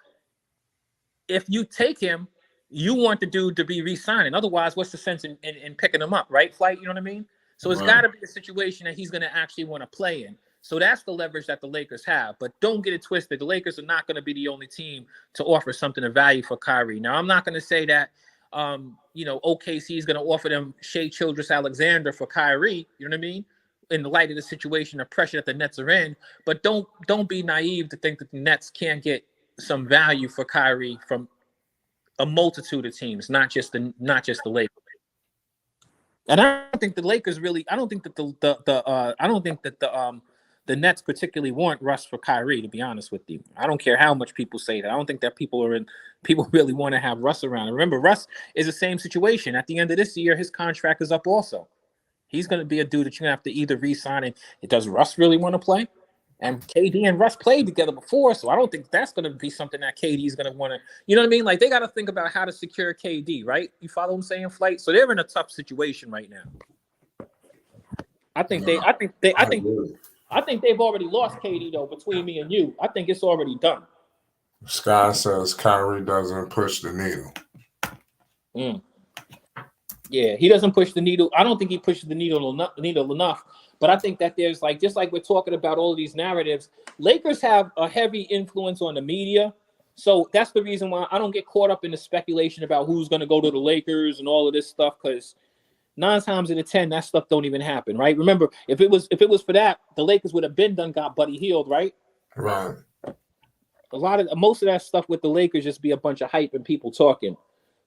if you take him, you want the dude to be re-signing. Otherwise, what's the sense in picking him up, right, Flight? You know what I mean? So it's got to be a situation that he's going to actually want to play in. So that's the leverage that the Lakers have. But don't get it twisted. The Lakers are not going to be the only team to offer something of value for Kyrie. Now, I'm not going to say that, OKC is going to offer them Shai Gilgeous-Alexander for Kyrie. You know what I mean? In the light of the situation, the pressure that the Nets are in. But don't be naive to think that the Nets can't get some value for Kyrie from a multitude of teams, not just the Lakers. And I don't think the Lakers really. I don't think that the Nets particularly want Russ for Kyrie. To be honest with you, I don't care how much people say that. I don't think that people really want to have Russ around. And remember, Russ is the same situation. At the end of this year, his contract is up also. He's going to be a dude that you're going to have to either re-sign. And does Russ really want to play? And KD and Russ played together before, so I don't think that's going to be something that KD is going to want to, you know what I mean? Like, they got to think about how to secure KD, right? You follow what I'm saying, Flight? So they're in a tough situation right now. I think they've already lost KD though. Between me and you, I think it's already done. Sky says Kyrie doesn't push the needle. Yeah, he doesn't push the needle. I don't think he pushes the needle enough. But I think that there's just like we're talking about all of these narratives, Lakers have a heavy influence on the media. So that's the reason why I don't get caught up in the speculation about who's going to go to the Lakers and all of this stuff, because 9 times out of 10, that stuff don't even happen, right? Remember, if it was for that, the Lakers would have been done got Buddy Hield, right? Right. Most of that stuff with the Lakers just be a bunch of hype and people talking.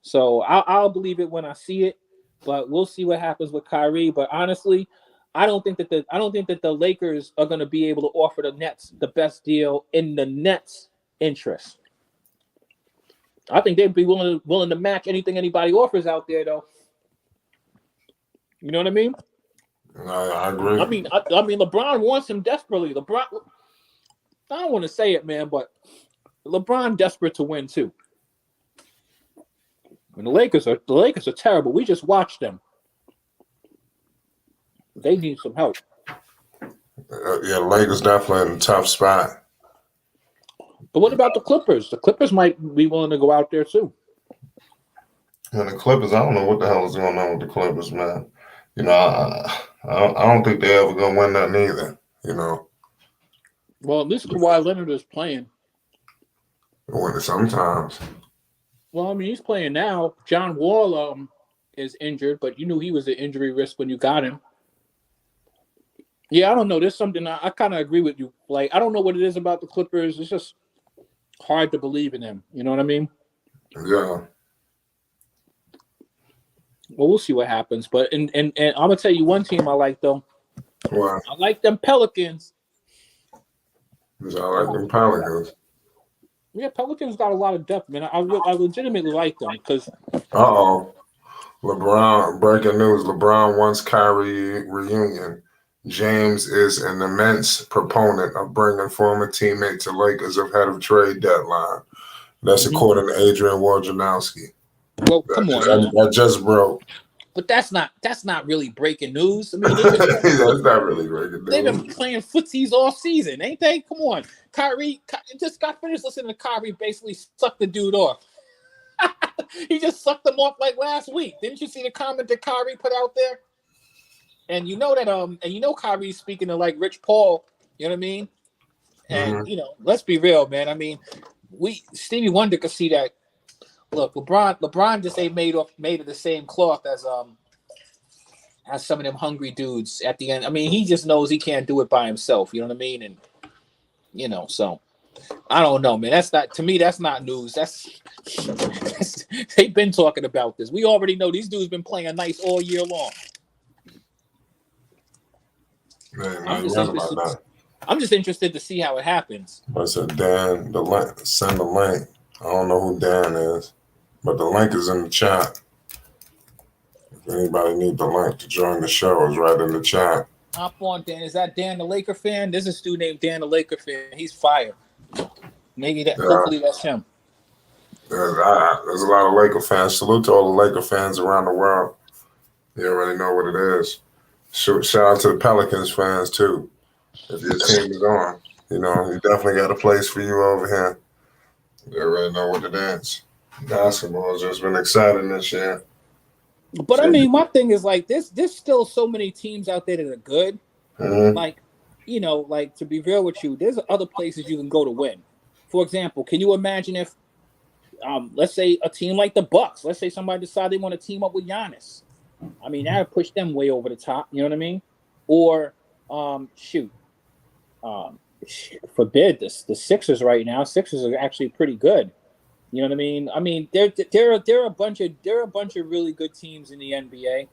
So I'll believe it when I see it, but we'll see what happens with Kyrie. But honestly, I don't think that the Lakers are going to be able to offer the Nets the best deal in the Nets' interest. I think they'd be willing to match anything anybody offers out there, though. You know what I mean? I agree. I mean, LeBron wants him desperately. I don't want to say it, man, but LeBron desperate to win too. And the Lakers are terrible. We just watched them. They need some help. Yeah, Lakers definitely in a tough spot. But what about the Clippers? The Clippers might be willing to go out there too. And the Clippers, I don't know what the hell is going on with the Clippers, man. You know, I don't think they're ever gonna win nothing either. You know. Well, at least Kawhi Leonard is playing. Winning sometimes. Well, I mean, he's playing now. John Wall is injured, but you knew he was an injury risk when you got him. Yeah, I don't know. There's something I kind of agree with you. Like, I don't know what it is about the Clippers. It's just hard to believe in them. You know what I mean? Yeah. Well, we'll see what happens. But and I'm gonna tell you one team I like though. Wow. I like them Pelicans. I like them Pelicans. Yeah, Pelicans got a lot of depth, man. I legitimately like them because. LeBron, breaking news, LeBron wants Kyrie reunion. James is an immense proponent of bringing former teammate to Lakers ahead of trade deadline. That's according to Adrian Wojnarowski. Well, come on. That just broke. But that's not really breaking news. I mean, that's not really breaking news. They've been playing footsies all season, ain't they? Come on. Kyrie just got finished listening to Kyrie basically suck the dude off. He just sucked them off like last week. Didn't you see the comment that Kyrie put out there? And you know that Kyrie's speaking to like Rich Paul, you know what I mean? And let's be real, man. I mean, Stevie Wonder could see that. Look, LeBron just ain't made of the same cloth as some of them hungry dudes at the end. I mean, he just knows he can't do it by himself, you know what I mean? And so I don't know, man. That's not news. That's they've been talking about this. We already know these dudes been playing nice all year long. Man, I'm just interested to see how it happens. I said, Dan, send the link. I don't know who Dan is, but the link is in the chat. Anybody need the link to join the show is right in the chat. Hop on, Dan. Is that Dan the Laker fan? There's a dude named Dan the Laker fan. He's fire. Maybe that. Hopefully that's him. There's a lot of Laker fans. Salute to all the Laker fans around the world. You already know what it is. Shout out to the Pelicans fans too. If your team is on, you definitely got a place for you over here. You already know what it is. Basketball has just been exciting this year. But I mean, my thing is like there's still so many teams out there that are good. Mm-hmm. Like to be real with you, there's other places you can go to win. For example, can you imagine if, let's say a team like the Bucks, let's say somebody decided they want to team up with Giannis. I mean, that would push them way over the top. You know what I mean? Or forbid this. The Sixers right now. Sixers are actually pretty good. You know what I mean? I mean, there are a bunch of really good teams in the NBA.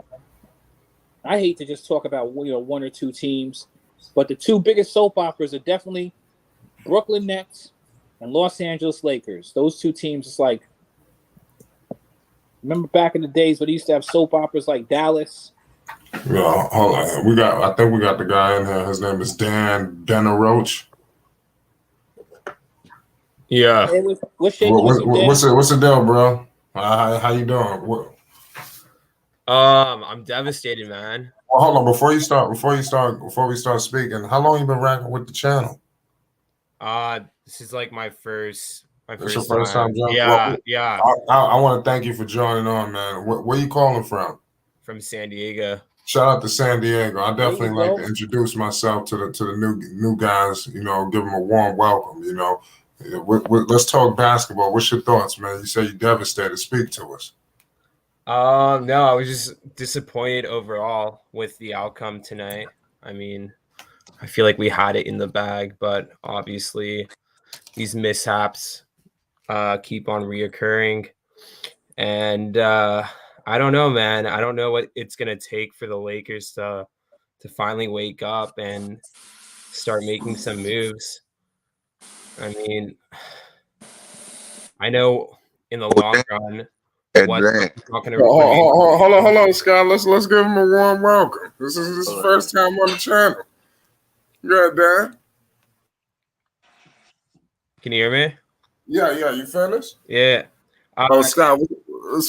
I hate to just talk about one or two teams, but the two biggest soap operas are definitely Brooklyn Nets and Los Angeles Lakers. Those two teams, it's like, remember back in the days when they used to have soap operas like Dallas? Yeah, hold on. I think we got the guy in here. His name is Dan Roach. Yeah. Hey, what's the deal, bro? How you doing? I'm devastated, man. Well, hold on. Before we start speaking, how long you been rocking with the channel? This is like my first time. Yeah, well, yeah. I want to thank you for joining on, man. Where you calling from? From San Diego. Shout out to San Diego. I definitely like to introduce myself to the new guys. Give them a warm welcome. Let's talk basketball. What's your thoughts, man? You say you're devastated. Speak to us. No, I was just disappointed overall with the outcome tonight. I mean, I feel like we had it in the bag, but obviously these mishaps keep on reoccurring. And I don't know, man. I don't know what it's going to take for the Lakers to finally wake up and start making some moves. I mean, I know in the long run, what's not going to. Hold on, Scott. Let's give him a warm welcome. This is his first time on the channel. Good, Dan. Can you hear me? Yeah. You finished? Yeah. Scott.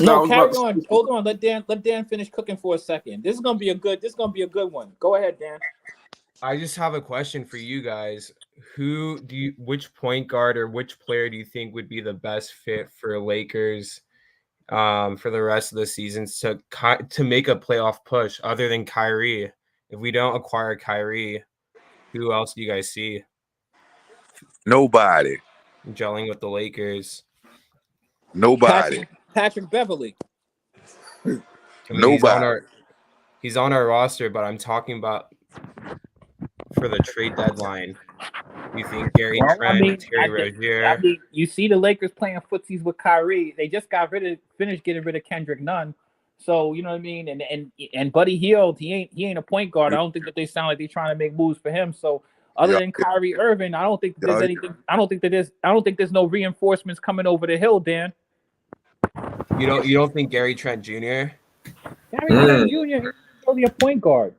No, carry on. Hold on. Let Dan finish cooking for a second. This is gonna be a good one. Go ahead, Dan. I just have a question for you guys. Which point guard or which player do you think would be the best fit for Lakers for the rest of the season to make a playoff push other than Kyrie? If we don't acquire Kyrie, who else do you guys see? Nobody. Gelling with the Lakers. Nobody. Patrick Beverly. Nobody. He's on our roster, but I'm talking about for the trade deadline. You think Gary Trent, Terry Rozier? I mean, you see the Lakers playing footsies with Kyrie. They just finished getting rid of Kendrick Nunn. So you know what I mean, and Buddy Hield, he ain't a point guard. I don't think that they sound like they're trying to make moves for him. So other than Kyrie Irving, I don't think that there's anything. I don't think there's no reinforcements coming over the hill, Dan. You don't think Gary Trent Jr.? Gary Trent Jr. is only a point guard.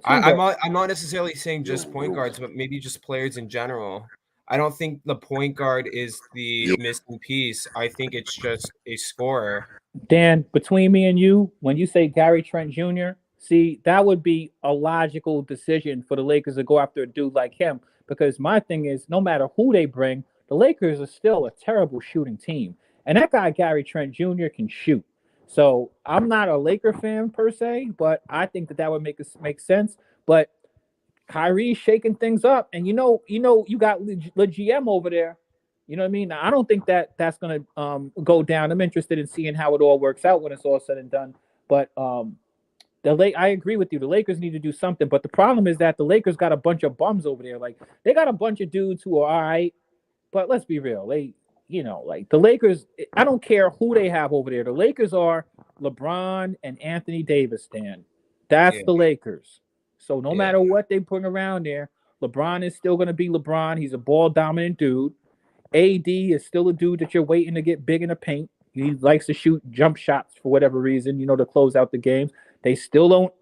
I'm not necessarily saying just point guards, but maybe just players in general. I don't think the point guard is the missing piece. I think it's just a scorer. Dan, between me and you, when you say Gary Trent Jr., see, that would be a logical decision for the Lakers to go after a dude like him. Because my thing is, no matter who they bring, the Lakers are still a terrible shooting team. And that guy, Gary Trent Jr., can shoot. So I'm not a Laker fan per se, but I think that would make sense. But Kyrie's shaking things up, and you got the GM over there. You know what I mean? Now, I don't think that's gonna go down. I'm interested in seeing how it all works out when it's all said and done. But I agree with you. The Lakers need to do something. But the problem is that the Lakers got a bunch of bums over there. Like they got a bunch of dudes who are all right, but let's be real. Like the Lakers, I don't care who they have over there. The Lakers are LeBron and Anthony Davis, Dan. That's the Lakers. So no matter what they put around there, LeBron is still going to be LeBron. He's a ball-dominant dude. AD is still a dude that you're waiting to get big in the paint. He likes to shoot jump shots for whatever reason, to close out the games. They still don't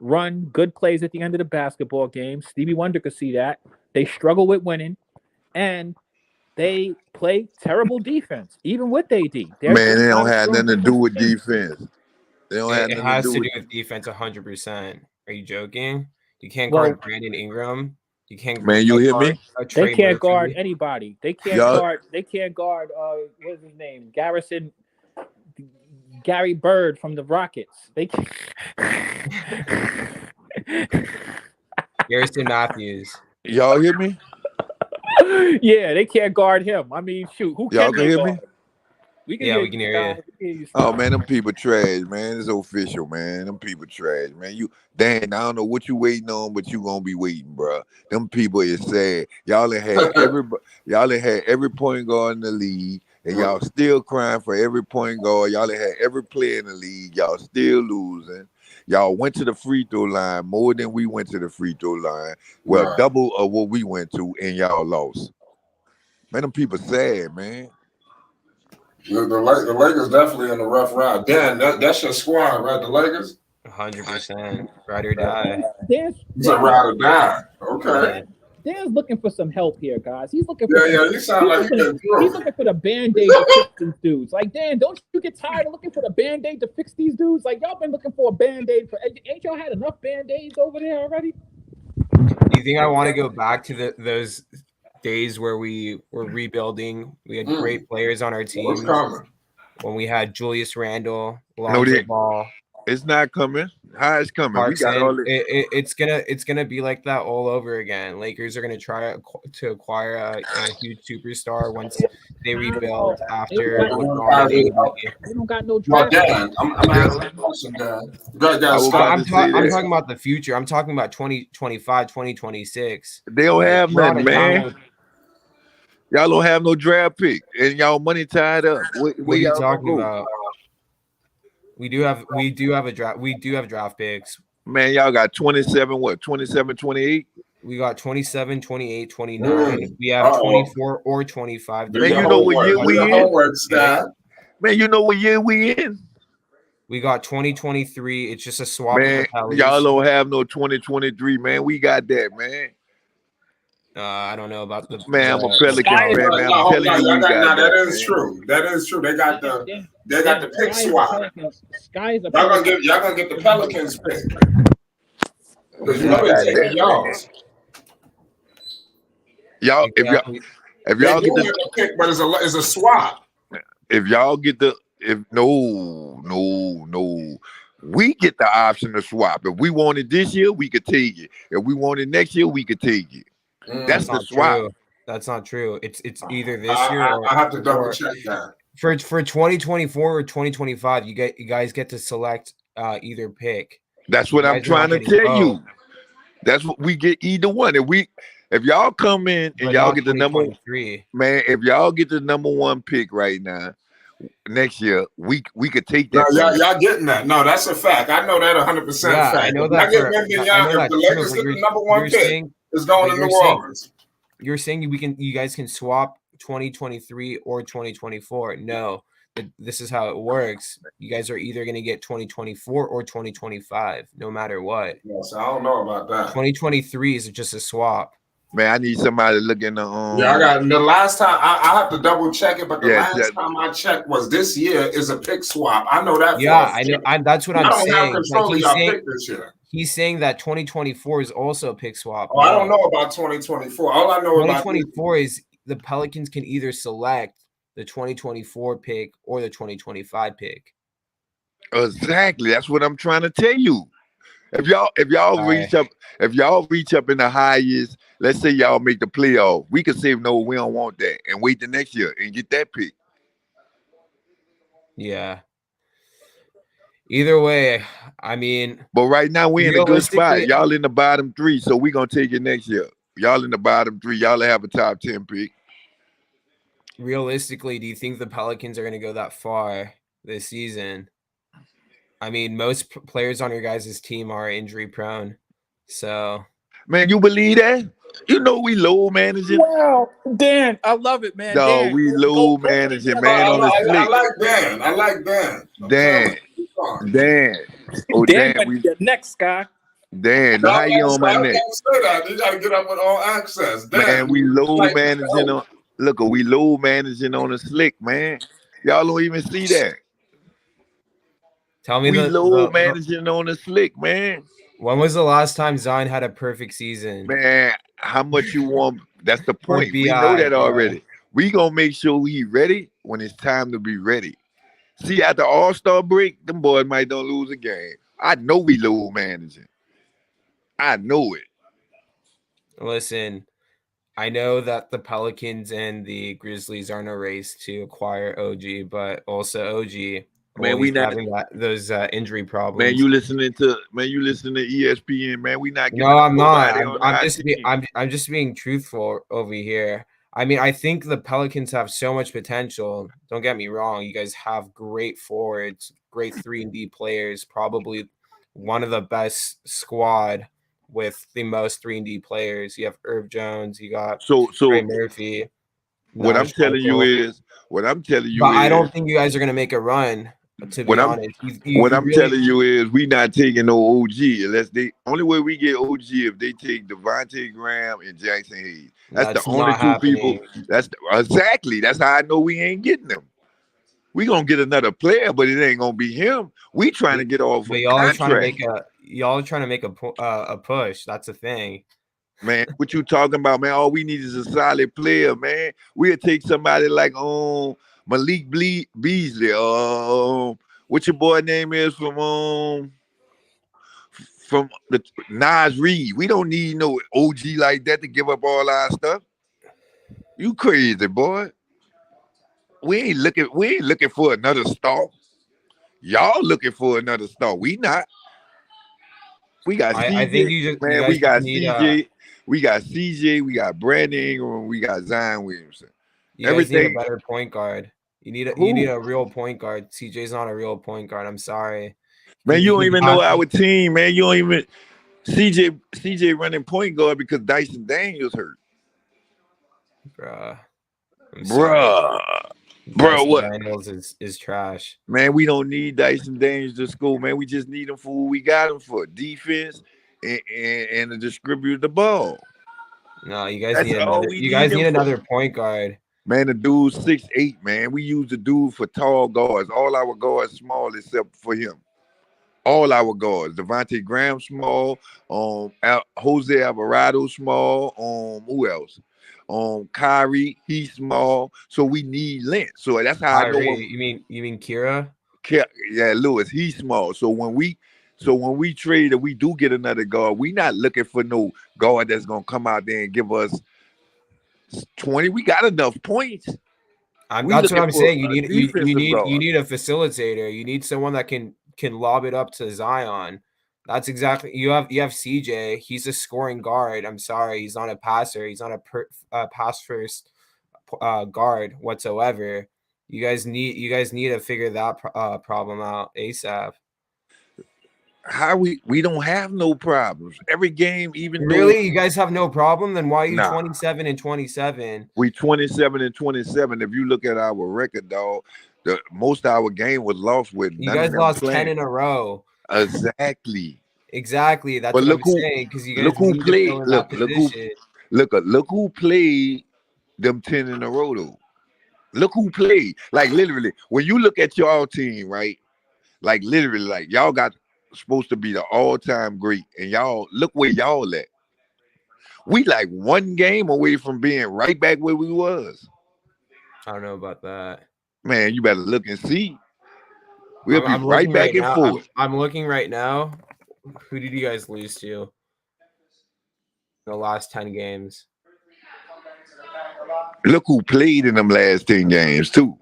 run good plays at the end of the basketball game. Stevie Wonder could see that. They struggle with winning, and they play terrible defense, even with AD. Man, they don't have nothing to do with defense. They don't have It nothing has to do to do with with defense 100%. Are you joking? You can't Well, guard Brandon Ingram. You can't Man, you hear guard me? They Trey can't Murphy. guard anybody. They can't Y'all- guard. They can't guard. What's his name? Gary Bird from the Rockets. They can't. Garrison Matthews. Y'all hear me? Yeah, they can't guard him. I mean, shoot, who Y'all can can they hear guard? me? We can Yeah, hear we can you, hear Sky. you. We can hear you, Oh Sky. man, them people trash, man. It's official, man. Them people trash, man. Dan, I don't know what you waiting on, but you gonna be waiting, bro. Them people is sad. Y'all done had every point guard in the league, and y'all still crying for every point guard. Y'all done had every player in the league. Y'all still losing. Y'all went to the free throw line more than we went to the free throw line. Well, Right. double of what we went to, and y'all lost. Man, them people sad, man. The Lakers definitely in a rough ride. Dan, that's your squad, right? The Lakers? 100%. Ride or die. It's a ride or die. Okay. Dan's looking for some help here, guys. He's looking Yeah, for you sound like you've been through. He's looking for the Band-Aid to fix these dudes. Like, Dan, don't you get tired of looking for the Band-Aid to fix these dudes? Like, y'all been looking for a Band-Aid for ain't y'all had enough Band-Aids over there already? Do you think I want to go back to those days where we were rebuilding? We had great players on our team. When we had Julius Randle, Lonzo Ball. It's not coming. How it's coming? Clarkson. We got all this. It's gonna be like that all over again. Lakers are gonna try to acquire a huge superstar once they rebuild after. They don't got no draft. Dan, I'm asking a question, Dan. I'm talking about the future. I'm talking about 2025, 2026. They don't have nothing, man. Y'all don't have no draft pick, and y'all money tied up. What are you talking about? We do have a draft. We do have draft picks. Man, y'all got 27, 28? We got 27, 28, 29. We have 24 or 25. Man, you know what year we in? Man, you know what year we in? We got 2023. It's just a swap. Man, y'all don't have no 2023, man. We got that, man. I don't know about the man. I'm a Pelicans fan, man. I'm telling you, we got that is true. That is true. They got the pick swap. Y'all gonna get the Pelicans pick. Because you know they're taking y'all's. Y'all, if y'all get the pick, but it's a swap. If y'all get no, we get the option to swap. If we want it this year, we could take it. If we want it next year, we could take it. That's the swap. True. That's not true. It's either this year or I have to double check that. For 2024 or 2025, you guys get to select either pick. That's what I'm trying to tell you. That's what we get, either one. If y'all come in and y'all get the number 3, man, if y'all get the number 1 pick right now, next year we could take that. No, y'all getting that? No, that's a fact. I know that 100% fact. I know that. If the Lakers get the number 1 pick, it's going to New Orleans. You're saying you guys can swap 2023 or 2024? No, this is how it works. You guys are either going to get 2024 or 2025, no matter what. Yes, I don't know about that. 2023 is just a swap. Man, I need somebody to look in the Yeah, I got the last time. I have to double check it, but the last time I checked was this year is a pick swap. I know that. Yeah, I know. That's what I'm saying. I don't have control of y'all pick this year. He's saying that 2024 is also a pick swap. Oh, I don't know about 2024. All I know 2024 is the Pelicans can either select the 2024 pick or the 2025 pick. Exactly. That's what I'm trying to tell you. If y'all reach up in the highest, let's say y'all make the playoff, we could say no, we don't want that, and wait the next year and get that pick. Yeah. Either way, I mean, but right now we're in a good spot. Y'all in the bottom 3, so we're gonna take it next year. Y'all in the bottom 3, y'all have a top 10 pick. Realistically, do you think the Pelicans are going to go that far this season? I mean, most players on your guys' team are injury prone. So, man, you believe that? You know we low managing. Wow, Dan, I love it, man. No, Dan, we low go managing, man, on the I slick. like Dan. I like Dan. Dan. Oh, Dan, Dan, the next guy. Dan, No, how you on my I neck? can't say that. You got to get up with all access. Dan, Man, we low like managing on. Look, we low managing on the slick, man. Y'all don't even see that. Tell me we low managing on the slick, man. When was the last time Zion had a perfect season? Man, how much you want? That's the point. We know that already. We gonna make sure he ready when it's time to be ready. See, at the All-Star break, them boys might don't lose a game. I know we low managing. I know it. Listen, I know that the Pelicans and the Grizzlies are in a race to acquire OG, but also OG, man, we not having those injury problems. Man, you listening to ESPN, man. We not. No, I'm not. I'm just being truthful over here. I mean, I think the Pelicans have so much potential. Don't get me wrong. You guys have great forwards, great 3-and-D players, probably one of the best squad with the most 3-and-D players. You have Irv Jones. You got Trey Murphy. What I'm telling you is. But I don't think you guys are going to make a run. To be honest, I'm telling you is we not taking no OG unless they. Only way we get OG if they take Devontae Graham and Jackson Hayes. That's the only two people. Exactly. That's how I know we ain't getting them. We gonna get another player, but it ain't gonna be him. We trying to get off. Y'all are trying to make a push. That's the thing. Man, what you talking about, man? All we need is a solid player, man. We'll take somebody like Malik Beasley. What your boy name is from the Nas Reed. We don't need no OG like that to give up all our stuff. You crazy, boy. We ain't looking for another star. Y'all looking for another star. We not. We got CJ. I think you just, man, we got CJ. We got CJ. We got Brandon Ingram. We got Zion Williamson. You guys need a better point guard. You need a real point guard. CJ's not a real point guard. I'm sorry. Man, you don't even know our team, man. You don't even CJ running point guard because Dyson Daniels hurt. Bruh, what? Daniels is trash. Man, we don't need Dyson Daniels to score, man. We just need him for what we got him for. Defense and to distribute the ball. No, you guys need another point guard. Man, the dude's 6'8", man. We use the dude for tall guards. All our guards small except for him. All our guards. Devontae Graham small. Jose Alvarado small. Who else? Kyrie, he's small. So we need length. So that's how Kyrie, I know. You mean Kira? Yeah, Lewis, he's small. So when we trade and we do get another guard, we not looking for no guard that's gonna come out there and give us 20. We got enough points. That's what I'm saying. You need a facilitator. You need someone that can lob it up to Zion. That's exactly you have CJ. He's a scoring guard. I'm sorry, he's not a passer. He's not a pass first guard whatsoever. You guys need to figure that problem out ASAP. How we don't have no problems. Every game, even really, you guys have no problem. Then why are you 27-27? We 27-27. If you look at our record, dog, most of our game was lost with. You guys lost 10 in a row. Exactly. That's what I'm saying. Because you guys look who played. Look who played them 10 in a row though. Look who played. Like literally, when you look at y'all team, right? Like literally, like y'all got supposed to be the all-time great, and y'all look where y'all at. We like one game away from being right back where we was. I don't know about that. Man, you better look and see. We'll be right back and forth. I'm looking right now. Who did you guys lose to in the last 10 games? Look who played in them last 10 games, too.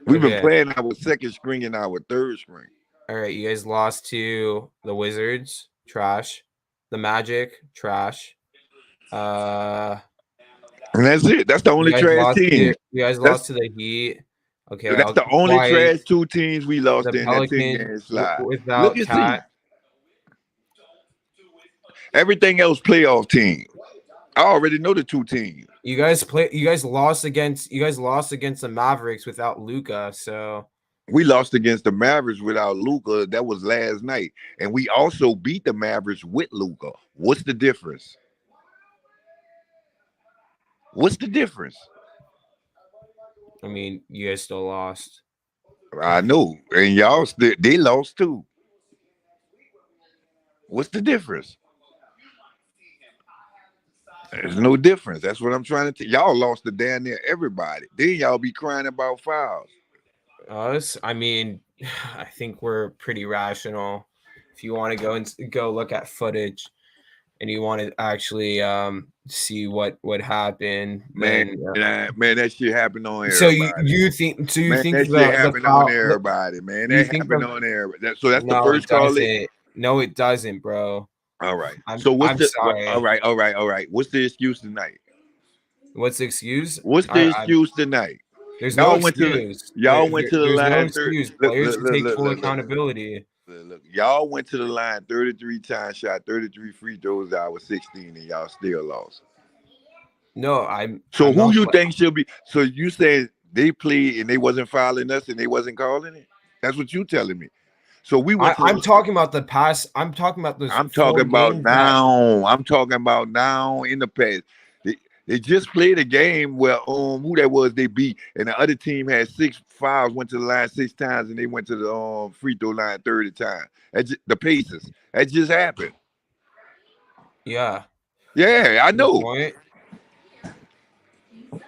We've been playing our second string and our third string. All right, you guys lost to the Wizards, trash. The Magic, trash. And that's it. That's the only trash team. You guys lost to the Heat. Okay, that's the only trash two teams we lost in that 10-game slide. Without Look and see. Everything else playoff team. I already know the two teams. You guys lost against the Mavericks without Luka, so We lost against the Mavericks without Luka. That was last night, and we also beat the Mavericks with Luka. What's the difference? What's the difference? I mean, you guys still lost. I know, and y'all they lost too. What's the difference? There's no difference. That's what I'm trying to tell y'all. Lost to damn near everybody. Then y'all be crying about fouls. Us? I mean, I think we're pretty rational. If you want to go look at footage, and you want to actually see what happened, Man, that shit happened on everybody. So you think that shit happened on everybody, man. That happened on everybody. So that's the first call. No, it doesn't, bro. All right. I'm sorry. All right. What's the excuse tonight? What's the excuse? What's the excuse tonight? There's no excuse. Y'all went to the line. No excuse. Players take full accountability. Look, y'all went to the line 33 times, shot 33 free throws out with 16, and y'all still lost. No, I'm. So who you think should be? So you said they played and they wasn't fouling us and they wasn't calling it? That's what you telling me. So we went. I'm talking about the past. I'm talking about this. I'm talking about now. I'm talking about now in the past. They just played a game where who that was they beat, and the other team had 6 fouls, went to the line 6 times, and they went to the free throw line 30 times. The Pacers. That just happened. Yeah. Yeah, I know.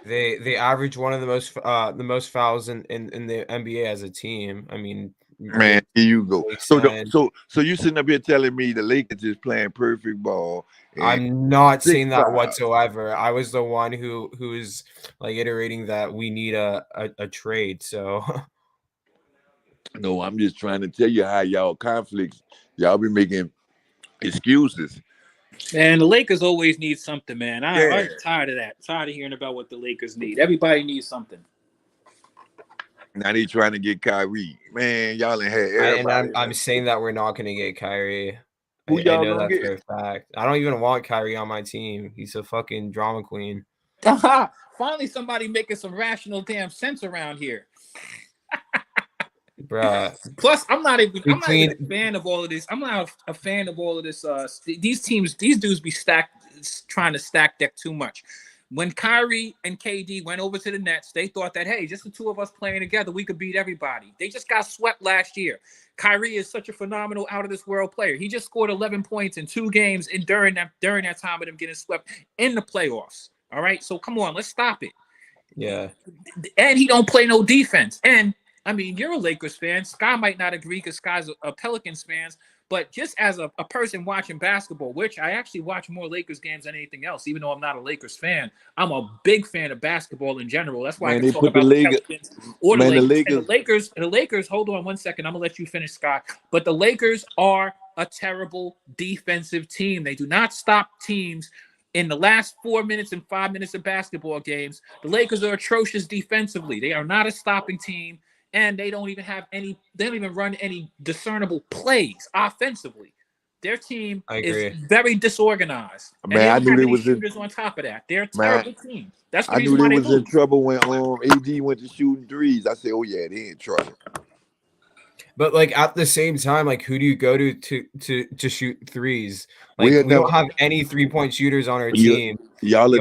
They average one of the most fouls in the NBA as a team. I mean, man, here you go. So you sitting up here telling me the Lakers is playing perfect ball. I'm not saying that whatsoever. I was the one who's like iterating that we need a trade. So no, I'm just trying to tell you how y'all conflicts. Y'all be making excuses. Man, the Lakers always need something, man. I'm tired of that. Tired of hearing about what the Lakers need. Everybody needs something. Now they trying to get Kyrie. Man, y'all ain't had everybody. And I'm saying that we're not going to get Kyrie. Who y'all I know gonna that get? for a fact. I don't even want Kyrie on my team. He's a fucking drama queen. Finally, somebody making some rational damn sense around here. Bruh. Plus, I'm not even a fan of all of this. I'm not a fan of all of this. These dudes be trying to stack deck too much. When Kyrie and KD went over to the Nets, they thought that, hey, just the two of us playing together, we could beat everybody. They just got swept last year. Kyrie is such a phenomenal out-of-this-world player. He just scored 11 points in 2 games during that time of them getting swept in the playoffs. All right? So, come on, let's stop it. Yeah. And he don't play no defense. And, I mean, you're a Lakers fan. Sky might not agree because Sky's a Pelicans fan. But just as a person watching basketball, which I actually watch more Lakers games than anything else, even though I'm not a Lakers fan, I'm a big fan of basketball in general. That's why I can talk about the Pelicans or the Lakers. And the Lakers, hold on one second. I'm going to let you finish, Scott. But the Lakers are a terrible defensive team. They do not stop teams in the last 4 minutes and 5 minutes of basketball games. The Lakers are atrocious defensively. They are not a stopping team. And they don't even run any discernible plays offensively. Their team is very disorganized. Man, I knew they was shooters on top of that. They're a terrible team. That's the I reason knew why they they was lose. in trouble when AD went to shooting threes. I said, oh yeah, they in trouble. But like at the same time, like who do you go to shoot threes? Like we don't have any 3-point shooters on our team. Y'all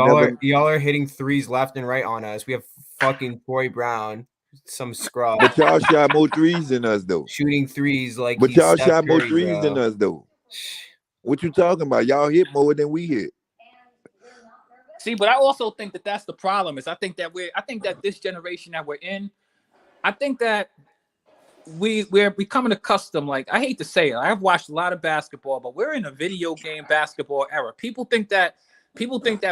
are hitting threes left and right on us. We have fucking Troy Brown. Some scrub. But y'all shot more threes than us, though. Shooting threes like. But y'all shot more threes than us, though. What you talking about? Y'all hit more than we hit. See, but I also think that that's the problem. I think that this generation that we're in, I think that we're becoming accustomed. Like, I hate to say it, I've watched a lot of basketball, but we're in a video game basketball era. People think that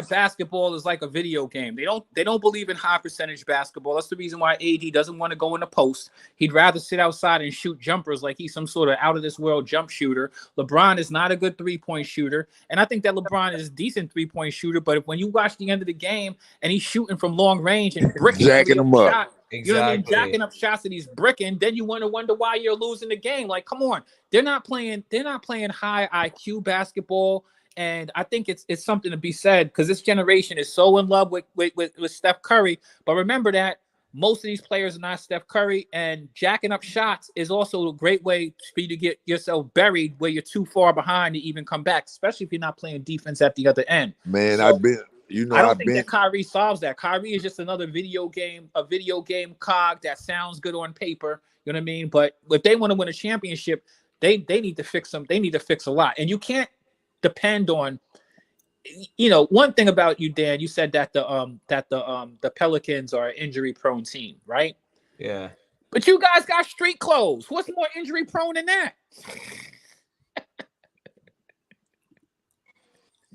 basketball is like a video game. They don't believe in high percentage basketball. That's the reason why AD doesn't want to go in the post. He'd rather sit outside and shoot jumpers like he's some sort of out of this world jump shooter. LeBron is not a good 3-point shooter. And I think that LeBron is a decent 3-point shooter, but when you watch the end of the game and he's shooting from long range and bricking them up. Shot, you know what I mean? Jacking up shots and he's bricking, then you wonder why you're losing the game. Like, come on. They're not playing high IQ basketball. And I think it's something to be said because this generation is so in love with Steph Curry. But remember that most of these players are not Steph Curry, and jacking up shots is also a great way for you to get yourself buried where you're too far behind to even come back, especially if you're not playing defense at the other end. Man, So, I don't think that Kyrie solves that. Kyrie is just another video game cog that sounds good on paper. You know what I mean? But if they want to win a championship, they need to fix some. They need to fix a lot, and you can't depend on. One thing about you, Dan, you said that the Pelicans are an injury-prone team, right? Yeah. But you guys got street clothes. What's more injury-prone than that?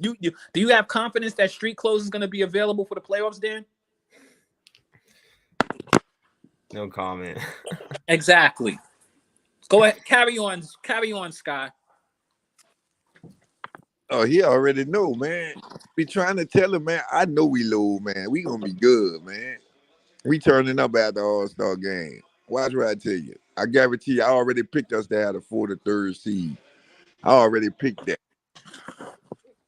Do you have confidence that street clothes is going to be available for the playoffs, Dan? No comment. Exactly. Go ahead. Carry on, Sky. Oh, he already know, man. Be trying to tell him, man. I know we low, man. We gonna be good, man. We turning up at the All-Star game. Watch what I tell you. I guarantee you, I already picked us to have the 4th or 3rd seed. I already picked that.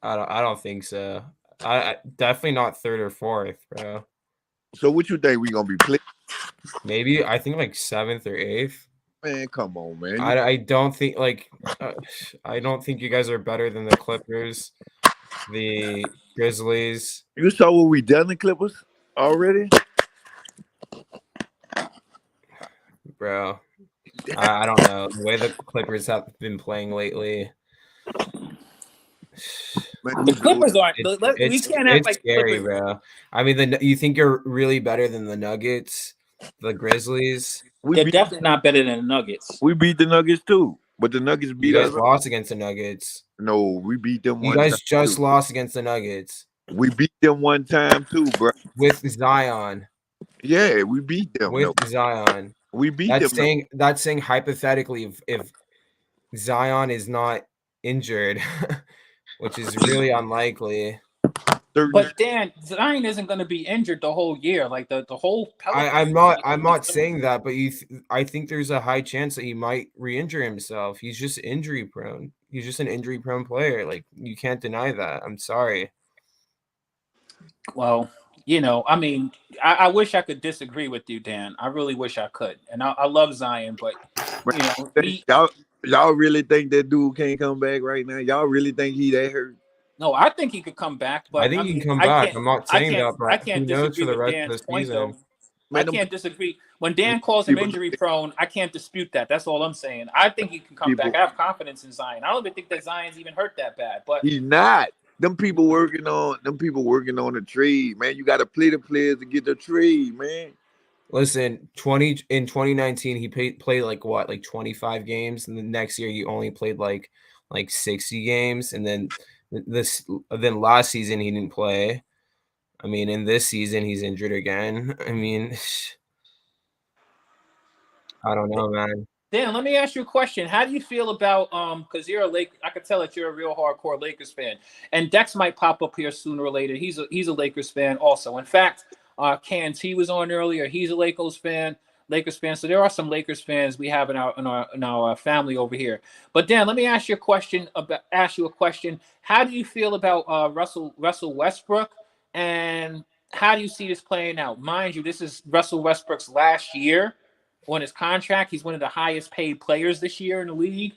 I don't think so. I definitely not 3rd or 4th, bro. So what you think we gonna be playing? Maybe I think like 7th or 8th. Man, come on, man. I don't think I don't think you guys are better than the Clippers, the Grizzlies. You saw what we done the Clippers already, bro. I don't know the way the Clippers have been playing lately. The Clippers aren't. We can't act like scary, Clippers. Bro. I mean, you think you're really better than the Nuggets, the Grizzlies? They're definitely not better than the Nuggets. We beat the Nuggets too, but the Nuggets beat us. You guys us. lost against the Nuggets. No, we beat them. You guys just lost against the Nuggets. We beat them one time too, bro. With Zion. Yeah, we beat them. With Zion. We beat them. That's saying hypothetically if Zion is not injured, which is really unlikely. But Dan, Zion isn't going to be injured the whole year. Like the whole. I'm not saying that, but I think there's a high chance that he might re-injure himself. He's just injury prone. He's just an injury prone player. Like you can't deny that. I'm sorry. Well, I mean, I wish I could disagree with you, Dan. I really wish I could. And I love Zion, but y'all really think that dude can't come back right now? Y'all really think he that hurt? No, I think he could come back. But I think he can come back. I'm not saying that, but I can't disagree with Dan's point, though. I can't disagree. When Dan calls him injury prone, I can't dispute that. That's all I'm saying. I think he can come back. I have confidence in Zion. I don't even think that Zion's even hurt that bad. But he's not. Them people working on the trade, man. You got to play the players to get the trade, man. Listen, in 2019, he played like 25 games, and the next year he only played like 60 games, and then last season he didn't play. I mean, in this season he's injured again. I mean, I don't know, man. Dan, let me ask you a question. How do you feel about because you're a Lakers, I could tell that you're a real hardcore Lakers fan, and Dex might pop up here sooner or later. He's a Lakers fan also. In fact, T was on earlier. He's a Lakers fan. So there are some Lakers fans we have in our family over here. But Dan, let me ask you a question. How do you feel about Russell Westbrook, and how do you see this playing out? Mind you, this is Russell Westbrook's last year on his contract. He's one of the highest paid players this year in the league.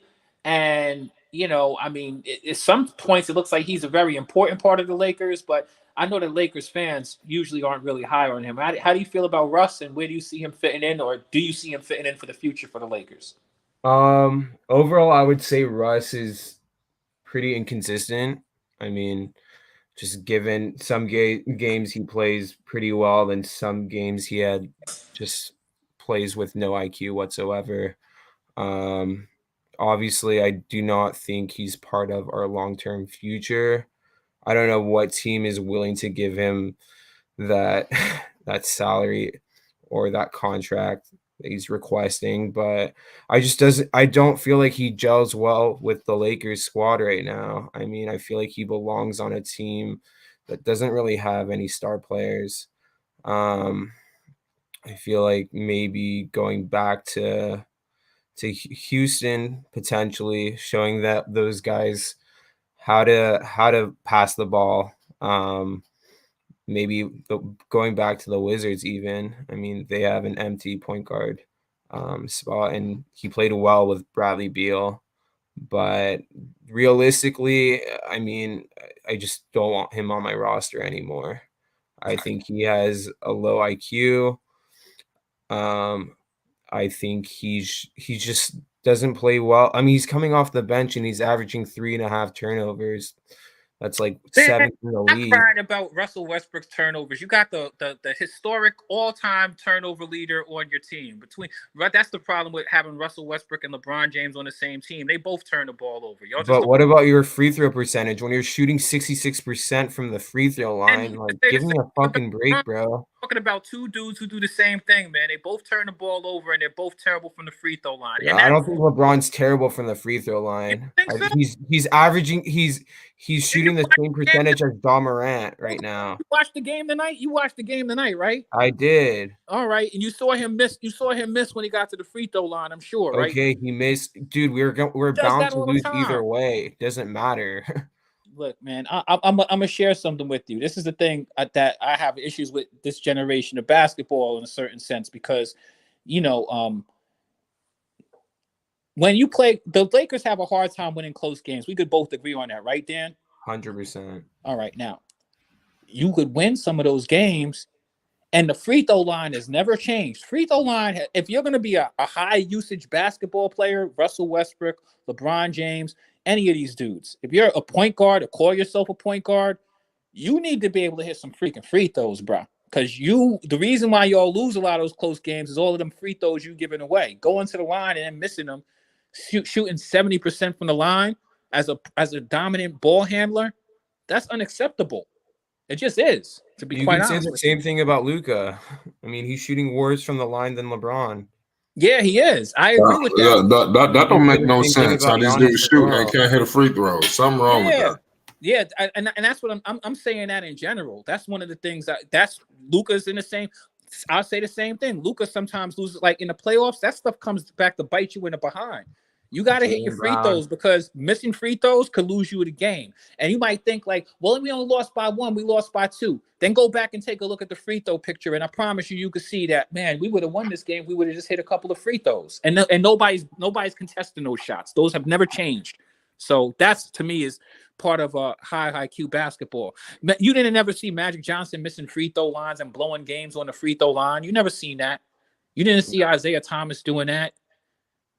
And, I mean, at some points it looks like he's a very important part of the Lakers, but I know that Lakers fans usually aren't really high on him. How do you feel about Russ, and where do you see him fitting in, or do you see him fitting in for the future for the Lakers? Overall, I would say Russ is pretty inconsistent. I mean, just given some games he plays pretty well, then some games he had just plays with no IQ whatsoever. Obviously, I do not think he's part of our long-term future. I don't know what team is willing to give him that salary or that contract that he's requesting, but I don't feel like he gels well with the Lakers squad right now. I mean, I feel like he belongs on a team that doesn't really have any star players. I feel like maybe going back to Houston, potentially showing that those guys how to pass the ball. Going back to the Wizards even. I mean, they have an empty point guard spot, and he played well with Bradley Beal. But realistically, I mean, I just don't want him on my roster anymore. I think he has a low IQ. I think he just doesn't play well. I mean, he's coming off the bench and he's averaging 3.5 turnovers. That's like 7th in the I'm league. crying about Russell Westbrook's turnovers. You got the historic all-time turnover leader on your team. That's the problem with having Russell Westbrook and LeBron James on the same team. They both turn the ball over. But what about your free throw percentage? When you're shooting 66% from the free throw line, like, give me a fucking break, bro. Talking about two dudes who do the same thing, man. They both turn the ball over, and they're both terrible from the free throw line. Yeah, I don't think LeBron's terrible from the free throw line. He's averaging. He's shooting the same percentage as John Morant right now. You watched the game tonight. You watched the game tonight, right? I did. All right, and you saw him miss. You saw him miss when he got to the free throw line. I'm sure, right? Okay, he missed. Dude, we're bound to lose either way. Doesn't matter. Look, man, I'm gonna share something with you. This is the thing that I have issues with this generation of basketball in a certain sense because, when you play, the Lakers have a hard time winning close games. We could both agree on that, right, Dan? 100%. All right, now you could win some of those games, and the free throw line has never changed. Free throw line, if you're going to be a high usage basketball player, Russell Westbrook, LeBron James, any of these dudes, if you're a point guard or call yourself a point guard, you need to be able to hit some freaking free throws, bro. Because the reason why y'all lose a lot of those close games is all of them free throws you giving away. Going to the line and then missing them, shooting 70% from the line as a dominant ball handler, that's unacceptable. It just is, to be quite honest. You can say the same thing about Luka. I mean, he's shooting worse from the line than LeBron. Yeah, he is. I agree with that. Yeah, that don't make no sense. How these dudes shoot and can't hit a free throw. Something wrong with that. Yeah, and that's what I'm saying that in general. That's one of the things that's Luka's in the same. I'll say the same thing. Luka sometimes loses, like in the playoffs. That stuff comes back to bite you in the behind. You got to hit your free throws because missing free throws could lose you the game. And you might think like, well, we only lost by 1, we lost by 2. Then go back and take a look at the free throw picture, and I promise you could see that, man, we would have won this game. We would have just hit a couple of free throws, and nobody's contesting those shots. Those have never changed. So that's, to me, is part of a high IQ basketball. You didn't ever see Magic Johnson missing free throw lines and blowing games on the free throw line. You never seen that. You didn't see Isaiah Thomas doing that.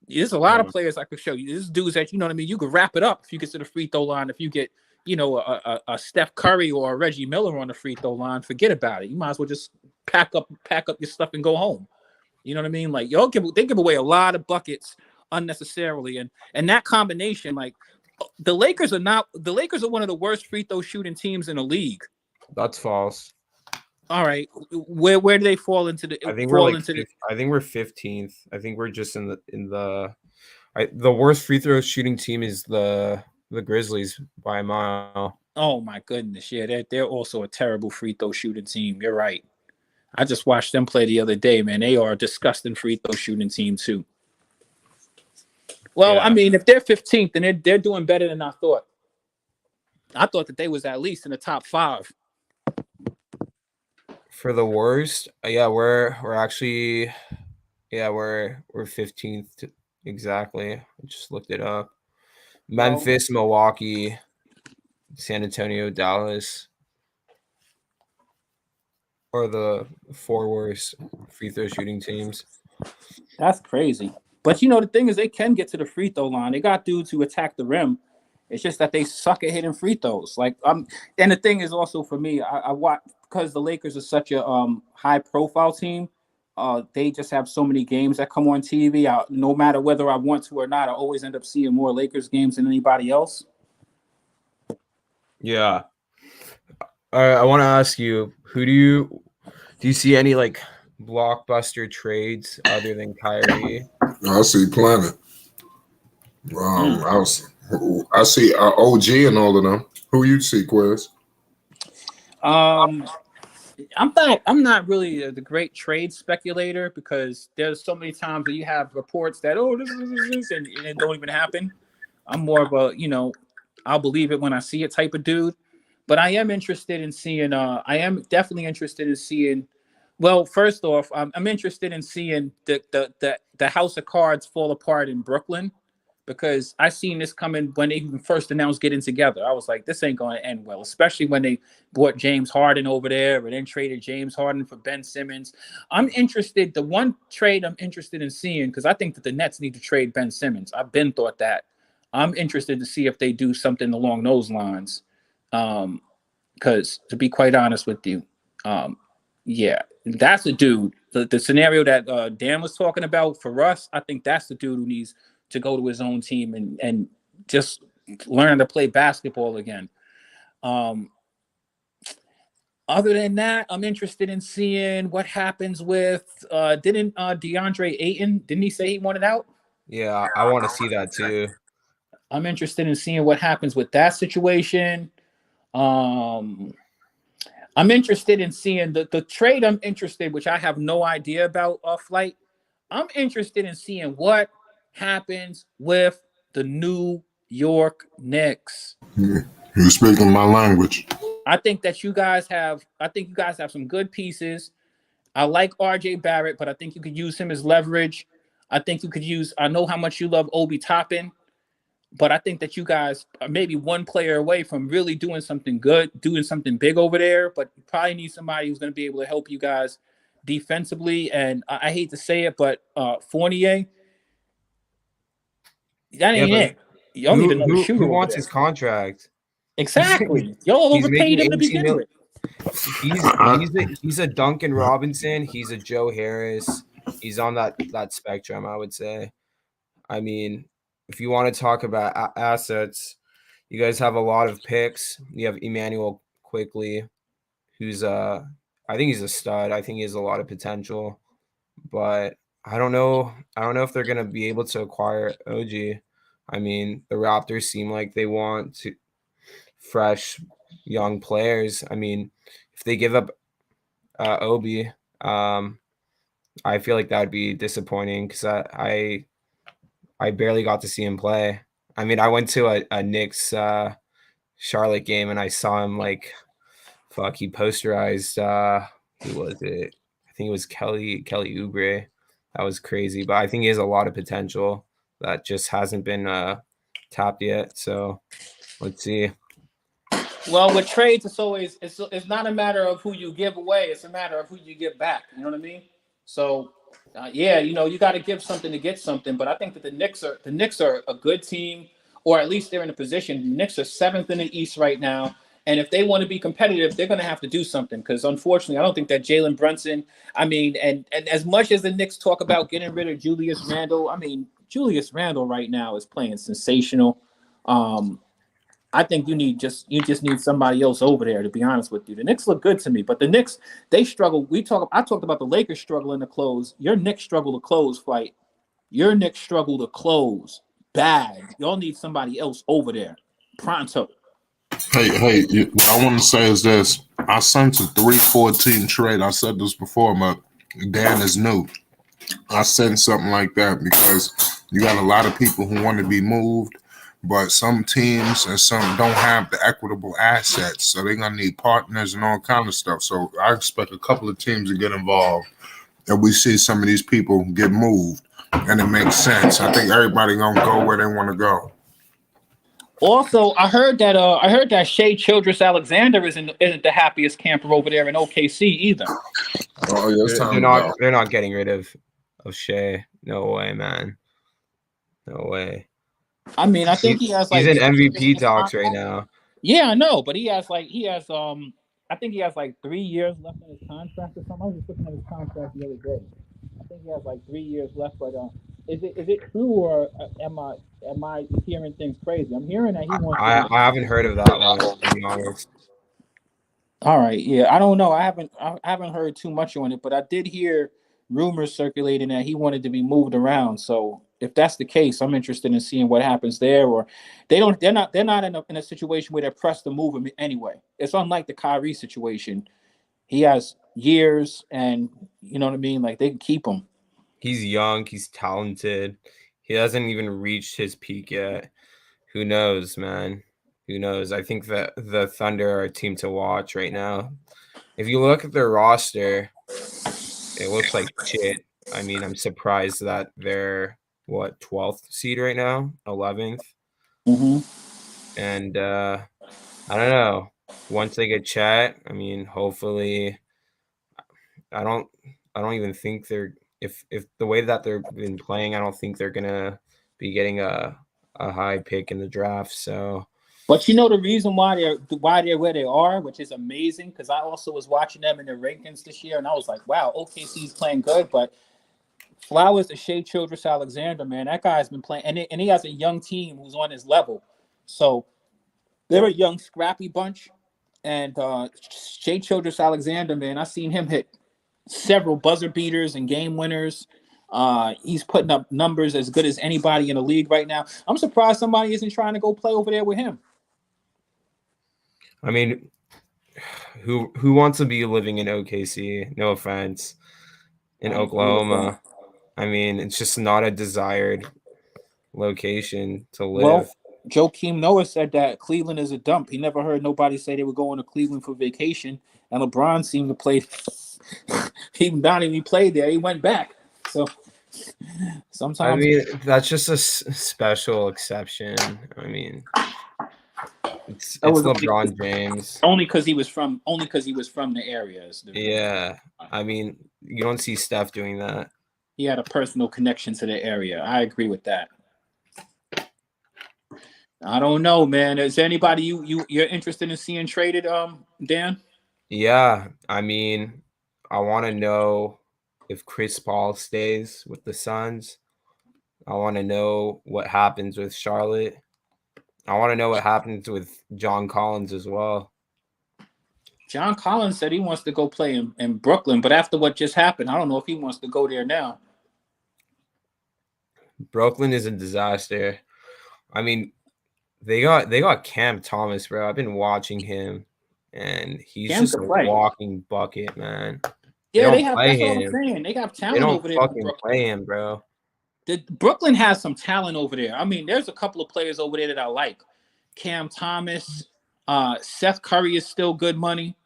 There's a lot of players I could show you. There's dudes that, you could wrap it up if you get to the free throw line. If you get, a Steph Curry or a Reggie Miller on the free throw line, forget about it. You might as well just pack up your stuff and go home. You know what I mean? Like, they give away a lot of buckets unnecessarily. And that combination, like, the Lakers are one of the worst free throw shooting teams in the league. That's false. All right, where do they fall into the? I think we're 15th. I think we're just in the worst free throw shooting team is the Grizzlies by a mile. Oh my goodness, yeah, they're also a terrible free throw shooting team. You're right. I just watched them play the other day, man. They are a disgusting free throw shooting team too. Well, yeah. I mean, if they're 15th, then they're doing better than I thought. I thought that they was at least in the top 5. For the worst, we're actually, we're 15th exactly. I just looked it up. Memphis, Milwaukee, San Antonio, Dallas are the 4 worst free throw shooting teams. That's crazy. But the thing is, they can get to the free throw line. They got dudes who attack the rim. It's just that they suck at hitting free throws. Like, and the thing is also for me, I watch, because the Lakers are such a high profile team. They just have so many games that come on TV. No matter whether I want to or not, I always end up seeing more Lakers games than anybody else. Yeah. I want to ask you, who do you see any like blockbuster trades other than Kyrie? I see plenty. I see OG and all of them. Who you see, Quiz? I'm not really the great trade speculator because there's so many times that you have reports that this and it don't even happen. I'm more of a I'll believe it when I see it type of dude. But I am interested in seeing. I am definitely interested in seeing. Well, first off, I'm interested in seeing the House of Cards fall apart in Brooklyn, because I seen this coming when they even first announced getting together. I was like, this ain't going to end well, especially when they brought James Harden over there and then traded James Harden for Ben Simmons. I'm interested. The one trade I'm interested in seeing, because I think that the Nets need to trade Ben Simmons. I've been thought that. I'm interested to see if they do something along those lines. Because to be quite honest with you, yeah, that's the dude. The scenario that Dan was talking about for Russ, I think that's the dude who needs to go to his own team and just learn to play basketball again. Other than that, I'm interested in seeing what happens with didn't DeAndre Ayton, didn't he say he wanted out? Yeah, I want to see that too. I'm interested in seeing what happens with that situation. I'm interested in seeing the trade. I'm interested, which I have no idea about Flight. I'm interested in seeing what happens with the New York Knicks. You're speaking my language. I think you guys have some good pieces. I like RJ Barrett, but I think you could use him as leverage. I know how much you love Obi Toppin, but I think that you guys are maybe one player away from really doing something good, doing something big over there. But you probably need somebody who's going to be able to help you guys defensively. And I hate to say it, but Fournier, that ain't it. Y'all need another shooter. Who wants his contract? Exactly. Y'all overpaid him to begin with. He's a Duncan Robinson. He's a Joe Harris. He's on that spectrum, I would say. I mean, if you want to talk about assets, you guys have a lot of picks. You have Emmanuel Quickly, who's I think he's a stud. I think he has a lot of potential, but I don't know if they're gonna be able to acquire OG. I mean, the Raptors seem like they want to fresh young players. I mean, if they give up Obi, I feel like that would be disappointing because I barely got to see him play. I mean, I went to a Knicks Charlotte game and I saw him he posterized who was it? I think it was Kelly Oubre. That was crazy, but I think he has a lot of potential that just hasn't been tapped yet. So let's see. Well, with trades, it's not a matter of who you give away; it's a matter of who you give back. You know what I mean? So, you got to give something to get something. But I think that the Knicks are a good team, or at least they're in a position. The Knicks are 7th in the East right now, and if they want to be competitive, they're going to have to do something. Because unfortunately, I don't think that Jalen Brunson. I mean, and as much as the Knicks talk about getting rid of Julius Randle, I mean, Julius Randle right now is playing sensational. I think you just need somebody else over there, to be honest with you. The Knicks look good to me, but the Knicks, they struggle. I talked about the Lakers struggling to close. Your Knicks struggle to close, Flight. Your Knicks struggle to close bad. Y'all need somebody else over there. Pronto. Hey, what I want to say is this. I sent a 3-14 trade. I said this before, but Dan is new. I sent something like that because you got a lot of people who want to be moved, but some teams and some don't have the equitable assets, so they're going to need partners and all kind of stuff. So I expect a couple of teams to get involved, and we see some of these people get moved, and it makes sense. I think everybody going to go where they want to go. Also, I heard that Shai Gilgeous-Alexander isn't the happiest camper over there in OKC either. Oh, yeah, they're not getting rid of Shai. No way, man. No way. I mean, I think he's in MVP talks right now. Yeah, I know, but I think he has 3 years left in his contract or something. I was just looking at his contract the other day. I think he has 3 years left, but is it true or am I hearing things crazy? I'm hearing that he wants. I haven't heard of that one, to be honest. All right, yeah, I don't know. I haven't heard too much on it, but I did hear rumors circulating that he wanted to be moved around. So if that's the case, I'm interested in seeing what happens there. Or they're not in a situation where they're pressed to move him anyway. It's unlike the Kyrie situation. He has years, and you know what I mean. Like, they can keep him. He's young. He's talented. He hasn't even reached his peak yet. Who knows, man? who knows? I think that the Thunder are a team to watch right now. If you look at their roster, it looks like shit. I mean, I'm surprised that they're 12th seed right now, 11th, and I don't know. Once they get Chat, I mean, hopefully, I don't even think they're if the way that they've been playing, I don't think they're gonna be getting a high pick in the draft. So, but you know the reason why they're where they are, which is amazing, because I also was watching them in the rankings this year, and I was like, wow, OKC's playing good, but flowers to Shai Gilgeous-Alexander, man, that guy's been playing, and he has a young team who's on his level, so they're a young, scrappy bunch, and Shai Gilgeous-Alexander, man, I seen him hit several buzzer beaters and game winners. He's putting up numbers as good as anybody in the league right now. I'm surprised somebody isn't trying to go play over there with him. I mean, who wants to be living in OKC? No offense, in Oklahoma. I mean, it's just not a desired location to live. Well, Joakim Noah said that Cleveland is a dump. He never heard nobody say they were going to Cleveland for vacation, and LeBron seemed to play. He not even played there. He went back. So sometimes, I mean, that's just a special exception. I mean, it's LeBron James. Only because he was from the area. Yeah, I mean, you don't see Steph doing that. He had a personal connection to the area. I agree with that. I don't know, man. Is there anybody you're interested in seeing traded, Dan? Yeah, I mean, I want to know if Chris Paul stays with the Suns. I want to know what happens with Charlotte. I want to know what happens with John Collins as well. John Collins said he wants to go play in Brooklyn, but after what just happened, I don't know if he wants to go there now. Brooklyn is a disaster. I mean, they got Cam Thomas, bro. I've been watching him, and he's just a walking bucket, man. Yeah, that's what I'm saying. They got talent over there. They don't fucking play him, bro. Brooklyn has some talent over there. I mean, there's a couple of players over there that I like. Cam Thomas, Seth Curry is still good money.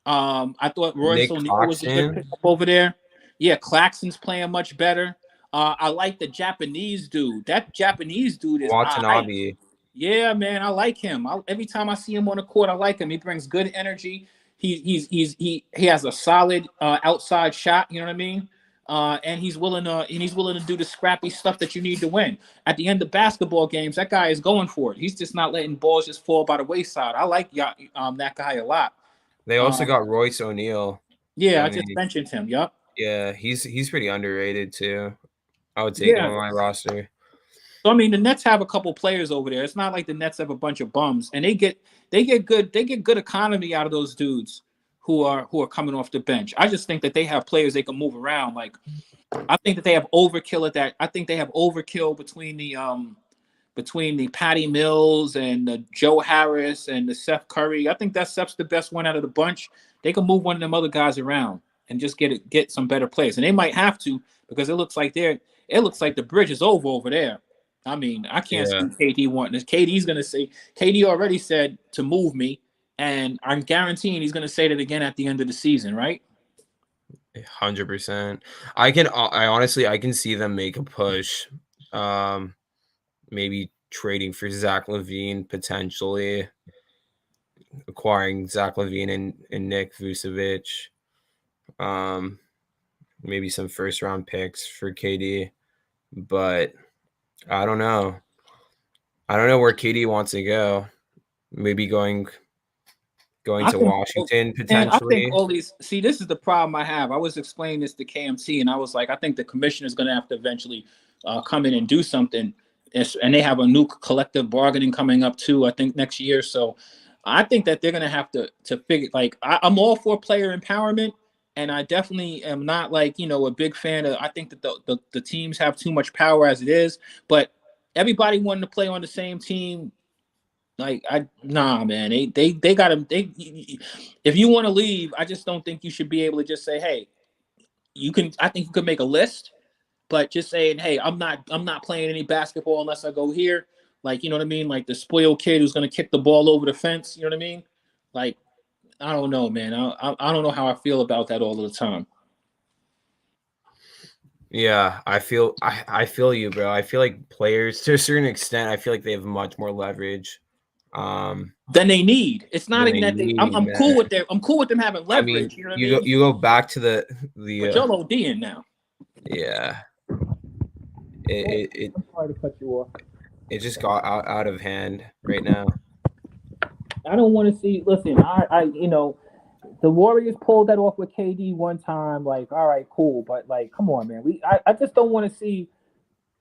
I thought Royce O'Neal was a good pickup over there. Yeah, Claxton's playing much better. I like the Japanese dude. That Japanese dude is Watanabe. Yeah, man, I like him. Every time I see him on the court, I like him. He brings good energy. He has a solid outside shot. You know what I mean? And he's willing to do the scrappy stuff that you need to win. At the end of basketball games, that guy is going for it. He's just not letting balls just fall by the wayside. I like that guy a lot. They also got Royce O'Neal. Yeah, I just mentioned him. Yup. Yeah, he's pretty underrated too. I would take him on my roster. So I mean, the Nets have a couple players over there. It's not like the Nets have a bunch of bums, and they get good economy out of those dudes who are coming off the bench. I just think that they have players they can move around. Like, I think that they have overkill at that. I think they have overkill between the Patty Mills and the Joe Harris and the Seth Curry. I think that Seth's the best one out of the bunch. They can move one of them other guys around and just get some better players. And they might have to, because it looks like the bridge is over there. I mean, I can't see KD wanting this. KD's going to say, KD already said to move me, and I'm guaranteeing he's going to say that again at the end of the season, right? 100%. I honestly can see them make a push. Maybe trading for Zach LaVine, potentially acquiring Zach LaVine and Nick Vucevic. Maybe some first round picks for KD, but I don't know. I don't know where KD wants to go. Maybe going to Washington potentially. I think all these. See, this is the problem I have. I was explaining this to KMT, and I was like, I think the commissioner is going to have to eventually come in and do something. And they have a new collective bargaining coming up too, I think next year. So I think that they're going to have to figure. Like, I'm all for player empowerment. And I definitely am not a big fan of. I think that the teams have too much power as it is. But everybody wanting to play on the same team, man. They got to. If you want to leave, I just don't think you should be able to just say, hey, you can. I think you could make a list, but just saying, hey, I'm not playing any basketball unless I go here. Like, you know what I mean? Like the spoiled kid who's going to kick the ball over the fence. You know what I mean? Like, I don't know, man. I don't know how I feel about that all the time. Yeah, I feel you, bro. I feel like players, to a certain extent, I feel like they have much more leverage than they need. It's not than even they that need, I'm cool man. with them. I'm cool with them having I mean, leverage. You know what I mean? you go back to the But y'all ODing now. yeah. It I'm sorry to cut you off. It just got out of hand right now. I don't want to see. Listen, I you know, the Warriors pulled that off with KD one time. Like, all right, cool, but like, come on, man. I just don't want to see,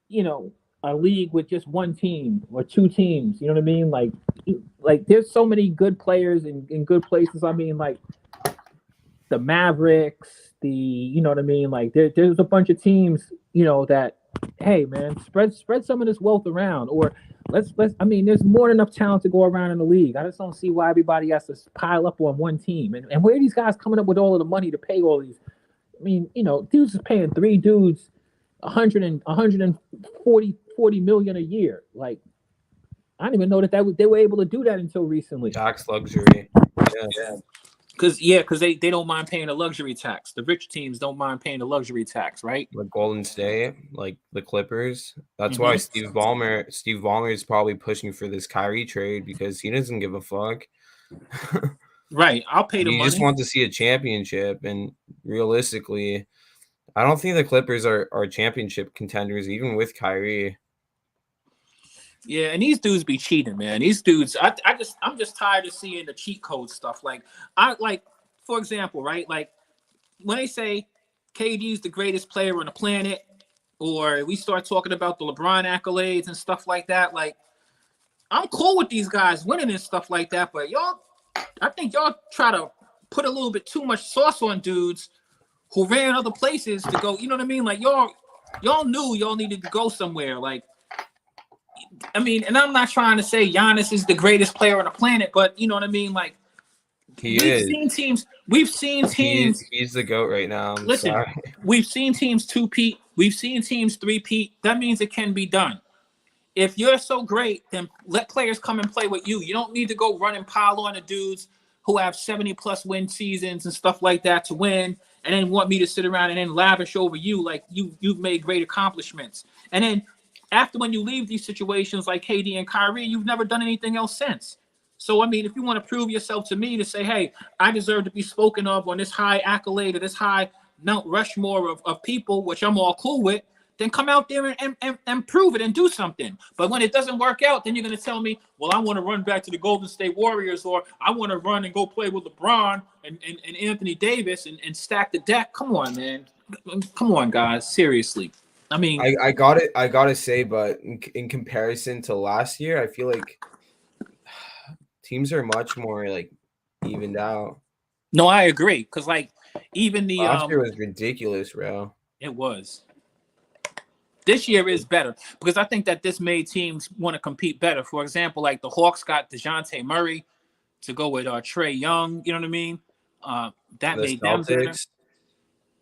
you know, a league with just one team or two teams. You know what I mean? Like there's so many good players in good places. I mean, like the Mavericks, you know what I mean? Like there's a bunch of teams, you know, that, hey man, spread some of this wealth around, or let's I mean, there's more than enough talent to go around in the league. I just don't see why everybody has to pile up on one team. And where are these guys coming up with all of the money to pay all these? I mean, you know, dudes is paying 3 dudes 140 million a year. Like, I didn't even know that they were able to do that until recently. Tax luxury. Yeah. Because they don't mind paying a luxury tax. The rich teams don't mind paying a luxury tax, right? Like Golden State, like the Clippers. That's why Steve Ballmer is probably pushing for this Kyrie trade, because he doesn't give a fuck. Right. I'll pay the money. You just want to see a championship, and realistically, I don't think the Clippers are championship contenders, even with Kyrie. Yeah, and these dudes be cheating, man. These dudes, I'm just tired of seeing the cheat code stuff. Like, for example, right? Like when they say KD's the greatest player on the planet, or we start talking about the LeBron accolades and stuff like that. Like, I'm cool with these guys winning and stuff like that, but I think y'all try to put a little bit too much sauce on dudes who ran other places to go. You know what I mean? Like y'all knew y'all needed to go somewhere. Like, I mean, and I'm not trying to say Giannis is the greatest player on the planet, but you know what I mean? Like, we've seen teams. He's the GOAT right now. Sorry. We've seen teams two-peat. We've seen teams three-peat. That means it can be done. If you're so great, then let players come and play with you. You don't need to go run and pile on the dudes who have 70-plus win seasons and stuff like that to win, and then want me to sit around and then lavish over you like you've made great accomplishments. And then after, when you leave these situations like KD and Kyrie, you've never done anything else since. So, I mean, if you want to prove yourself to me to say, hey, I deserve to be spoken of on this high accolade or this high Mount Rushmore of people, which I'm all cool with, then come out there and prove it and do something. But when it doesn't work out, then you're going to tell me, well, I want to run back to the Golden State Warriors, or I want to run and go play with LeBron and Anthony Davis and stack the deck. Come on, man. Come on, guys. Seriously. I mean, I gotta say, but in comparison to last year, I feel like teams are much more like evened out. No, I agree. Because like even the last year was ridiculous, bro. It was. This year is better because I think that this made teams want to compete better. For example, like the Hawks got DeJounte Murray to go with Trae Young. You know what I mean? That made them better.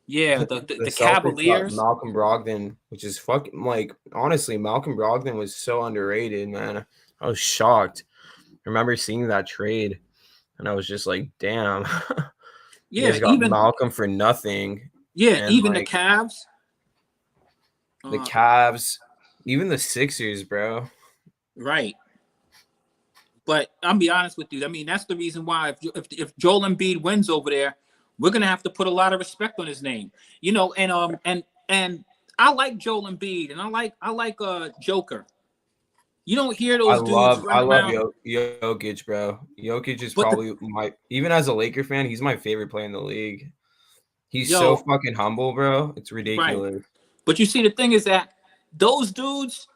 Yeah, the Cavaliers. Malcolm Brogdon, which is fucking like, honestly, Malcolm Brogdon was so underrated, man. I was shocked. I remember seeing that trade, and I was just like, damn. Yeah, you guys got Malcolm for nothing. Yeah, and even like, the Cavs. The Cavs, even the Sixers, bro. Right. But I'll be honest with you. I mean, that's the reason why if Joel Embiid wins over there, we're gonna have to put a lot of respect on his name, you know. And I like Joel Embiid, and I like Joker. You don't hear those dudes. I love Jokic, bro. Jokic is probably even as a Laker fan, he's my favorite player in the league. He's so fucking humble, bro. It's ridiculous. Right. But you see, the thing is that those dudes,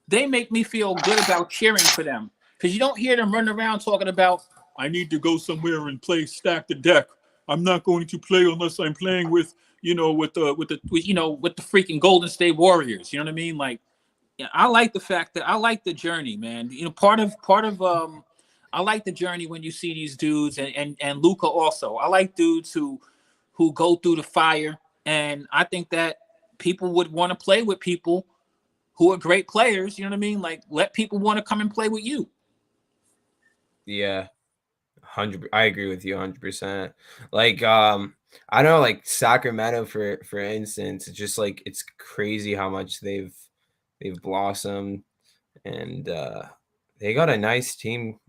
they make me feel good about cheering for them, because you don't hear them running around talking about, I need to go somewhere and play stack the deck. I'm not going to play unless I'm playing with the freaking Golden State Warriors. You know what I mean? Like, yeah, I like the fact that I like the journey, man. You know, part of I like the journey when you see these dudes and Luka also. I like dudes who go through the fire, and I think that people would want to play with people who are great players. You know what I mean? Like, let people want to come and play with you. Yeah, 100. I agree with you 100%. Like, I know, like Sacramento, for instance, it's just like it's crazy how much they've blossomed, and they got a nice team.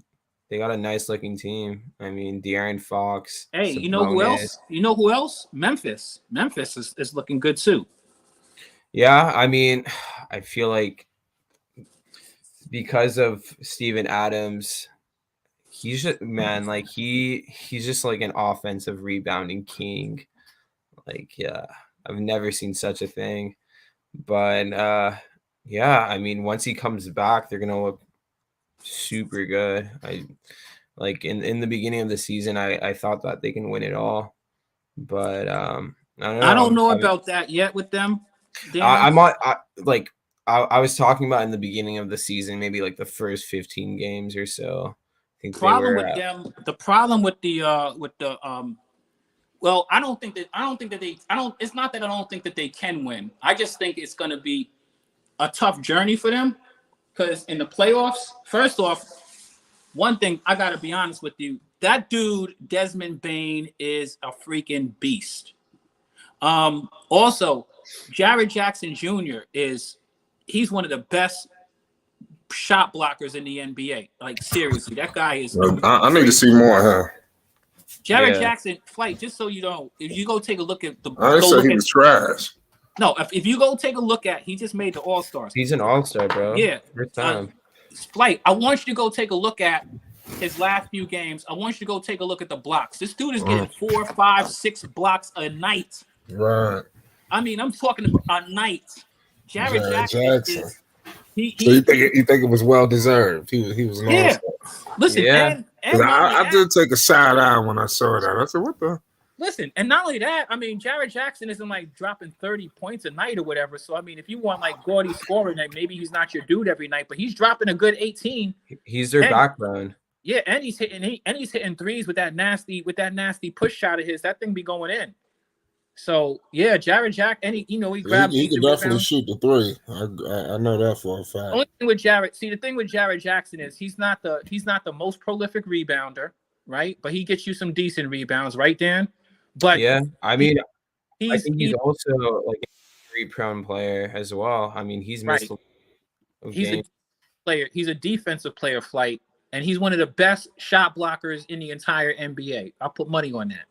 They got a nice looking team. I mean, De'Aaron Fox. Hey, Sabonis. you know who else? You know who else? Memphis. Memphis is looking good too. Yeah, I mean, I feel like because of Steven Adams, he's just, man, like he's just like an offensive rebounding king. Like, yeah, I've never seen such a thing. But yeah, I mean, once he comes back, they're gonna look super good. I like in the beginning of the season, I thought that they can win it all, but I don't know. I don't know about that yet with them. I was talking about in the beginning of the season, maybe like the first 15 games or so. I think problem with them. The problem with the well, it's not that I don't think that they can win. I just think it's going to be a tough journey for them, because in the playoffs, first off, one thing I got to be honest with you, that dude Desmond Bane is a freaking beast. Also, Jared Jackson Jr. he's one of the best shot blockers in the NBA. Like, seriously, that guy is. I need to see more, huh? Jared Jackson, Flight, just so you know, if you go take a look at the. I didn't say he was trash. No, if you go take a look at, he just made the All-Stars. He's an All-Star, bro. Yeah. Good time. Flight, I want you to go take a look at his last few games. I want you to go take a look at the blocks. This dude is getting 4, 5, 6 blocks a night. Right. I mean, I'm talking about a night. Jared Jackson. So you think it was well deserved? He was an All-Star. Listen, and I did take a side eye when I saw that. I said, "What the?" Listen, and not only that, I mean, Jared Jackson isn't like dropping 30 points a night or whatever. So I mean, if you want like gaudy scoring, like maybe he's not your dude every night, but he's dropping a good 18. He's their backbone. Yeah, and he's hitting threes with that nasty push shot of his. That thing be going in. So yeah, Jared Jack, and he grabs. He can definitely shoot the three. I know that for a fact. Only thing with Jared, the thing with Jared Jackson is he's not the most prolific rebounder, right? But he gets you some decent rebounds, right, Dan? But yeah, I mean, I think he's also like a three-prone player as well. I mean, he's missed he's a player. He's a defensive player, Flight, and he's one of the best shot blockers in the entire NBA. I'll put money on that.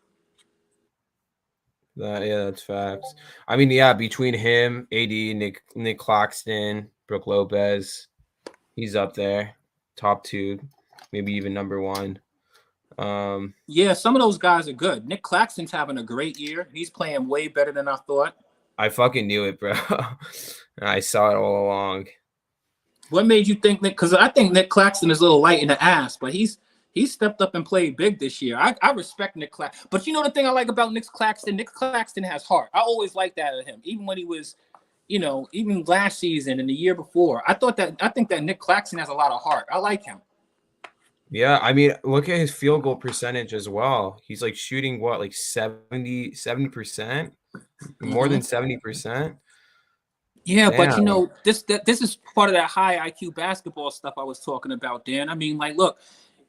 Yeah, that's facts. I mean, yeah, between him, AD, Nick Claxton, Brook Lopez, he's up there, top 2, maybe even number 1. Yeah, some of those guys are good. Nick Claxton's having a great year. He's playing way better than I thought. I fucking knew it, bro. I saw it all along. What made you think that? Because I think Nick Claxton is a little light in the ass, but he's stepped up and played big this year. I respect Nick Claxton. But you know the thing I like about Nick Claxton? Nick Claxton has heart. I always liked that of him, even when he was, even last season and the year before. I think that Nick Claxton has a lot of heart. I like him. Yeah, I mean, look at his field goal percentage as well. He's like shooting what, like 70%, more than 70%. Yeah, damn. But this is part of that high IQ basketball stuff I was talking about, Dan. I mean, like, look,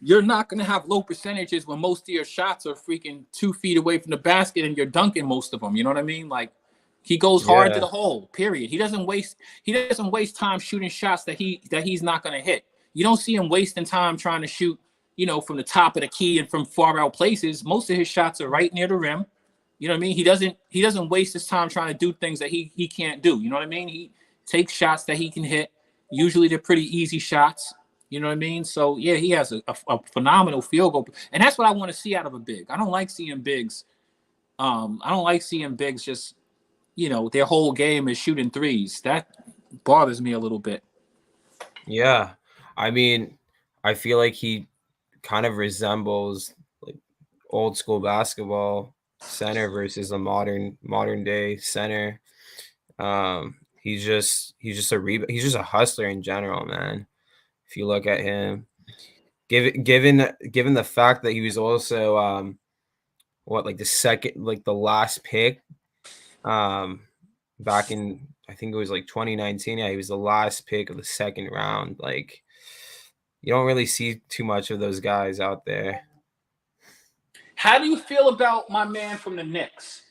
you're not going to have low percentages when most of your shots are freaking 2 feet away from the basket and you're dunking most of them. You know what I mean? Like, he goes hard to the hole. Period. He doesn't waste time shooting shots that he's not going to hit. You don't see him wasting time trying to shoot, from the top of the key and from far out places. Most of his shots are right near the rim. You know what I mean? He doesn't waste his time trying to do things that he can't do. You know what I mean? He takes shots that he can hit. Usually they're pretty easy shots. You know what I mean? So yeah, he has a phenomenal field goal, and that's what I want to see out of a big. I don't like seeing bigs. Just, their whole game is shooting threes. That bothers me a little bit. Yeah. I mean, I feel like he kind of resembles like old school basketball center versus a modern day center. He's just a hustler in general, man. If you look at him, given the fact that he was also the last pick back in I think it was like 2019. Yeah, he was the last pick of the second round. Like, you don't really see too much of those guys out there. How do you feel about my man from the Knicks?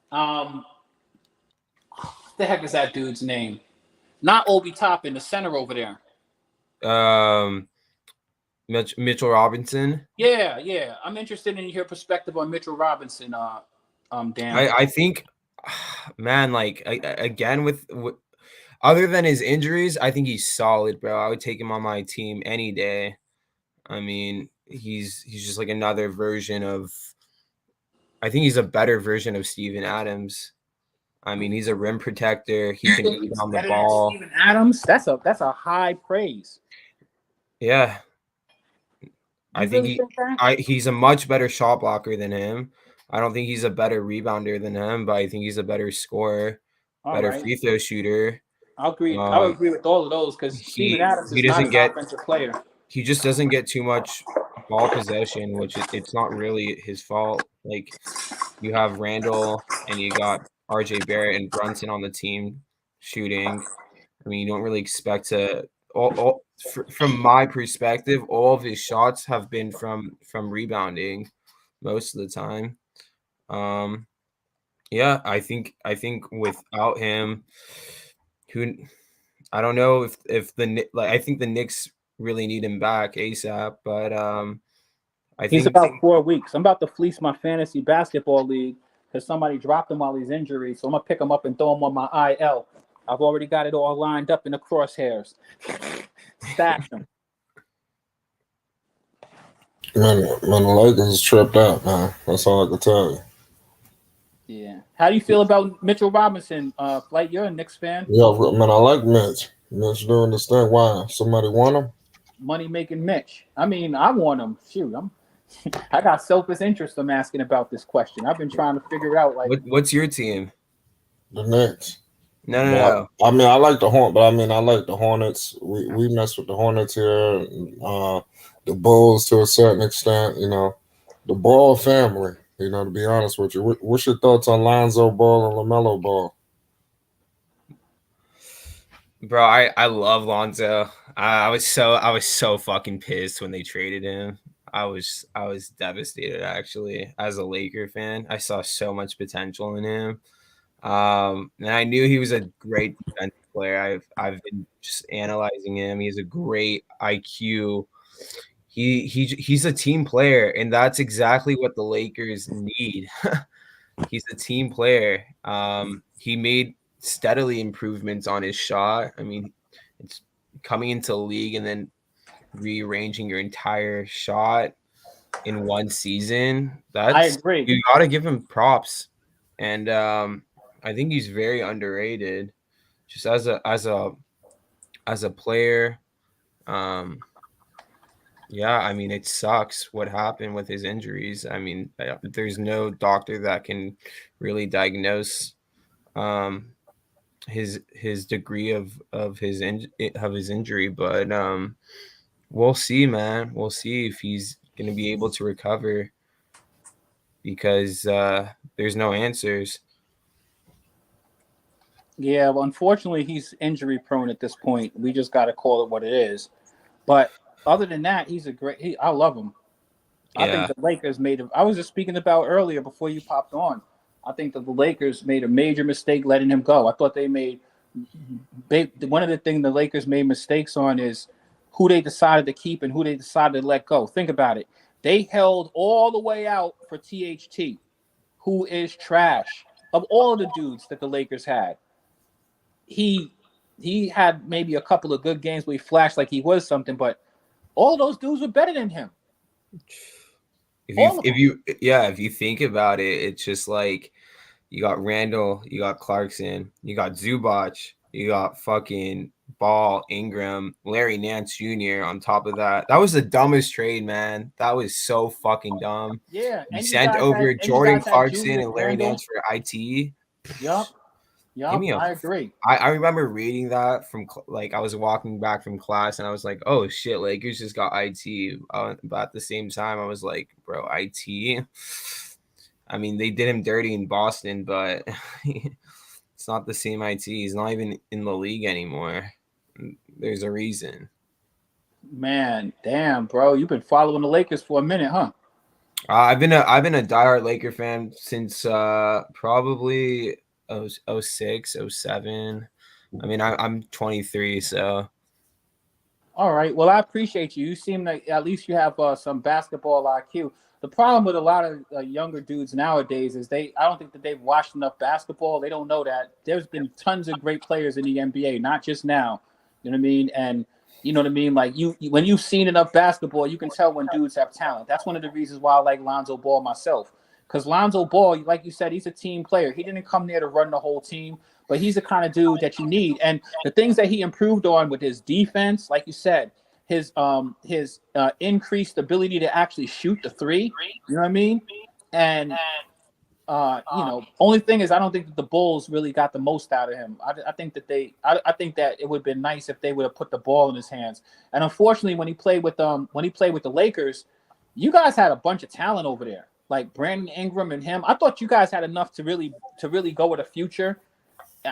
What the heck is that dude's name? Not Obi Toppin, the center over there. Mitchell Robinson. Yeah. I'm interested in your perspective on Mitchell Robinson. Dan. I think, man, like again with other than his injuries, I think he's solid, bro. I would take him on my team any day. I mean, he's just like another version of. I think he's a better version of Steven Adams. I mean, he's a rim protector. He can beat on the ball. Steven Adams, that's a high praise. Yeah, I think he's a much better shot blocker than him. I don't think he's a better rebounder than him, but I think he's a better scorer, better free throw shooter. I'll agree. I'll agree with all of those because Steven Adams is not an offensive player. He just doesn't get too much ball possession, which it's not really his fault. Like, you have Randall and you got RJ Barrett and Brunson on the team shooting. I mean, you don't really expect to. From my perspective, all of his shots have been from rebounding most of the time. Yeah, I think without him, I don't know if I think the Knicks really need him back ASAP, but I think he's about 4 weeks. I'm about to fleece my fantasy basketball league because somebody dropped him while he's injured, so I'm gonna pick him up and throw him on my IL. I've already got it all lined up in the crosshairs. Stash him. Man, the Lakers tripped out, man. That's all I can tell you. Yeah. How do you feel about Mitchell Robinson? Like, you're a Knicks fan. Yeah, man, I like Mitch. Mitch doing this thing. Why? Somebody want him? Money making Mitch. I mean, I want him. Shoot, I got selfish interest. I'm asking about this question. I've been trying to figure out what's your team? The Knicks. No. I mean, I like the I like the Hornets. We mess with the Hornets here. The Bulls to a certain extent. You know, the Ball family. You know, to be honest with you, what's your thoughts on Lonzo Ball and LaMelo Ball? Bro, I love Lonzo. I was so fucking pissed when they traded him. I was devastated, actually, as a Laker fan. I saw so much potential in him. And I knew he was a great defensive player. I've been just analyzing him. He has a great IQ. He's a team player, and that's exactly what the Lakers need. He's a team player. He made steadily improvements on his shot. I mean, it's coming into the league and then rearranging your entire shot in one season. I agree. You got to give him props, and I think he's very underrated, just as a player. Yeah, I mean, it sucks what happened with his injuries. I mean, there's no doctor that can really diagnose his degree of his injury, but we'll see, man. We'll see if he's going to be able to recover because there's no answers. Yeah, well, unfortunately, he's injury prone at this point. We just got to call it what it is. But other than that, he's a great. I love him. Yeah. I think the Lakers made him. I was just speaking about earlier before you popped on. I think that the Lakers made a major mistake letting him go. I thought they made one of the things the Lakers made mistakes on is who they decided to keep and who they decided to let go. Think about it. They held all the way out for THT, who is trash. Of all of the dudes that the Lakers had, he had maybe a couple of good games where he flashed like he was something, but all those dudes were better than him. If you think about it, it's just like you got Randall, you got Clarkson, you got Zubac, you got fucking Ball, Ingram, Larry Nance Jr. on top of that. That was the dumbest trade, man. That was so fucking dumb. Yeah. You sent over Jordan Clarkson and Larry Nance for IT. Yup. I agree. I remember reading that from I was walking back from class and I was like, oh shit, Lakers just got IT. But at the same time, I was like, bro, IT. I mean, they did him dirty in Boston, but It's not the same IT. He's not even in the league anymore. There's a reason. Man, damn, bro, you've been following the Lakers for a minute, huh? I've been a diehard Laker fan since probably 06, 07. I mean, I'm 23, so. All right. Well, I appreciate you. You seem like at least you have some basketball IQ. The problem with a lot of younger dudes nowadays is I don't think that they've watched enough basketball. They don't know that there's been tons of great players in the NBA, not just now. You know what I mean? And you know what I mean? Like when you've seen enough basketball, you can tell when dudes have talent. That's one of the reasons why I like Lonzo Ball myself. Because Lonzo Ball, like you said, he's a team player. He didn't come there to run the whole team, but he's the kind of dude that you need. And the things that he improved on with his defense, like you said, his increased ability to actually shoot the three, you know what I mean? And only thing is I don't think that the Bulls really got the most out of him. I think that I think that it would have been nice if they would have put the ball in his hands. And unfortunately, when he played with the Lakers, you guys had a bunch of talent over there. Like Brandon Ingram and him. I thought you guys had enough to really go with a future.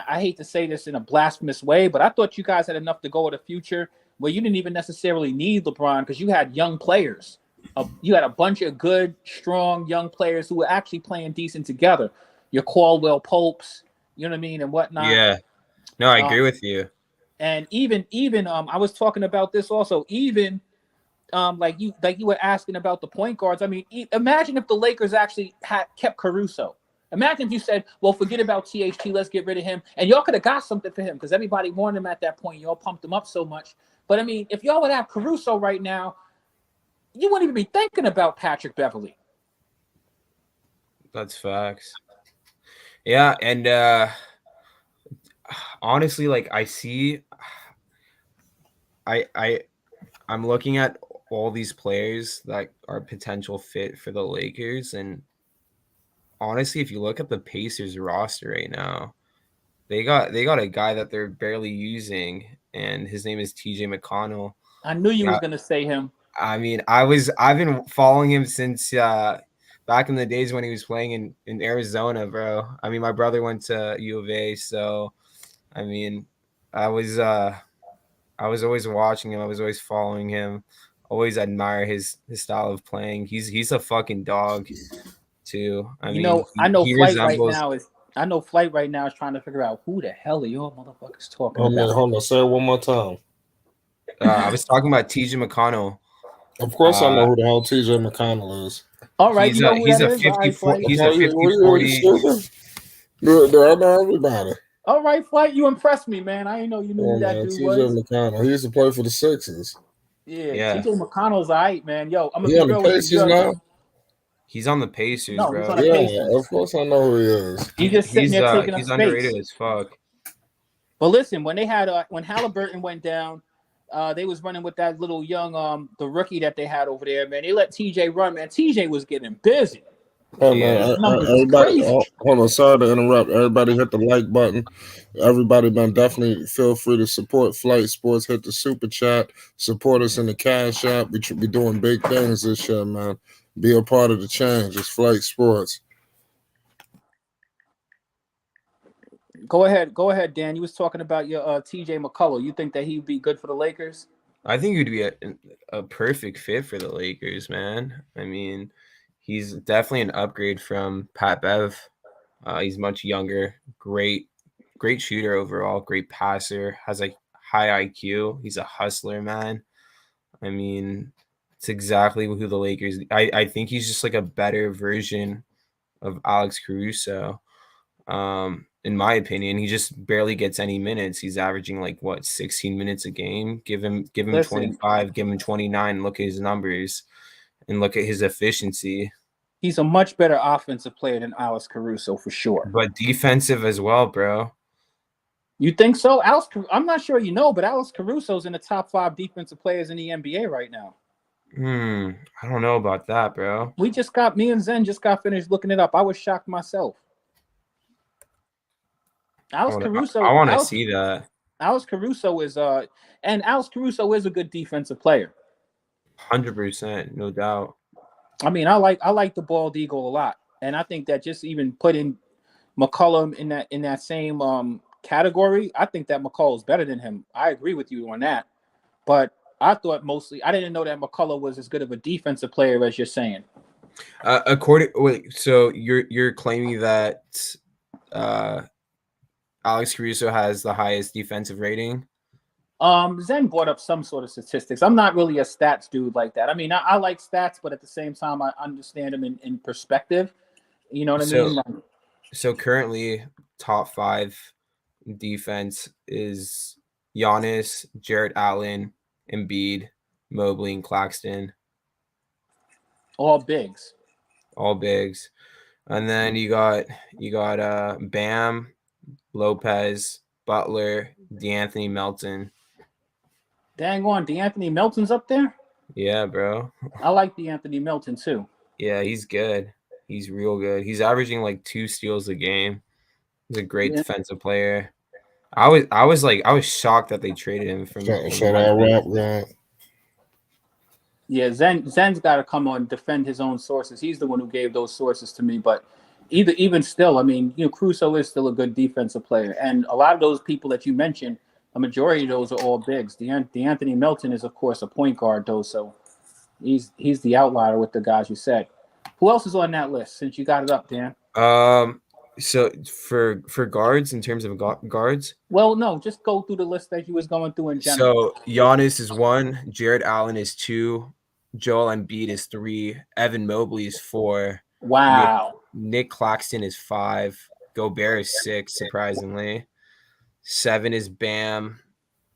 I hate to say this in a blasphemous way, but I thought you guys had enough to go with a future where you didn't even necessarily need LeBron because you had young players. You had a bunch of good, strong young players who were actually playing decent together. Your Caldwell Popes, you know what I mean, and whatnot. Yeah. No, I agree with you. And even I was talking about this also. Even like you were asking about the point guards. I mean, imagine if the Lakers actually had kept Caruso. Imagine if you said, well, forget about THT, let's get rid of him. And y'all could have got something for him because everybody wanted him at that point. Y'all pumped him up so much. But, I mean, if y'all would have Caruso right now, you wouldn't even be thinking about Patrick Beverly. That's facts. Yeah, and honestly, like I'm looking at all these players that are potential fit for the Lakers, and honestly, if you look at the Pacers roster right now, they got a guy that they're barely using, and his name is TJ McConnell. I knew you was gonna say him. I mean, I've been following him since back in the days when he was playing in Arizona, bro. I mean, my brother went to U of A, so I mean, I was always watching him. I was always following him. Always admire his style of playing. He's a fucking dog too. I know Flight right now is trying to figure out who the hell are y'all motherfuckers talking about. Hold on, say it one more time. I was talking about TJ McConnell. Of course, I know who the hell TJ McConnell is. All right, he's a 50-40. He's a 50-40. Do I know everybody? All right, Flight, you impressed me, man. I didn't know you knew who that dude was. TJ McConnell. He used to play for the Sixers. Yeah. TJ McConnell's all right, man. Yo, I'm gonna be real with you. Now? He's on the Pacers, no, bro. Of course I know who he is. He's just sitting there taking up he's space. Underrated as fuck. But listen, when they had when Halliburton went down, they was running with that little young the rookie that they had over there, man. They let TJ run, man. TJ was getting busy. Hey man, everybody, hold on. Sorry to interrupt. Everybody hit the like button. Everybody, man, definitely feel free to support Flight Sports. Hit the super chat. Support us in the Cash App. We should be doing big things this year, man. Be a part of the change. It's Flight Sports. Go ahead, Dan. You was talking about your TJ McConnell. You think that he'd be good for the Lakers? I think he'd be a perfect fit for the Lakers, man. I mean, he's definitely an upgrade from Pat Bev. He's much younger, great shooter overall, great passer, has a high IQ. He's a hustler, man. I mean, it's exactly who the Lakers. I think he's just like a better version of Alex Caruso. In my opinion, he just barely gets any minutes. He's averaging 16 minutes a game. Give him 25, give him 29. Look at his numbers and look at his efficiency. He's a much better offensive player than Alex Caruso for sure. But defensive as well, bro. You think so? I'm not sure but Alex Caruso's in the top 5 defensive players in the NBA right now. I don't know about that, bro. Me and Zen just got finished looking it up. I was shocked myself. Alex Caruso. I want to see that. Alex Caruso is a good defensive player. 100%, no doubt. I mean, I like the bald eagle a lot, and I think that just even putting, McCollum in that same category, I think that McCollum is better than him. I agree with you on that. But I thought mostly I didn't know that McCullough was as good of a defensive player as you're saying. So you're claiming that Alex Caruso has the highest defensive rating? Zen brought up some sort of statistics. I'm not really a stats dude like that. I mean, I like stats, but at the same time, I understand them in perspective. You know what I mean? Like, so currently, top 5 defense is Giannis, Jarrett Allen, Embiid, Mobley, and Claxton. All bigs. And then you got Bam, Lopez, Butler, DeAnthony Melton. Dang on, DeAnthony Melton's up there? Yeah, bro. I like DeAnthony Melton too. Yeah, he's good. He's real good. He's averaging like 2 steals a game. He's a great defensive player. I was shocked that they traded him from. Yeah, Zen's got to come on and defend his own sources. He's the one who gave those sources to me. But even still, I mean, Caruso is still a good defensive player, and a lot of those people that you mentioned, a majority of those are all bigs. DeAnthony Melton is, of course, a point guard, though, so he's the outlier with the guys you said. Who else is on that list? Since you got it up, Dan. So for guards, in terms of guards. Well, no, just go through the list that you was going through in general. So Giannis is 1, Jarrett Allen is 2, Joel Embiid is 3, Evan Mobley is 4. Wow. Nick Claxton is 5, Gobert is 6, surprisingly. 7 is Bam.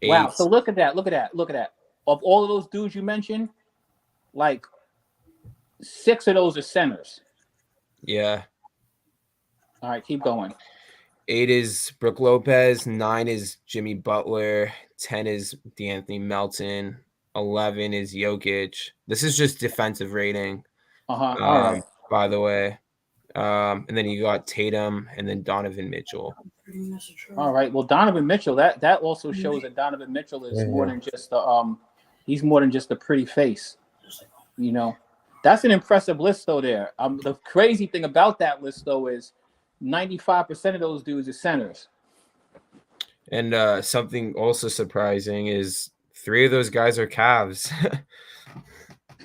8. Wow. So look at that. Of all of those dudes you mentioned, like 6 of those are centers. Yeah. All right, keep going. 8 is Brook Lopez. 9 is Jimmy Butler. 10 is DeAnthony Melton. 11 is Jokic. This is just defensive rating. All right. By the way. And then you got Tatum and then Donovan Mitchell. All right. Well, Donovan Mitchell, that also shows that Donovan Mitchell is more than just he's more than just a pretty face. That's an impressive list though there. The crazy thing about that list though is 95% of those dudes are centers. And something also surprising is 3 of those guys are Cavs.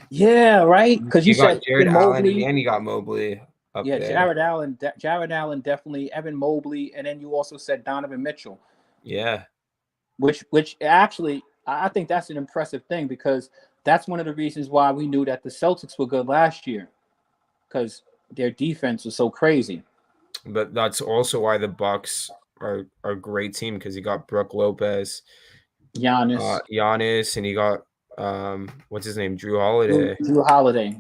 Yeah, right. Because you said Jared Allen and you got Mobley up there. Jared Allen definitely, Evan Mobley, and then you also said Donovan Mitchell. Yeah. Which actually I think that's an impressive thing because that's one of the reasons why we knew that the Celtics were good last year because their defense was so crazy. But that's also why the Bucks are a great team because you got Brook Lopez, Giannis, and you got what's his name, Drew Holiday. Drew Holiday.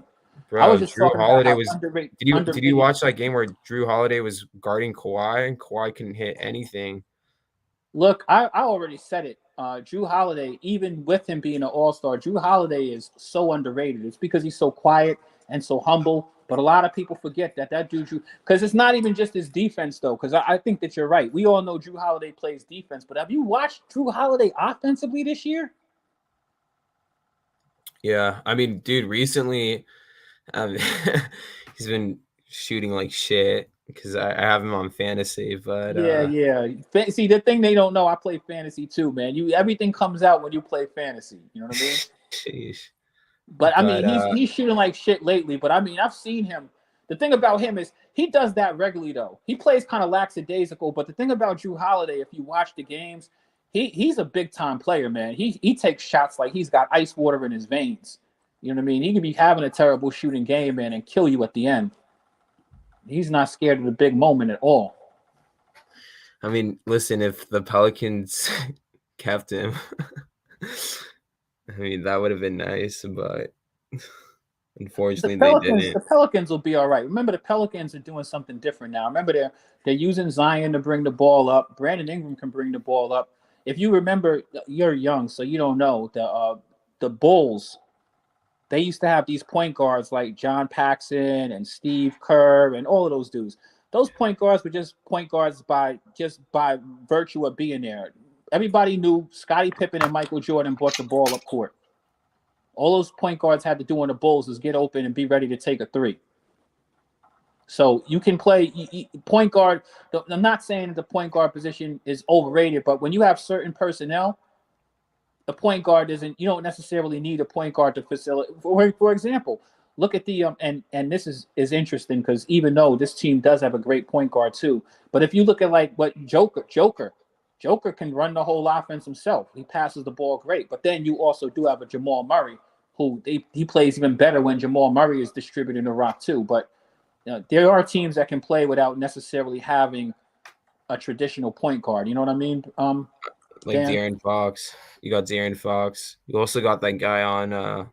Bro, I was just Drew Holiday was. underrated. Did you watch that game where Drew Holiday was guarding Kawhi and Kawhi couldn't hit anything? Look, I already said it. Drew Holiday, even with him being an all-star, Drew Holiday is so underrated. It's because he's so quiet and so humble. But a lot of people forget that dude, because it's not even just his defense, though, because I think that you're right. We all know Drew Holiday plays defense, but have you watched Drew Holiday offensively this year? Yeah, I mean, dude, recently he's been shooting like shit because I have him on fantasy, but yeah. See, the thing they don't know, I play fantasy too, man. Everything comes out when you play fantasy. You know what I mean? Sheesh. But I mean, he's shooting like shit lately. But I mean, I've seen him. The thing about him is he does that regularly, though. He plays kind of lackadaisical. But the thing about Drew Holiday, if you watch the games, he's a big time player, man. He takes shots like he's got ice water in his veins. You know what I mean? He could be having a terrible shooting game, man, and kill you at the end. He's not scared of the big moment at all. I mean, listen, if the Pelicans kept him. I mean, that would have been nice, but unfortunately they didn't. The Pelicans will be all right. Remember, the Pelicans are doing something different now. Remember, they're using Zion to bring the ball up. Brandon Ingram can bring the ball up. If you remember, you're young, so you don't know. The Bulls, they used to have these point guards like John Paxson and Steve Kerr and all of those dudes. Those point guards were just point guards by virtue of being there. Everybody knew Scottie Pippen and Michael Jordan brought the ball up court. All those point guards had to do on the Bulls was get open and be ready to take a three. So you can play point guard. I'm not saying that the point guard position is overrated, but when you have certain personnel, the point guard isn't. You don't necessarily need a point guard to facilitate. For example, look at the and this is interesting because even though this team does have a great point guard too, but if you look at like what Joker can run the whole offense himself. He passes the ball great, but then you also do have a Jamal Murray who he plays even better when Jamal Murray is distributing the rock too. But there are teams that can play without necessarily having a traditional point guard. You know what I mean? Like Dan? De'Aaron Fox. You got De'Aaron Fox. You also got that guy on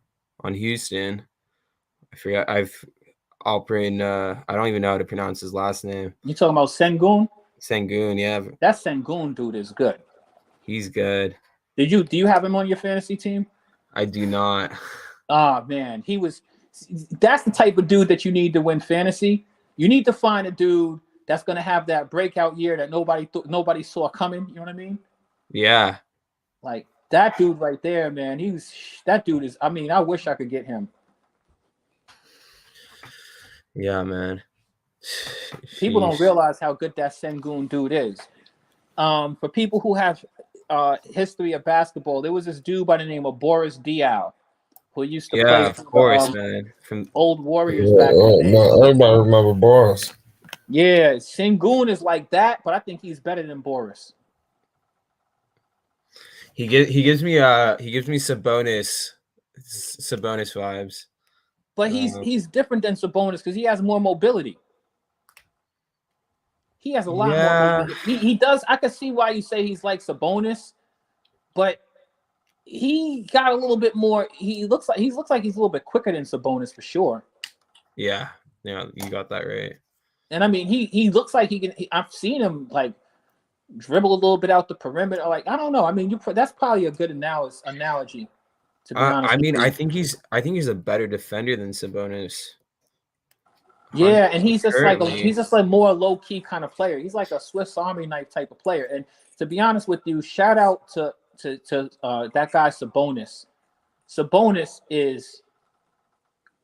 Houston. I forget. Alprin. I don't even know how to pronounce his last name. You talking about Sengun? Sengun, yeah. That Sengun dude is good. He's good. Do you have him on your fantasy team? I do not. Oh man, that's the type of dude that you need to win fantasy. You need to find a dude that's going to have that breakout year that nobody saw coming. You know what I mean? Yeah. Like that dude right there, man. That dude is. I mean, I wish I could get him. Yeah, man. People don't realize how good that Sengun dude is. For people who have history of basketball, there was this dude by the name of Boris Diaw who used to play of course, man. From old Warriors Yeah, back in the day. everybody remember Boris. Yeah, Sengun is like that, but I think he's better than Boris. He gives me Sabonis vibes. But he's different than Sabonis because he has more mobility. He has a lot more mobility. He does. I can see why you say he's like Sabonis, but he got a little bit more. He looks like he's a little bit quicker than Sabonis for sure. Yeah, you got that right. And I mean, he looks like he can. I've seen him like dribble a little bit out the perimeter. Like I don't know. I mean, that's probably a good analogy. To be honest, I mean, I think he's a better defender than Sabonis. Yeah, and he's just like more low key kind of player. He's like a Swiss Army knife type of player. And to be honest with you, shout out to that guy Sabonis. Sabonis is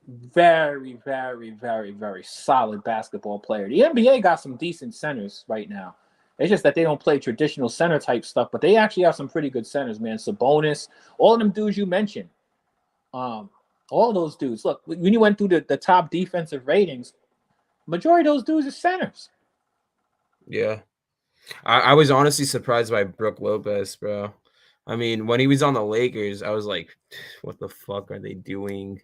very, very, very, very solid basketball player. The NBA got some decent centers right now. It's just that they don't play traditional center type stuff, but they actually have some pretty good centers, man. Sabonis, all of them dudes you mentioned. All those dudes. Look, when you went through the top defensive ratings, majority of those dudes are centers. Yeah. I was honestly surprised by Brook Lopez, bro. I mean, when he was on the Lakers, I was like, what the fuck are they doing?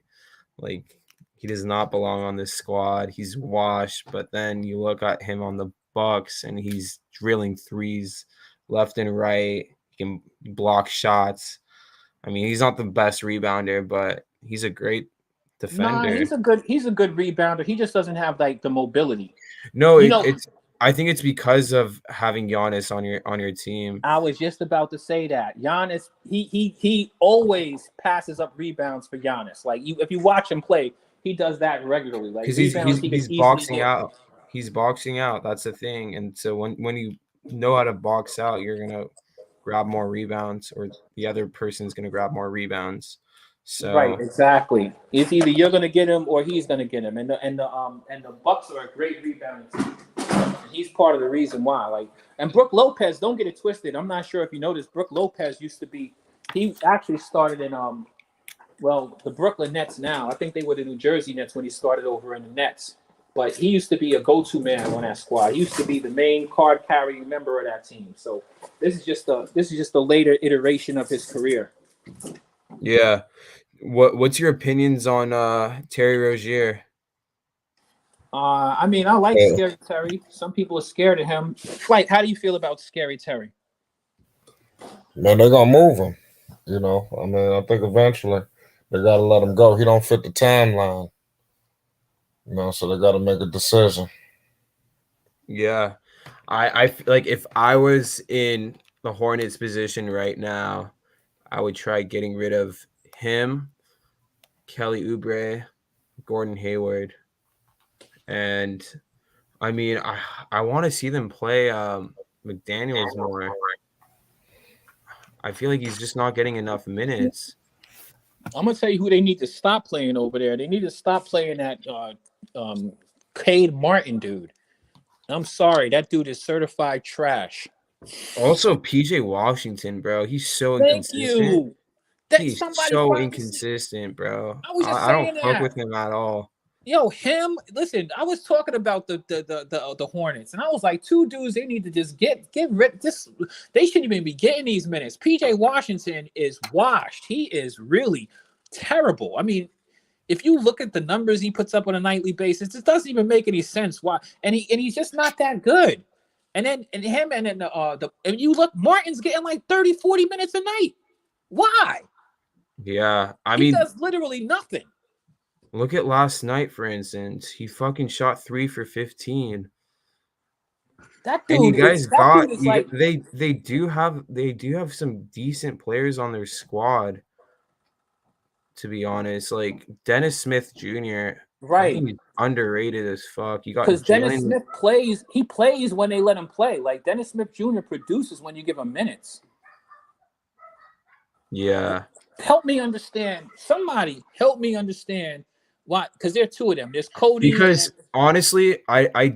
Like, he does not belong on this squad. He's washed. But then you look at him on the Bucks, and he's drilling threes left and right. He can block shots. I mean, he's not the best rebounder, but he's a great defender. Nah, he's a good rebounder. He just doesn't have like the mobility. No, I think it's because of having Giannis on your team. I was just about to say that. Giannis, he always passes up rebounds for Giannis. Like if you watch him play, he does that regularly. Like because he's boxing out. He's boxing out. That's the thing. And so when you know how to box out, you're gonna grab more rebounds, or the other person's gonna grab more rebounds. So right, exactly. It's either you're gonna get him or he's gonna get him. And the Bucks are a great rebounding team. And he's part of the reason why. Like, and Brook Lopez, don't get it twisted. I'm not sure if you noticed, Brook Lopez he actually started in the Brooklyn Nets now. I think they were the New Jersey Nets when he started over in the Nets. But he used to be a go-to man on that squad. He used to be the main card carrying member of that team. So this is just a later iteration of his career. Yeah. What's your opinions on Terry Rozier? I mean, I like Scary Terry. Some people are scared of him. Like, how do you feel about Scary Terry? Man, they're gonna move him. You know, I mean, I think eventually they gotta let him go. He don't fit the timeline. You know, so they got to make a decision. Yeah. I feel like if I was in the Hornets position right now, I would try getting rid of him, Kelly Oubre, Gordon Hayward. And I mean, I want to see them play McDaniels more. I feel like he's just not getting enough minutes. I'm gonna tell you who they need to stop playing over there. They need to stop playing that Cade Martin, dude. I'm sorry, that dude is certified trash. Also, PJ Washington, bro. He's so Thank inconsistent. you. That He's somebody so finally. inconsistent, bro. I was just I don't saying fuck that. with him at all. Yo, him. Listen, I was talking about the Hornets, and I was like, two dudes. They need to just get rid. This they shouldn't even be getting these minutes. PJ Washington is washed. He is really terrible. I mean, if you look at the numbers he puts up on a nightly basis, it doesn't even make any sense. Why? And he's just not that good. And then and you look, Martin's getting like 30, 40 minutes a night. Why? Yeah, I He mean, does literally nothing. look at last night, for instance. He fucking shot 3 for 15. That And you dude guys is that got dude is like they do have some decent players on their squad. To be honest, like Dennis Smith Jr. I right. think he's underrated as fuck. You got Because Dennis Jalen. Smith plays, he plays when they let him play. Like Dennis Smith Jr. produces when you give him minutes. Yeah. Help me understand. Somebody help me understand why. Because there are two of them. There's Cody. Because honestly, I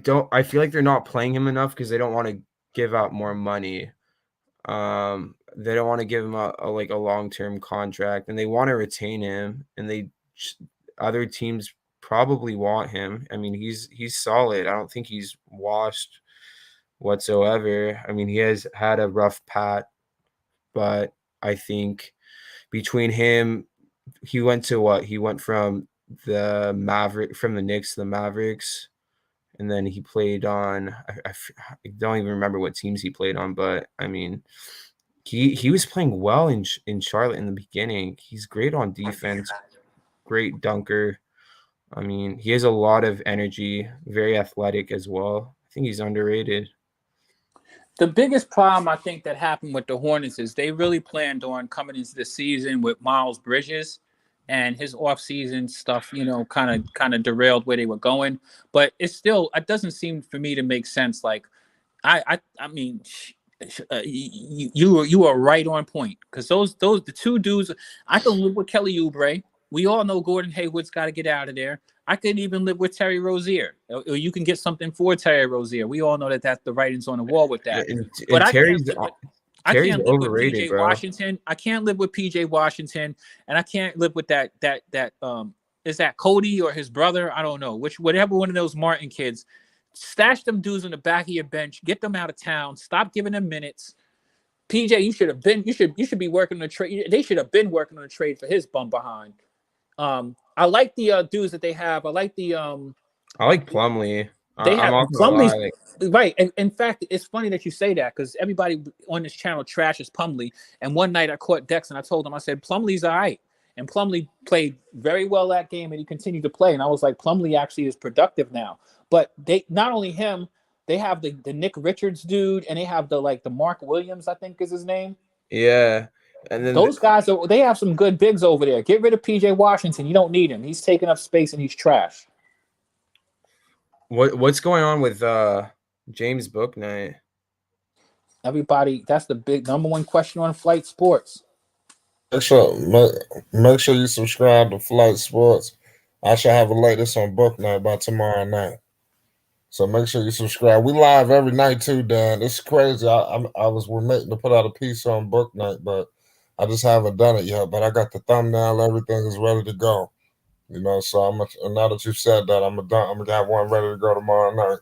feel like they're not playing him enough because they don't want to give out more money. They don't want to give him a long-term contract, and they want to retain him, and other teams probably want him. I mean, he's solid. I don't think he's washed whatsoever. I mean, he has had a rough patch, but I think between him, he went from the Knicks to the Mavericks, and then he played on I don't even remember what teams he played on, but I mean, he was playing well in Charlotte in the beginning. He's great on defense, great dunker. I mean, he has a lot of energy, very athletic as well. I think he's underrated. The biggest problem I think that happened with the Hornets is they really planned on coming into the season with Miles Bridges, and his offseason stuff, kind of derailed where they were going. But it doesn't seem for me to make sense. Like, I mean, you are right on point, because the two dudes. I can live with Kelly Oubre. We all know Gordon Hayward's got to get out of there. I could even live with Terry Rozier, or you can get something for Terry Rozier. We all know that the writing's on the wall with that. But I can't live with PJ Washington. I can't live with PJ Washington, and I can't live with that is that Cody or his brother? I don't know, whatever one of those Martin kids. Stash them dudes on the back of your bench. Get them out of town. Stop giving them minutes. PJ, you should be working on a trade. They should have been working on a trade for his bum behind. I like the dudes that they have. I like Plumlee. They have Plumlee, right? And in fact, it's funny that you say that, because everybody on this channel trashes Plumlee. And one night I caught Dex and I told him, I said, Plumlee's all right. And Plumlee played very well that game, and he continued to play. And I was like, Plumlee actually is productive now. But they not only him, they have the Nick Richards dude, and they have the Mark Williams, I think is his name. Yeah. And then those guys they have some good bigs over there. Get rid of PJ Washington. You don't need him. He's taking up space and he's trash. What's going on with James Bouknight? Everybody, that's the big number one question on Flight Sports. Make sure you subscribe to Flight Sports. I shall have the latest on Bouknight by tomorrow night. So make sure you subscribe. We live every night too, Dan. It's crazy. I was waiting to put out a piece on Bouknight, but I just haven't done it yet. But I got the thumbnail. Everything is ready to go. So now that you said that, I'm gonna have one ready to go tomorrow night.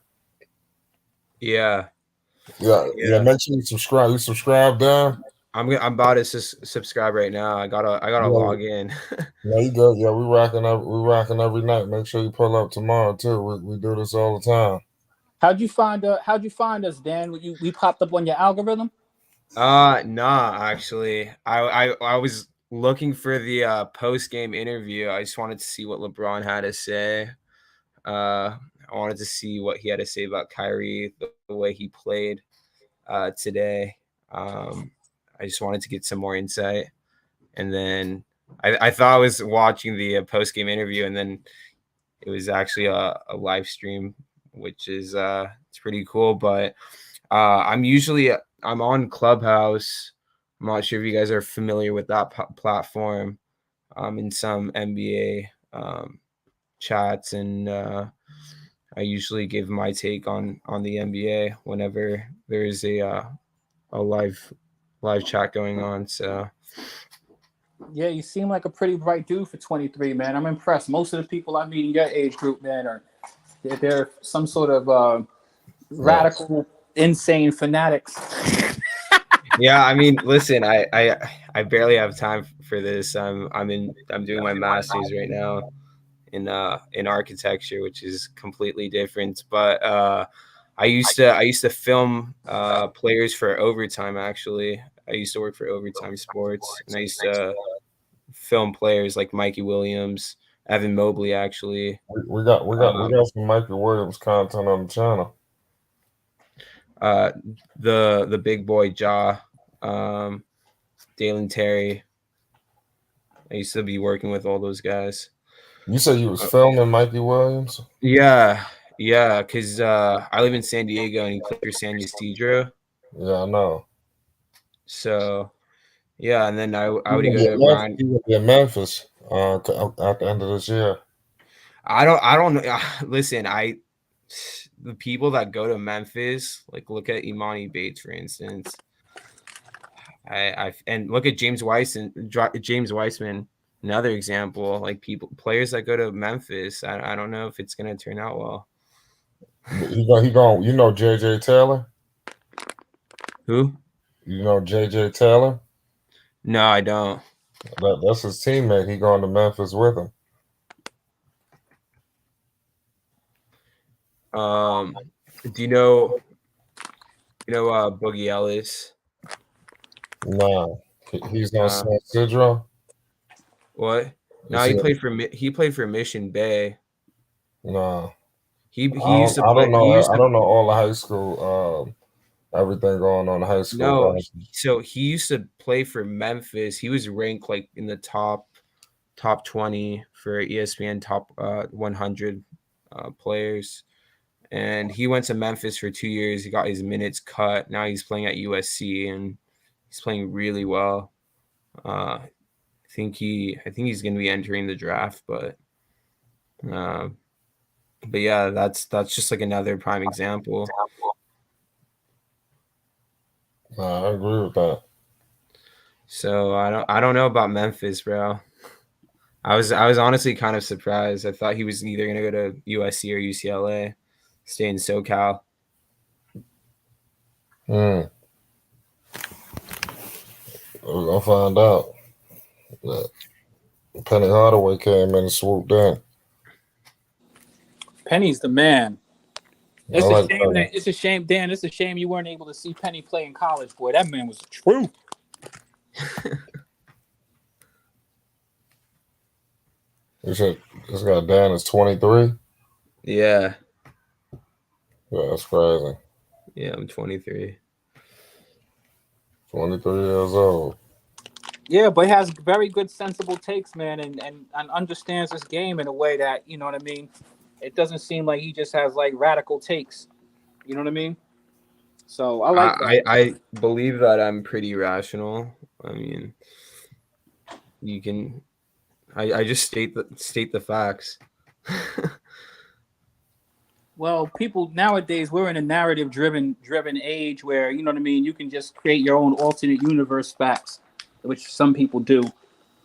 Yeah. Make sure you subscribe. You subscribe, Dan? I'm about to subscribe right now. I gotta log in. There you go. Yeah, we rocking every night. Make sure you pull up tomorrow too. We do this all the time. How'd you find us, Dan? We popped up on your algorithm? Nah, actually. I was looking for the post-game interview. I just wanted to see what LeBron had to say. I wanted to see what he had to say about Kyrie, the way he played today. I just wanted to get some more insight. And then I thought I was watching the post-game interview, and then it was actually a live stream, which is it's pretty cool. But I'm on Clubhouse. I'm not sure if you guys are familiar with that platform. In some NBA chats, and I usually give my take on the NBA whenever there's a live chat going on. So Yeah, you seem like a pretty bright dude for 23, man. I'm impressed. Most of the people I meet in your age group, man, they're some sort of radical, insane fanatics. yeah, I mean, listen, I barely have time for this. I'm doing my master's right now in architecture, which is completely different. But I used to film players for Overtime. Actually, I used to work for Overtime Sports, and I used to film players like Mikey Williams, Evan Mobley. Actually, we got some Mikey Williams content on the channel. The big boy Ja, Dalen Terry. I used to be working with all those guys. You said you was filming Mikey Williams? Yeah, because I live in San Diego and he played for San Ysidro. Yeah, I know. So, yeah, and then I would go to Ryan. He will be in Memphis at the end of this year. I don't know. Listen, the people that go to Memphis, like look at Imani Bates, for instance. And look at James Weissman, another example. Like players that go to Memphis, I don't know if it's gonna turn out well. He going. You know JJ Taylor? Who? You know JJ Taylor? No, I don't. That's his teammate. He going to Memphis with him. Do you know Boogie Ellis? No, he's on San Ysidro. What? No, he played for Mission Bay. No, he used to play. I don't know all the high school. Everything going on in high school. No, so he used to play for Memphis. He was ranked like in the top 20 for ESPN top 100 players. And he went to Memphis for 2 years. He got his minutes cut. Now he's playing at USC and he's playing really well. I think he's going to be entering the draft, but yeah, that's just like another prime example. I agree with that. So I don't know about Memphis, bro. I was honestly kind of surprised. I thought he was either going to go to USC or UCLA, stay in SoCal. We're gonna find out. Penny Hardaway came in and swooped in. Penny's the man. It's a shame, Dan. It's a shame you weren't able to see Penny play in college, boy. That man was the truth. You said this guy Dan is 23? Yeah. Yeah, that's crazy. Yeah, I'm 23. 23 years old. Yeah, but he has very good, sensible takes, man, and understands this game in a way that, you know what I mean? It doesn't seem like he just has like radical takes. You know what I mean? So I like that. I believe that I'm pretty rational. I mean, you can I just state the facts. Well, people nowadays, we're in a narrative driven age where, you know what I mean, you can just create your own alternate universe facts, which some people do.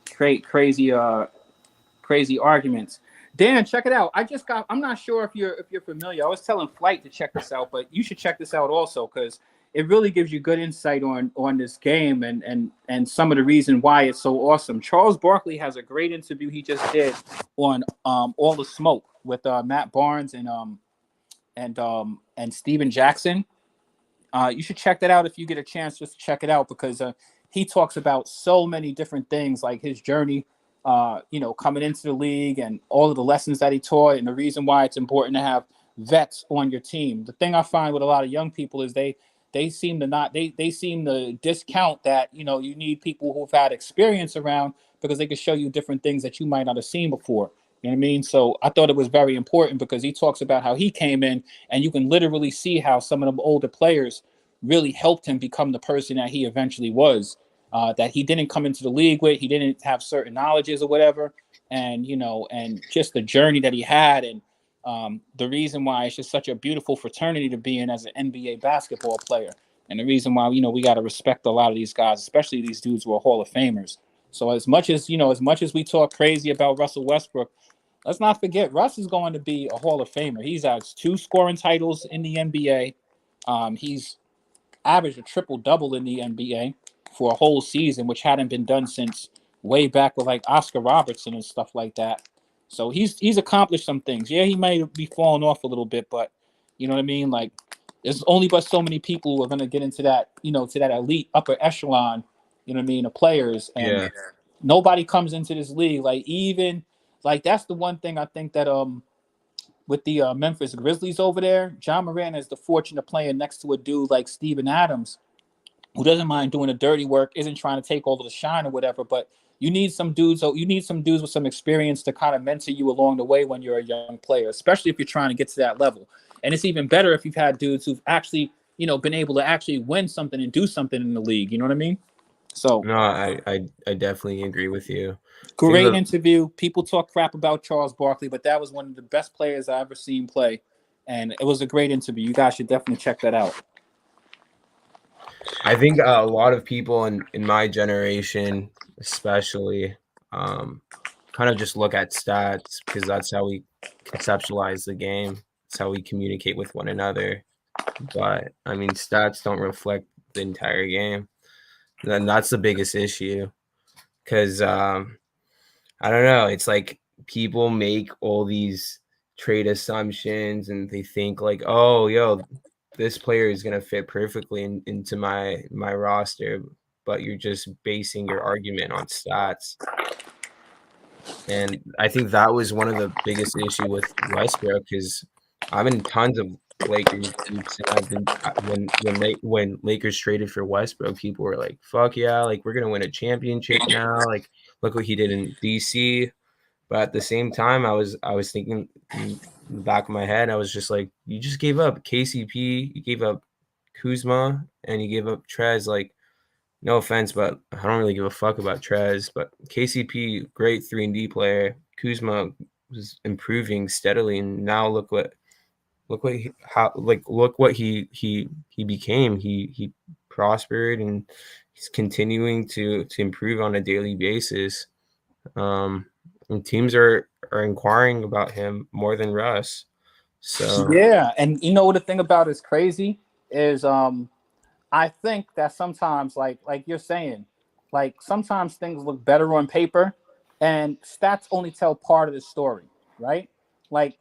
Create crazy arguments. Dan, check it out. I'm not sure if you're familiar. I was telling Flight to check this out, but you should check this out also, because it really gives you good insight on this game and some of the reason why it's so awesome. Charles Barkley has a great interview he just did on All the Smoke with Matt Barnes and Steven Jackson. You should check that out if you get a chance. Just check it out, because he talks about so many different things, like his journey, coming into the league and all of the lessons that he taught, and the reason why it's important to have vets on your team. The thing I find with a lot of young people is they seem to discount that, you need people who've had experience around, because they can show you different things that you might not have seen before. You know what I mean? So I thought it was very important, because he talks about how he came in, and you can literally see how some of the older players really helped him become the person that he eventually was, that he didn't come into the league with. He didn't have certain knowledges or whatever. And, and just the journey that he had, and, The reason why it's just such a beautiful fraternity to be in as an NBA basketball player. And the reason why, we got to respect a lot of these guys, especially these dudes who are Hall of Famers. So as much as we talk crazy about Russell Westbrook, let's not forget Russ is going to be a Hall of Famer. He's has 2 scoring titles in the NBA. He's averaged a triple-double in the NBA for a whole season, which hadn't been done since way back with like Oscar Robertson and stuff like that. So he's accomplished some things. Yeah, he may be falling off a little bit, but you know what I mean? Like, there's only but so many people who are going to get into that, to that elite upper echelon, you know what I mean, of players. And nobody comes into this league. That's the one thing I think that with the Memphis Grizzlies over there, John Moran has the fortune of playing next to a dude like Steven Adams, who doesn't mind doing the dirty work, isn't trying to take all of the shine or whatever, but you need some dudes with some experience to kind of mentor you along the way when you're a young player, especially if you're trying to get to that level. And it's even better if you've had dudes who've actually, been able to actually win something and do something in the league. You know what I mean? So No, I definitely agree with you. Great interview. People talk crap about Charles Barkley, but that was one of the best players I ever seen play. And it was a great interview. You guys should definitely check that out. I think a lot of people in my generation, especially, kind of just look at stats because that's how we conceptualize the game. It's how we communicate with one another. But I mean, stats don't reflect the entire game. And that's the biggest issue because I don't know. It's like people make all these trade assumptions and they think like, oh, yo, this player is going to fit perfectly into my roster. But you're just basing your argument on stats. And I think that was one of the biggest issue with Westbrook because I'm in tons of Lakers groups, and I've been when Lakers traded for Westbrook, people were like, "Fuck yeah! Like we're gonna win a championship now! Like look what he did in DC." But at the same time, I was thinking in the back of my head, I was just like, "You just gave up KCP, you gave up Kuzma, and you gave up Trez. Like, no offense, but I don't really give a fuck about Trez. But KCP, great 3-and-D player. Kuzma was improving steadily, and now look what he became. He prospered, and he's continuing to improve on a daily basis. And teams are inquiring about him more than Russ. So yeah, and the thing about it's crazy is I think that sometimes like you're saying, like sometimes things look better on paper, and stats only tell part of the story, right? Like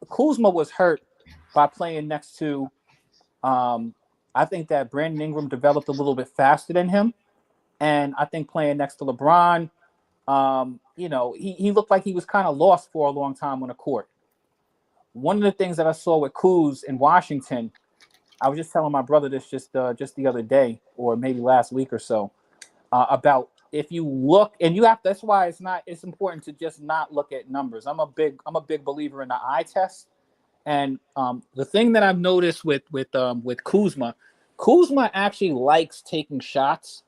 Kuzma was hurt by playing next to, I think that Brandon Ingram developed a little bit faster than him. And I think playing next to LeBron, he looked like he was kind of lost for a long time on the court. One of the things that I saw with Kuz in Washington, I was just telling my brother this just the other day, or maybe last week or so, about if you look, and you have, that's why it's important to just not look at numbers. I'm a big believer in the eye test. And the thing that I've noticed with Kuzma actually likes taking shots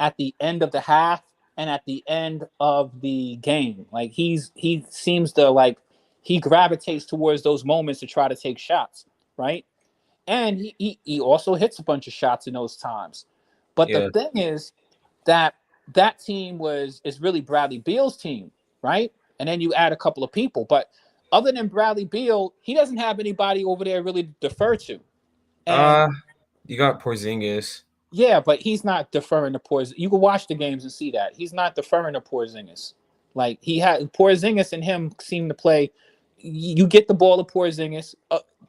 at the end of the half and at the end of the game. Like he seems to like he gravitates towards those moments to try to take shots, right? And he also hits a bunch of shots in those times. But the thing is that team is really Bradley Beal's team, right? And then you add a couple of people, but other than Bradley Beal, he doesn't have anybody over there really to defer to. And you got Porzingis. Yeah, but he's not deferring to Porzingis. You can watch the games and see that. He's not deferring to Porzingis. Like Porzingis and him seem to play. You get the ball to Porzingis.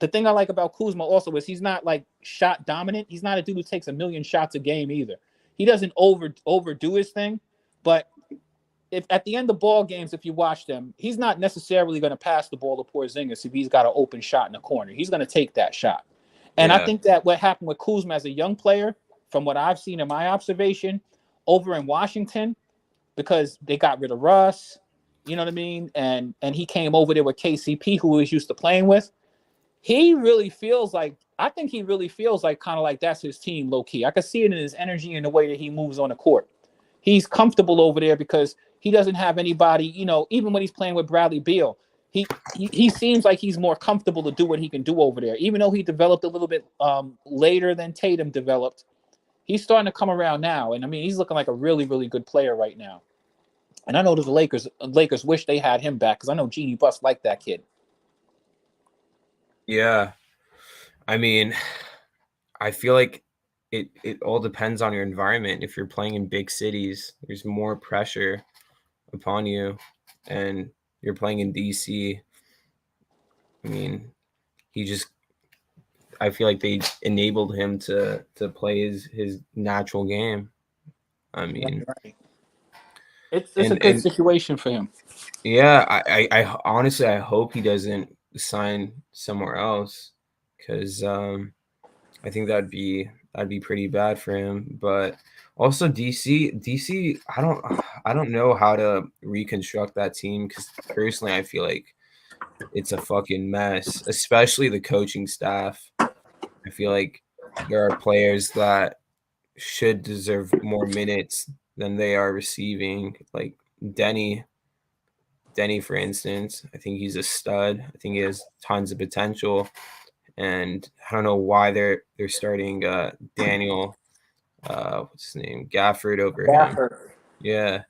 The thing I like about Kuzma also is he's not like shot dominant. He's not a dude who takes 1,000,000 shots a game either. He doesn't overdo his thing, but if at the end of ball games, if you watch them, he's not necessarily going to pass the ball to Porzingis if he's got an open shot in the corner. He's going to take that shot. And I think that what happened with Kuzma as a young player, from what I've seen in my observation, over in Washington, because they got rid of Russ, you know what I mean? And he came over there with KCP, who he was used to playing with. He really feels like, I think he really feels like kind of like that's his team low key. I can see it in his energy and the way that he moves on the court. He's comfortable over there because he doesn't have anybody, even when he's playing with Bradley Beal, he seems like he's more comfortable to do what he can do over there. Even though he developed a little bit later than Tatum developed, he's starting to come around now. And I mean, he's looking like a really, really good player right now. And I know the Lakers wish they had him back because I know Jeanie Buss liked that kid. Yeah. I mean, I feel like it all depends on your environment. If you're playing in big cities, there's more pressure upon you, and you're playing in DC. I mean, I feel like they enabled him to play his natural game. I mean, right. It's a good situation for him. Yeah, I honestly I hope he doesn't sign somewhere else, because I think that'd be pretty bad for him. But also DC, I don't know how to reconstruct that team, because personally I feel like it's a fucking mess, especially the coaching staff. I feel like there are players that should deserve more minutes than they are receiving. Like Denny, for instance, I think he's a stud. I think he has tons of potential, and I don't know why they're starting Daniel, what's his name, Gafford over him. Yeah.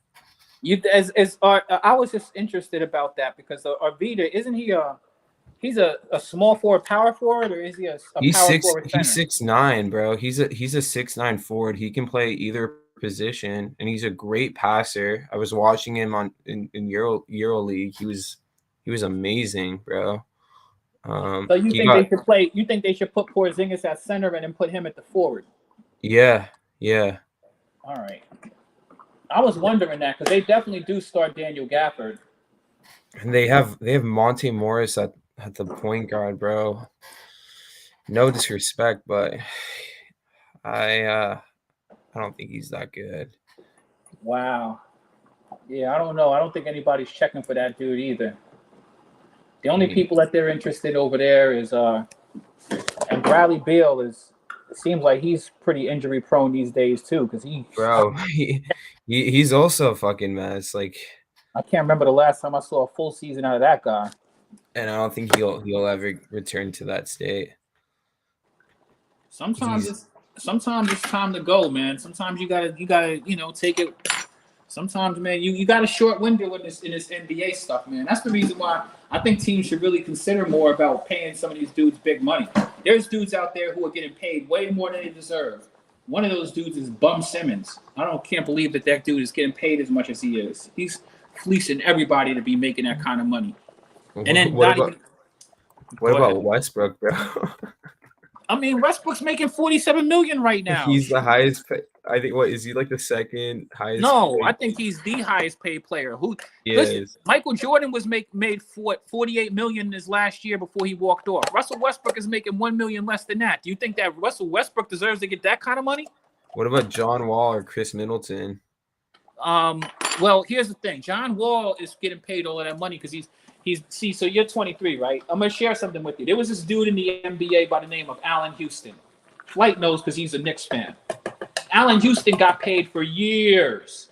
I was just interested about that because Arvida, isn't he he's a small forward, power forward, or is he a power forward center? He's 6'9", bro. He's a 6'9" forward. He can play either position, and he's a great passer. I was watching him in EuroLeague. He was amazing, bro. So you think they should play? You think they should put Porzingis at center and then put him at the forward? Yeah. All right. I was wondering that because they definitely do start Daniel Gafford. And they have Monte Morris at the point guard, bro. No disrespect, but I don't think he's that good. Wow. Yeah, I don't know. I don't think anybody's checking for that dude either. The only people that they're interested over there is and Bradley Beal seems like he's pretty injury prone these days too, because he's also a fucking mess. Like, I can't remember the last time I saw a full season out of that guy. And I don't think he'll ever return to that state. Sometimes it's time to go, man. Sometimes you gotta take it. Sometimes, man, you got a short window in this NBA stuff, man. That's the reason why I think teams should really consider more about paying some of these dudes big money. There's dudes out there who are getting paid way more than they deserve. One of those dudes is Bum Simmons. Can't believe that dude is getting paid as much as he is. He's fleecing everybody to be making that kind of money. And then what about Westbrook, bro? I mean, Westbrook's making $47 million right now. He's the highest paid. I think. What is he, like the second highest? No, paid? I think he's the highest paid player. Listen, Michael Jordan was made $48 million this last year before he walked off. Russell Westbrook is making $1 million less than that. Do you think that Russell Westbrook deserves to get that kind of money? What about John Wall or Chris Middleton? Well, here's the thing. John Wall is getting paid all of that money because so you're 23, right? I'm going to share something with you. There was this dude in the NBA by the name of Allen Houston. Flight knows because he's a Knicks fan. Allen Houston got paid for years,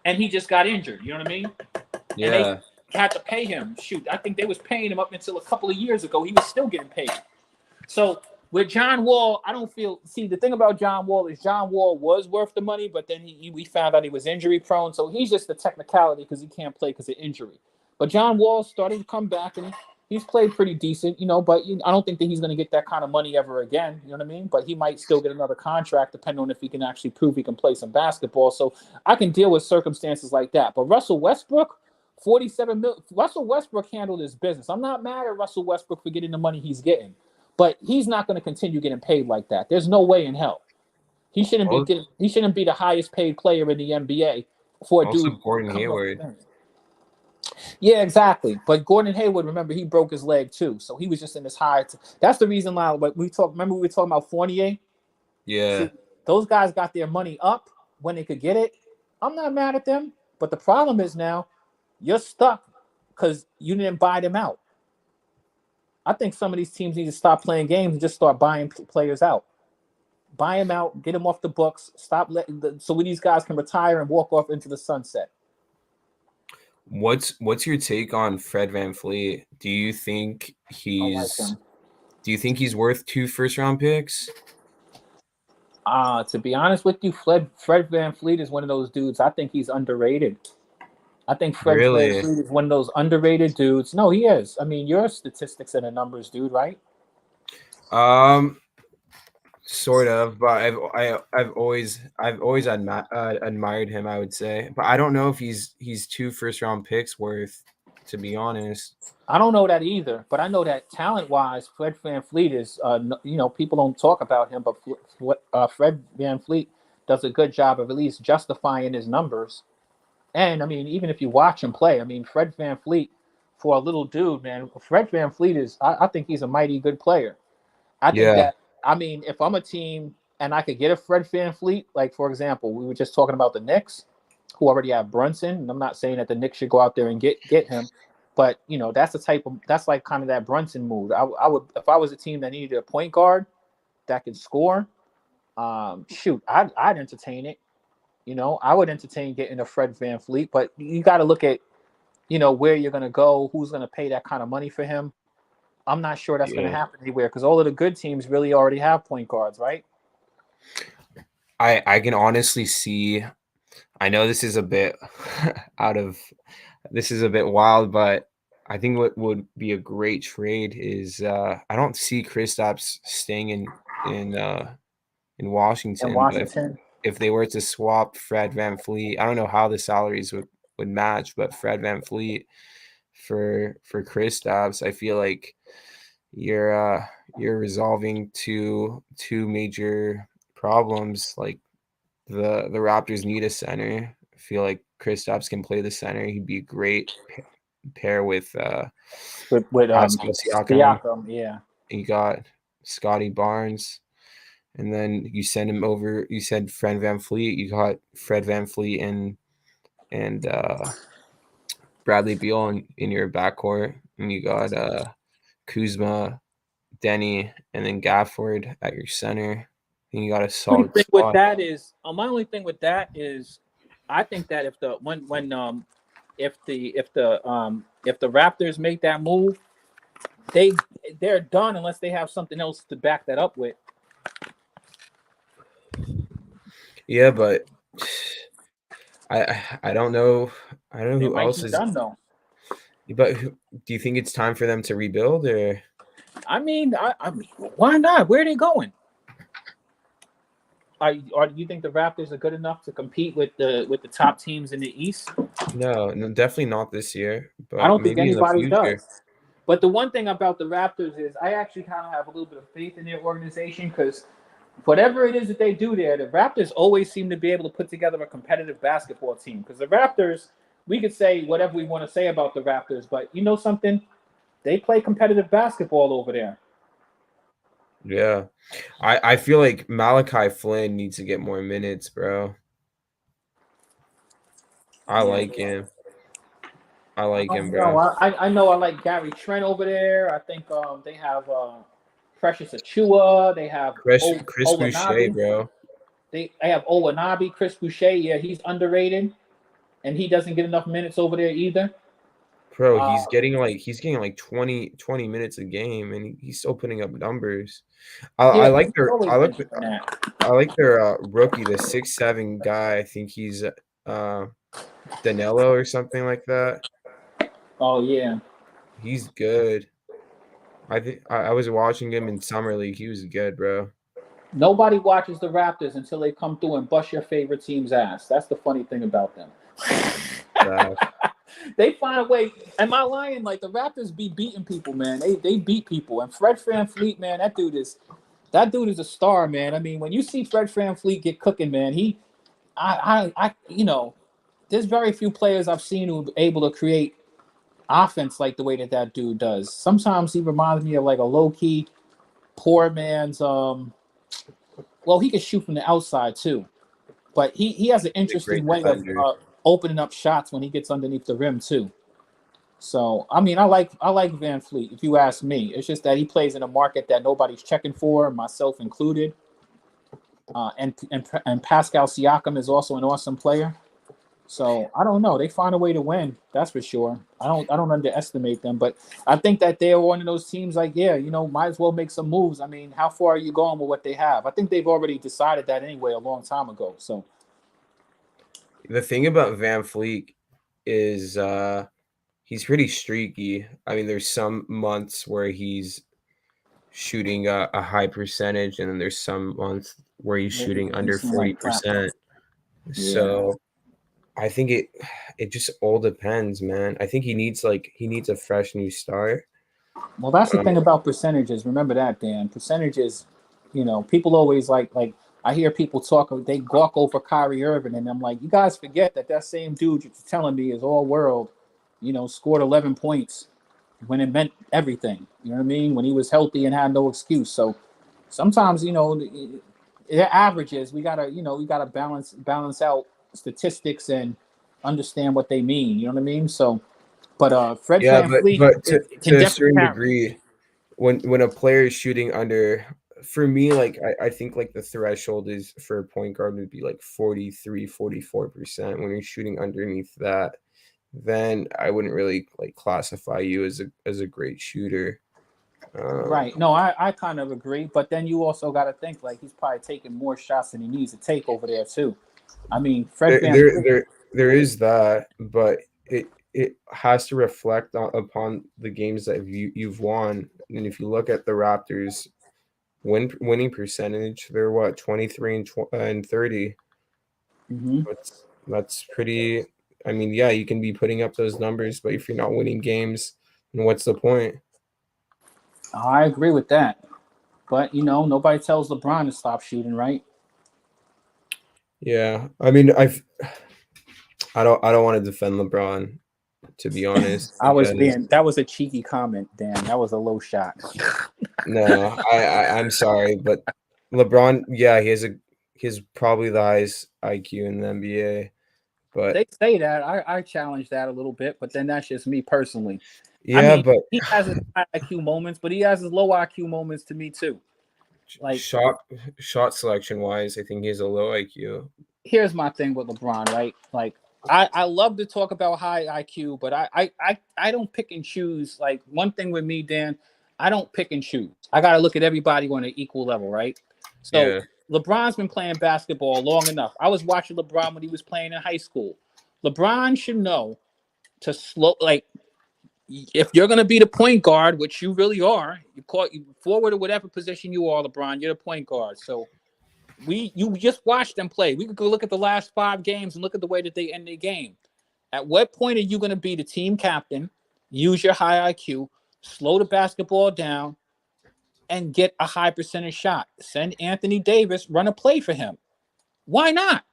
and he just got injured. You know what I mean? Yeah. And they had to pay him. Shoot, I think they was paying him up until a couple of years ago. He was still getting paid. So with John Wall, I don't feel. See, the thing about John Wall is John Wall was worth the money, but then we found out he was injury prone. So he's just a technicality because he can't play because of injury. But John Wall started to come back, and he's played pretty decent, but I don't think that he's going to get that kind of money ever again, you know what I mean? But he might still get another contract depending on if he can actually prove he can play some basketball. So I can deal with circumstances like that. But Russell Westbrook, $47 million. Russell Westbrook handled his business. I'm not mad at Russell Westbrook for getting the money he's getting, but he's not going to continue getting paid like that. There's no way in hell. He shouldn't be the highest paid player in the NBA for a dude. Gordon Hayward. Yeah, exactly. But Gordon Hayward, remember, he broke his leg too, so he was just in this high. That's the reason why. Remember we were talking about Fournier. Yeah, see, those guys got their money up when they could get it. I'm not mad at them, but the problem is now you're stuck because you didn't buy them out. I think some of these teams need to stop playing games and just start buying players out. Buy them out, get them off the books. Stop letting so these guys can retire and walk off into the sunset. What's your take on Fred VanVleet? Do you think he's worth 2 first-round picks? To be honest with you, Fred VanVleet is one of those dudes. I think he's underrated. I think Fred Really? VanVleet is one of those underrated dudes. No, he is. I mean, you're a statistics and a numbers dude, right? Sort of, but I've always admired him, I would say, but I don't know if he's 2 first-round picks worth, to be honest. I don't know that either, but I know that talent-wise, Fred VanVleet is. People don't talk about him, but Fred VanVleet does a good job of at least justifying his numbers. And I mean, even if you watch him play, I mean, Fred VanVleet, for a little dude, man, Fred VanVleet is. I think he's a mighty good player. I think that. I mean, if I'm a team and I could get a Fred VanVleet, like for example, we were just talking about the Knicks, who already have Brunson, and I'm not saying that the Knicks should go out there and get him. But that's like kind of that Brunson move. I would, if I was a team that needed a point guard that could score, I'd entertain it. I would entertain getting a Fred VanVleet, but you got to look at, where you're gonna go, who's gonna pay that kind of money for him. I'm not sure that's gonna happen anywhere because all of the good teams really already have point guards, right? I can honestly see. I know this is a bit this is a bit wild, but I think what would be a great trade is I don't see Kristaps staying in Washington. But if they were to swap Fred VanVleet, I don't know how the salaries would match, but Fred VanVleet for Kristaps, I feel like you're resolving two major problems. Like the Raptors need a center. I feel like Kristaps can play the center. He'd be a great pair with Pascal Siakam. Yeah, you got Scotty Barnes, and then you send him over. You said Fred VanVleet. You got Fred VanVleet and Bradley Beal in your backcourt, and you got Kuzma, Denny, and then Gafford at your center. And you got a solid thing spot. with that is my only thing with that is I think that if the Raptors make that move, they're done unless they have something else to back that up with. Yeah, but I don't know. I don't know who else is done though. But do you think it's time for them to rebuild, or? I mean, why not? Where are they going? Or do you think the Raptors are good enough to compete with the top teams in the East? No, definitely not this year. But I don't think maybe anybody does. But the one thing about the Raptors is I actually kind of have a little bit of faith in their organization because whatever it is that they do there, the Raptors always seem to be able to put together a competitive basketball team. Because the Raptors, we could say whatever we want to say about the Raptors, but you know something? They play competitive basketball over there. Yeah. I feel like Malachi Flynn needs to get more minutes, bro. I like him. I like him, bro. I know I like Gary Trent over there. I think they have Precious Achua. They have Chris Boucher, bro. They have Owanabe, Chris Boucher. Yeah, he's underrated, and he doesn't get enough minutes over there either. Bro, he's getting like 20 minutes a game, and he's still putting up numbers. I like their rookie, the 6'7" guy. I think he's Danilo or something like that. Oh yeah, he's good. I think I was watching him in summer league. He was good, bro. Nobody watches the Raptors until they come through and bust your favorite team's ass. That's the funny thing about them. They find a way. Am I lying? Like the Raptors be beating people, man. They beat people. And Fred VanVleet, man, that dude is a star, man. I mean, when you see Fred VanVleet get cooking, man, there's very few players I've seen who are able to create offense like the way that dude does. Sometimes he reminds me of like a low-key poor man's well, he can shoot from the outside too. But he has an interesting way of opening up shots when he gets underneath the rim too. So I mean, I like VanVleet. If you ask me, it's just that he plays in a market that nobody's checking for, myself included. And Pascal Siakam is also an awesome player. So I don't know. They find a way to win. That's for sure. I don't underestimate them, but I think that they're one of those teams. Like, yeah, might as well make some moves. I mean, how far are you going with what they have? I think they've already decided that anyway a long time ago. So The thing about Van Fleet is he's pretty streaky. I mean, there's some months where he's shooting a high percentage, and then there's some months where he's shooting under 40%. So I think it just all depends, man. I think he needs a fresh new start. Well, that's the thing about percentages. Remember that, Dan. Percentages, people always like I hear people talk, they gawk over Kyrie Irving, and I'm like, you guys forget that same dude you're telling me is all world, scored 11 points when it meant everything. You know what I mean? When he was healthy and had no excuse. So sometimes, the averages, we gotta balance out statistics and understand what they mean. You know what I mean? So, but Fred VanVleet but to can a certain definitely degree, when a player is shooting under, for me, like I think like the threshold is for a point guard would be like 43-44%. When you're shooting underneath that, then I wouldn't really like classify you as a great shooter. Right. No, I kind of agree. But then you also got to think like he's probably taking more shots than he needs to take over there too. I mean, Fred there is that, but it has to reflect upon the games that you've won. And if you look at the Raptors winning percentage, they're what, 23 and 30. Mm-hmm. That's pretty. I mean, yeah, you can be putting up those numbers, but if you're not winning games, then what's the point? I agree with that. But nobody tells LeBron to stop shooting, right? Yeah, I mean, I don't want to defend LeBron, to be honest. That was a cheeky comment, Dan. That was a low shot. No, I'm sorry, but LeBron, yeah, he has probably the highest IQ in the NBA. But they say that. I challenge that a little bit, but then that's just me personally. Yeah, I mean, but he has his high IQ moments, but he has his low IQ moments to me too. Like shot selection wise, I think he has a low IQ. Here's my thing with LeBron, right? Like I love to talk about high IQ, but I don't pick and choose. Like one thing with me, Dan, I don't pick and choose. I got to look at everybody on an equal level, right? So Yeah. LeBron's been playing basketball long enough. I was watching LeBron when he was playing in high school. LeBron should know to if you're going to be the point guard, which you really are, you forward or whatever position you are, LeBron, you're the point guard. So you just watch them play. We could go look at the last 5 games and look at the way that they end their game. At what point are you going to be the team captain, use your high IQ, slow the basketball down, and get a high percentage shot? Send Anthony Davis, run a play for him. Why not?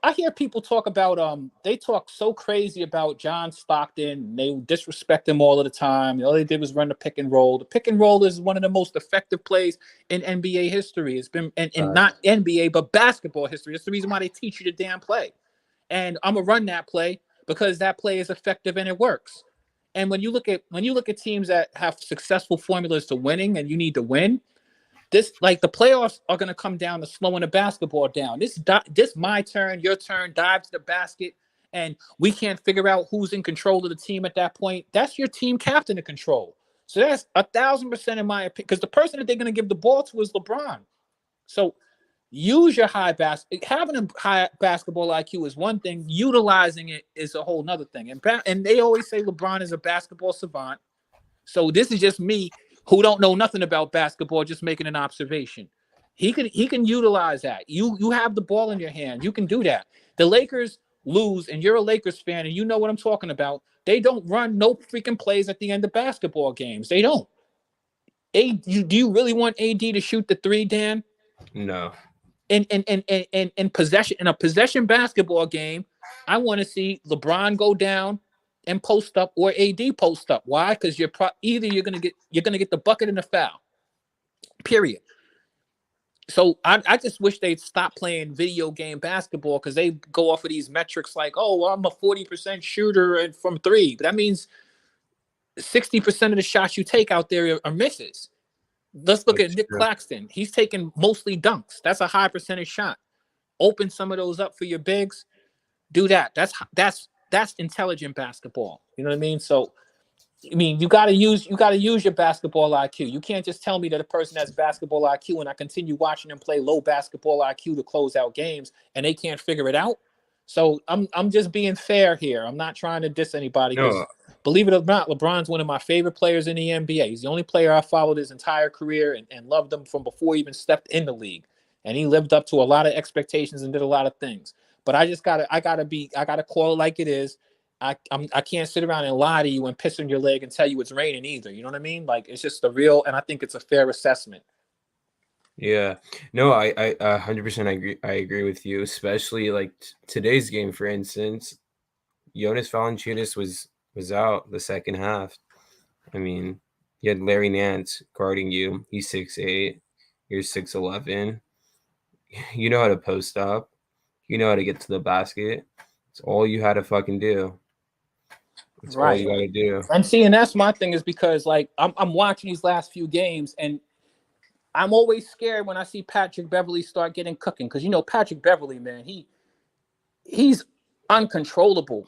I hear people talk about they talk so crazy about John Stockton. They disrespect him all of the time. All they did was run the pick and roll. The pick and roll is one of the most effective plays in NBA history. It's been and not NBA but basketball history. That's the reason why they teach you the damn play. And I'm gonna run that play because that play is effective and it works. And when you look at teams that have successful formulas to winning and you need to win, the playoffs are going to come down to slowing the basketball down. This my turn, your turn, dive to the basket, and we can't figure out who's in control of the team at that point. That's your team captain to control. So that's 1,000% in my opinion, because the person that they're going to give the ball to is LeBron. So use your having a high basketball IQ is one thing. Utilizing it is a whole nother thing. And they always say LeBron is a basketball savant. So this is just me, who don't know nothing about basketball, just making an observation. He can utilize that. You have the ball in your hand. You can do that. The Lakers lose, and you're a Lakers fan, and you know what I'm talking about. They don't run no freaking plays at the end of basketball games. They don't. Do you really want AD to shoot the 3, Dan? No. In a possession basketball game, I want to see LeBron go down and post up, or AD post up. Why? Because you're gonna get the bucket and the foul. Period. So I just wish they'd stop playing video game basketball, because they go off of these metrics like, oh, well, I'm a 40% shooter and from 3, but that means 60% of the shots you take out there are misses. Let's look at Nick Claxton. He's taking mostly dunks. That's a high percentage shot. Open some of those up for your bigs. Do that. That's intelligent basketball. You know what I mean? So, I mean, you gotta use your basketball IQ. You can't just tell me that a person has basketball IQ and I continue watching them play low basketball IQ to close out games and they can't figure it out. So I'm just being fair here. I'm not trying to diss anybody because No, believe it or not, LeBron's one of my favorite players in the NBA. He's the only player I followed his entire career and loved him from before he even stepped in the league. And he lived up to a lot of expectations and did a lot of things. But I gotta call it like it is. I can't sit around and lie to you and piss on your leg and tell you it's raining either. You know what I mean? Like it's just the real, and I think it's a fair assessment. yeah, no, I 100% agree with you, especially like today's game, for instance. Jonas Valanciunas was out the second half. I mean, you had Larry Nance guarding you. He's 6'8", you're 6'11". You know how to post up. You know how to get to the basket. It's all you had to fucking do. It's all you gotta do. And see, and that's my thing is because like I'm watching these last few games and I'm always scared when I see Patrick Beverly start getting cooking because you know Patrick Beverly, man, he's uncontrollable.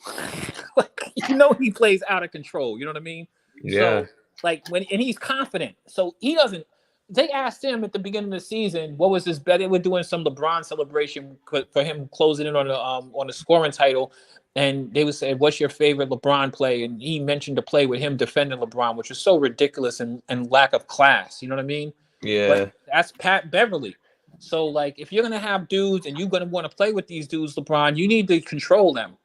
Like you know he plays out of control. You know what I mean? Yeah. So like and he's confident. So he doesn't. They asked him at the beginning of the season what was his bet. They were doing some LeBron celebration for him closing in on the scoring title, and they would say, "What's your favorite LeBron play?" And he mentioned a play with him defending LeBron, which was so ridiculous and lack of class. You know what I mean? Yeah. But that's Pat Beverly. So like, if you're gonna have dudes and you're gonna want to play with these dudes, LeBron, you need to control them.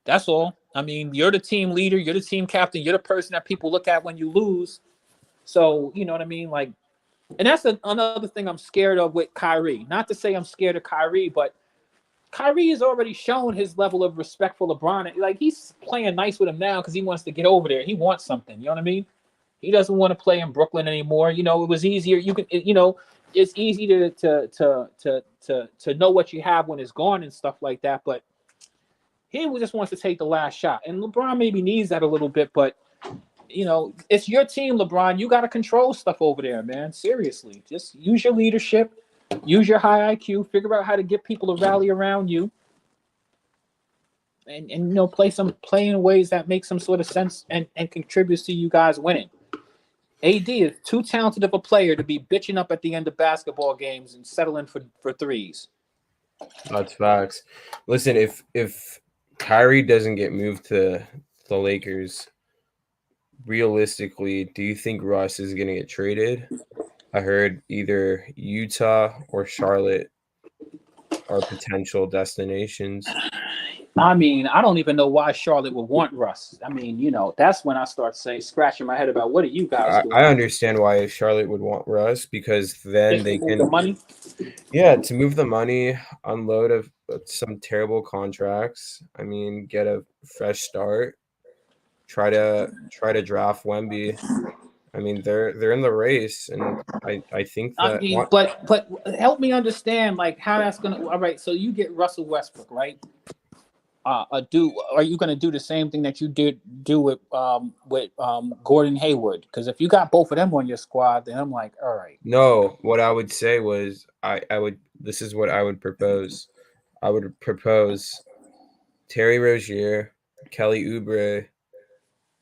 That's all. I mean, you're the team leader, you're the team captain, you're the person that people look at when you lose. So you know what I mean, like. And that's another thing I'm scared of with Kyrie. Not to say I'm scared of Kyrie, but Kyrie has already shown his level of respect for LeBron. Like he's playing nice with him now because he wants to get over there. He wants something. You know what I mean? He doesn't want to play in Brooklyn anymore. You know, it was easier. It's easy to know what you have when it's gone and stuff like that. But he just wants to take the last shot. And LeBron maybe needs that a little bit, but you know, it's your team, LeBron. You got to control stuff over there, man. Seriously. Just use your leadership, use your high IQ, figure out how to get people to rally around you, and you know, play in ways that make some sort of sense and contributes to you guys winning. AD is too talented of a player to be bitching up at the end of basketball games and settling for threes. That's facts. Listen, if Kyrie doesn't get moved to the Lakers, realistically, do you think Russ is going to get traded? I heard either Utah or Charlotte are potential destinations. I mean, I don't even know why Charlotte would want Russ. I mean, you know, that's when I start scratching my head about what are you guys doing? I understand why Charlotte would want Russ because then Just they to move can the money. Yeah, to move the money, unload of some terrible contracts. I mean, get a fresh start. Try to draft Wemby. I mean, they're in the race, and I think that. I mean, but help me understand like how that's gonna. All right, so you get Russell Westbrook, right? Are you gonna do the same thing that you do with Gordon Hayward? Because if you got both of them on your squad, then I'm like, all right. No, what I would say was I would. This is what I would propose. I would propose Terry Rozier, Kelly Oubre,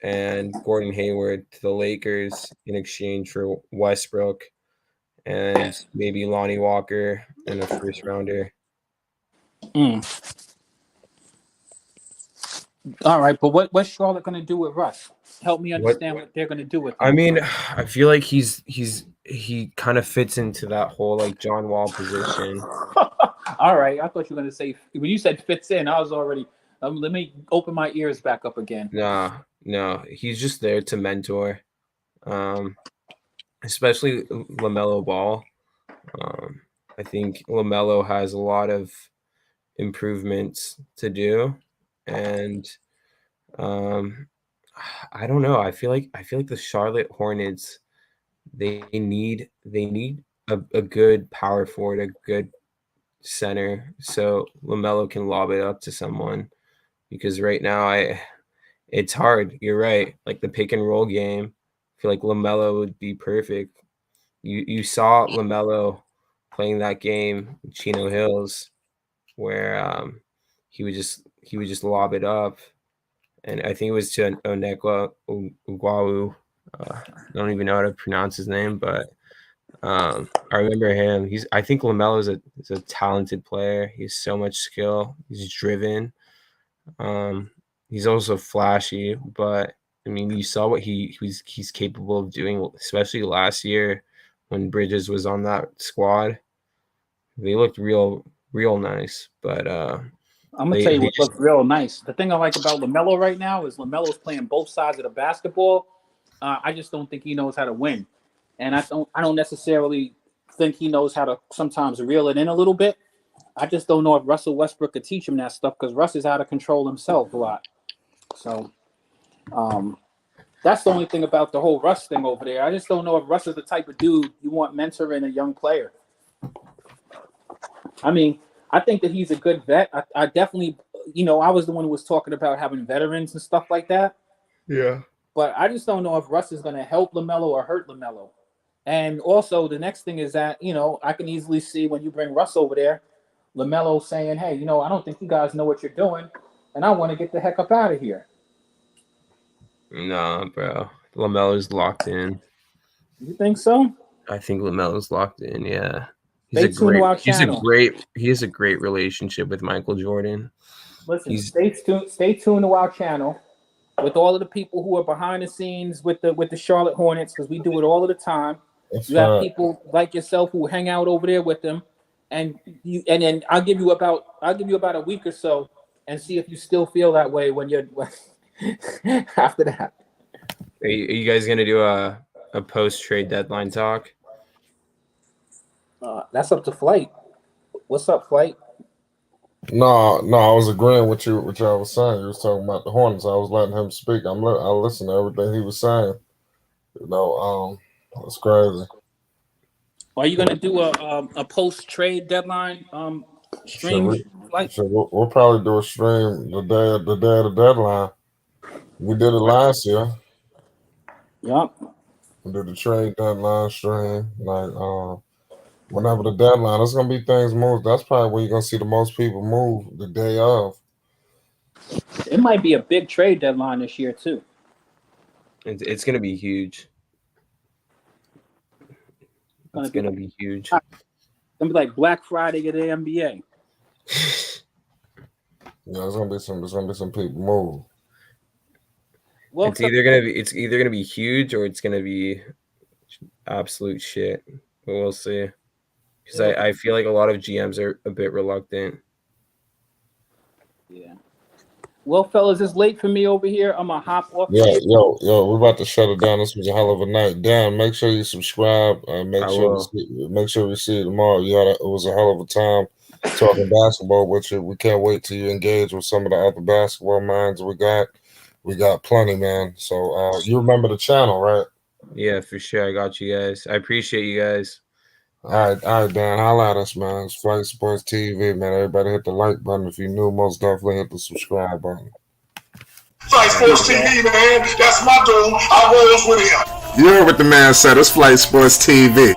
and Gordon Hayward to the Lakers in exchange for Westbrook and maybe Lonnie Walker and a first rounder. All right, but what's Charlotte going to do with Russ? Help me understand what they're going to do with him. I mean, I feel like he kind of fits into that whole like John Wall position. All right, I thought you were going to say when you said fits in, I was already. Let me open my ears back up again. No, he's just there to mentor, especially LaMelo Ball. I think LaMelo has a lot of improvements to do, and I don't know. I feel like the Charlotte Hornets they need a good power forward, a good center, so LaMelo can lob it up to someone. Because right now it's hard. You're right. Like the pick and roll game, I feel like LaMelo would be perfect. You saw LaMelo playing that game in Chino Hills where he would just he would just lob it up, and I think it was to Onekwa Ugwawu. I don't even know how to pronounce his name, but I remember him. I think LaMelo is a talented player. He has so much skill. He's driven. He's also flashy, but I mean, you saw what he's capable of doing, especially last year when Bridges was on that squad. They looked real nice, but I'm gonna tell you what looks real nice. The thing I like about LaMelo right now is LaMelo's playing both sides of the basketball. I just don't think he knows how to win, and I don't necessarily think he knows how to sometimes reel it in a little bit. I just don't know if Russell Westbrook could teach him that stuff because Russ is out of control himself a lot. So that's the only thing about the whole Russ thing over there. I just don't know if Russ is the type of dude you want mentoring a young player. I mean, I think that he's a good vet. I definitely, I was the one who was talking about having veterans and stuff like that. Yeah. But I just don't know if Russ is going to help LaMelo or hurt LaMelo. And also, the next thing is that, I can easily see when you bring Russ over there, LaMelo saying, hey, I don't think you guys know what you're doing, and I want to get the heck up out of here. Nah, bro. LaMelo's locked in. You think so? I think LaMelo's locked in, yeah. He has a great relationship with Michael Jordan. Listen, stay tuned to our channel with all of the people who are behind the scenes with the Charlotte Hornets, because we do it all of the time. You have people like yourself who hang out over there with them, and then I'll give you about a week or so and see if you still feel that way when you're after that. Are you guys gonna do a post trade deadline talk? That's up to Flight. What's up, Flight? No, I was agreeing with you, what y'all was saying. You was talking about the Hornets. I was letting him speak. I listened to everything he was saying. It's crazy. Are you gonna do a post trade deadline stream? We'll probably do a stream the day of the deadline. We did it last year. Yep. We did the trade deadline stream. Whenever the deadline, there's gonna be things move. That's probably where you're gonna see the most people move the day of. It might be a big trade deadline this year too. It's gonna be huge. It's gonna be huge. It's gonna be like Black Friday of the NBA. Yeah, there's gonna be some people move. Well, it's either gonna be huge or it's gonna be absolute shit. But we'll see. Because I feel like a lot of GMs are a bit reluctant. Yeah. Well, fellas, it's late for me over here. I'm gonna hop off. Yeah, yo, we're about to shut it down. This was a hell of a night. Dan, make sure you subscribe. Make sure we see you tomorrow. It was a hell of a time talking basketball with you. We can't wait till you engage with some of the other basketball minds we got. We got plenty, man. So you remember the channel, right? Yeah, for sure. I got you guys. I appreciate you guys. All right, Dan. Holla at us, man. It's Flight Sports TV, man. Everybody hit the like button. If you're new, most definitely hit the subscribe button. Flight Sports TV, man. That's my dude. I rolls with him. You heard what the man said. It's Flight Sports TV.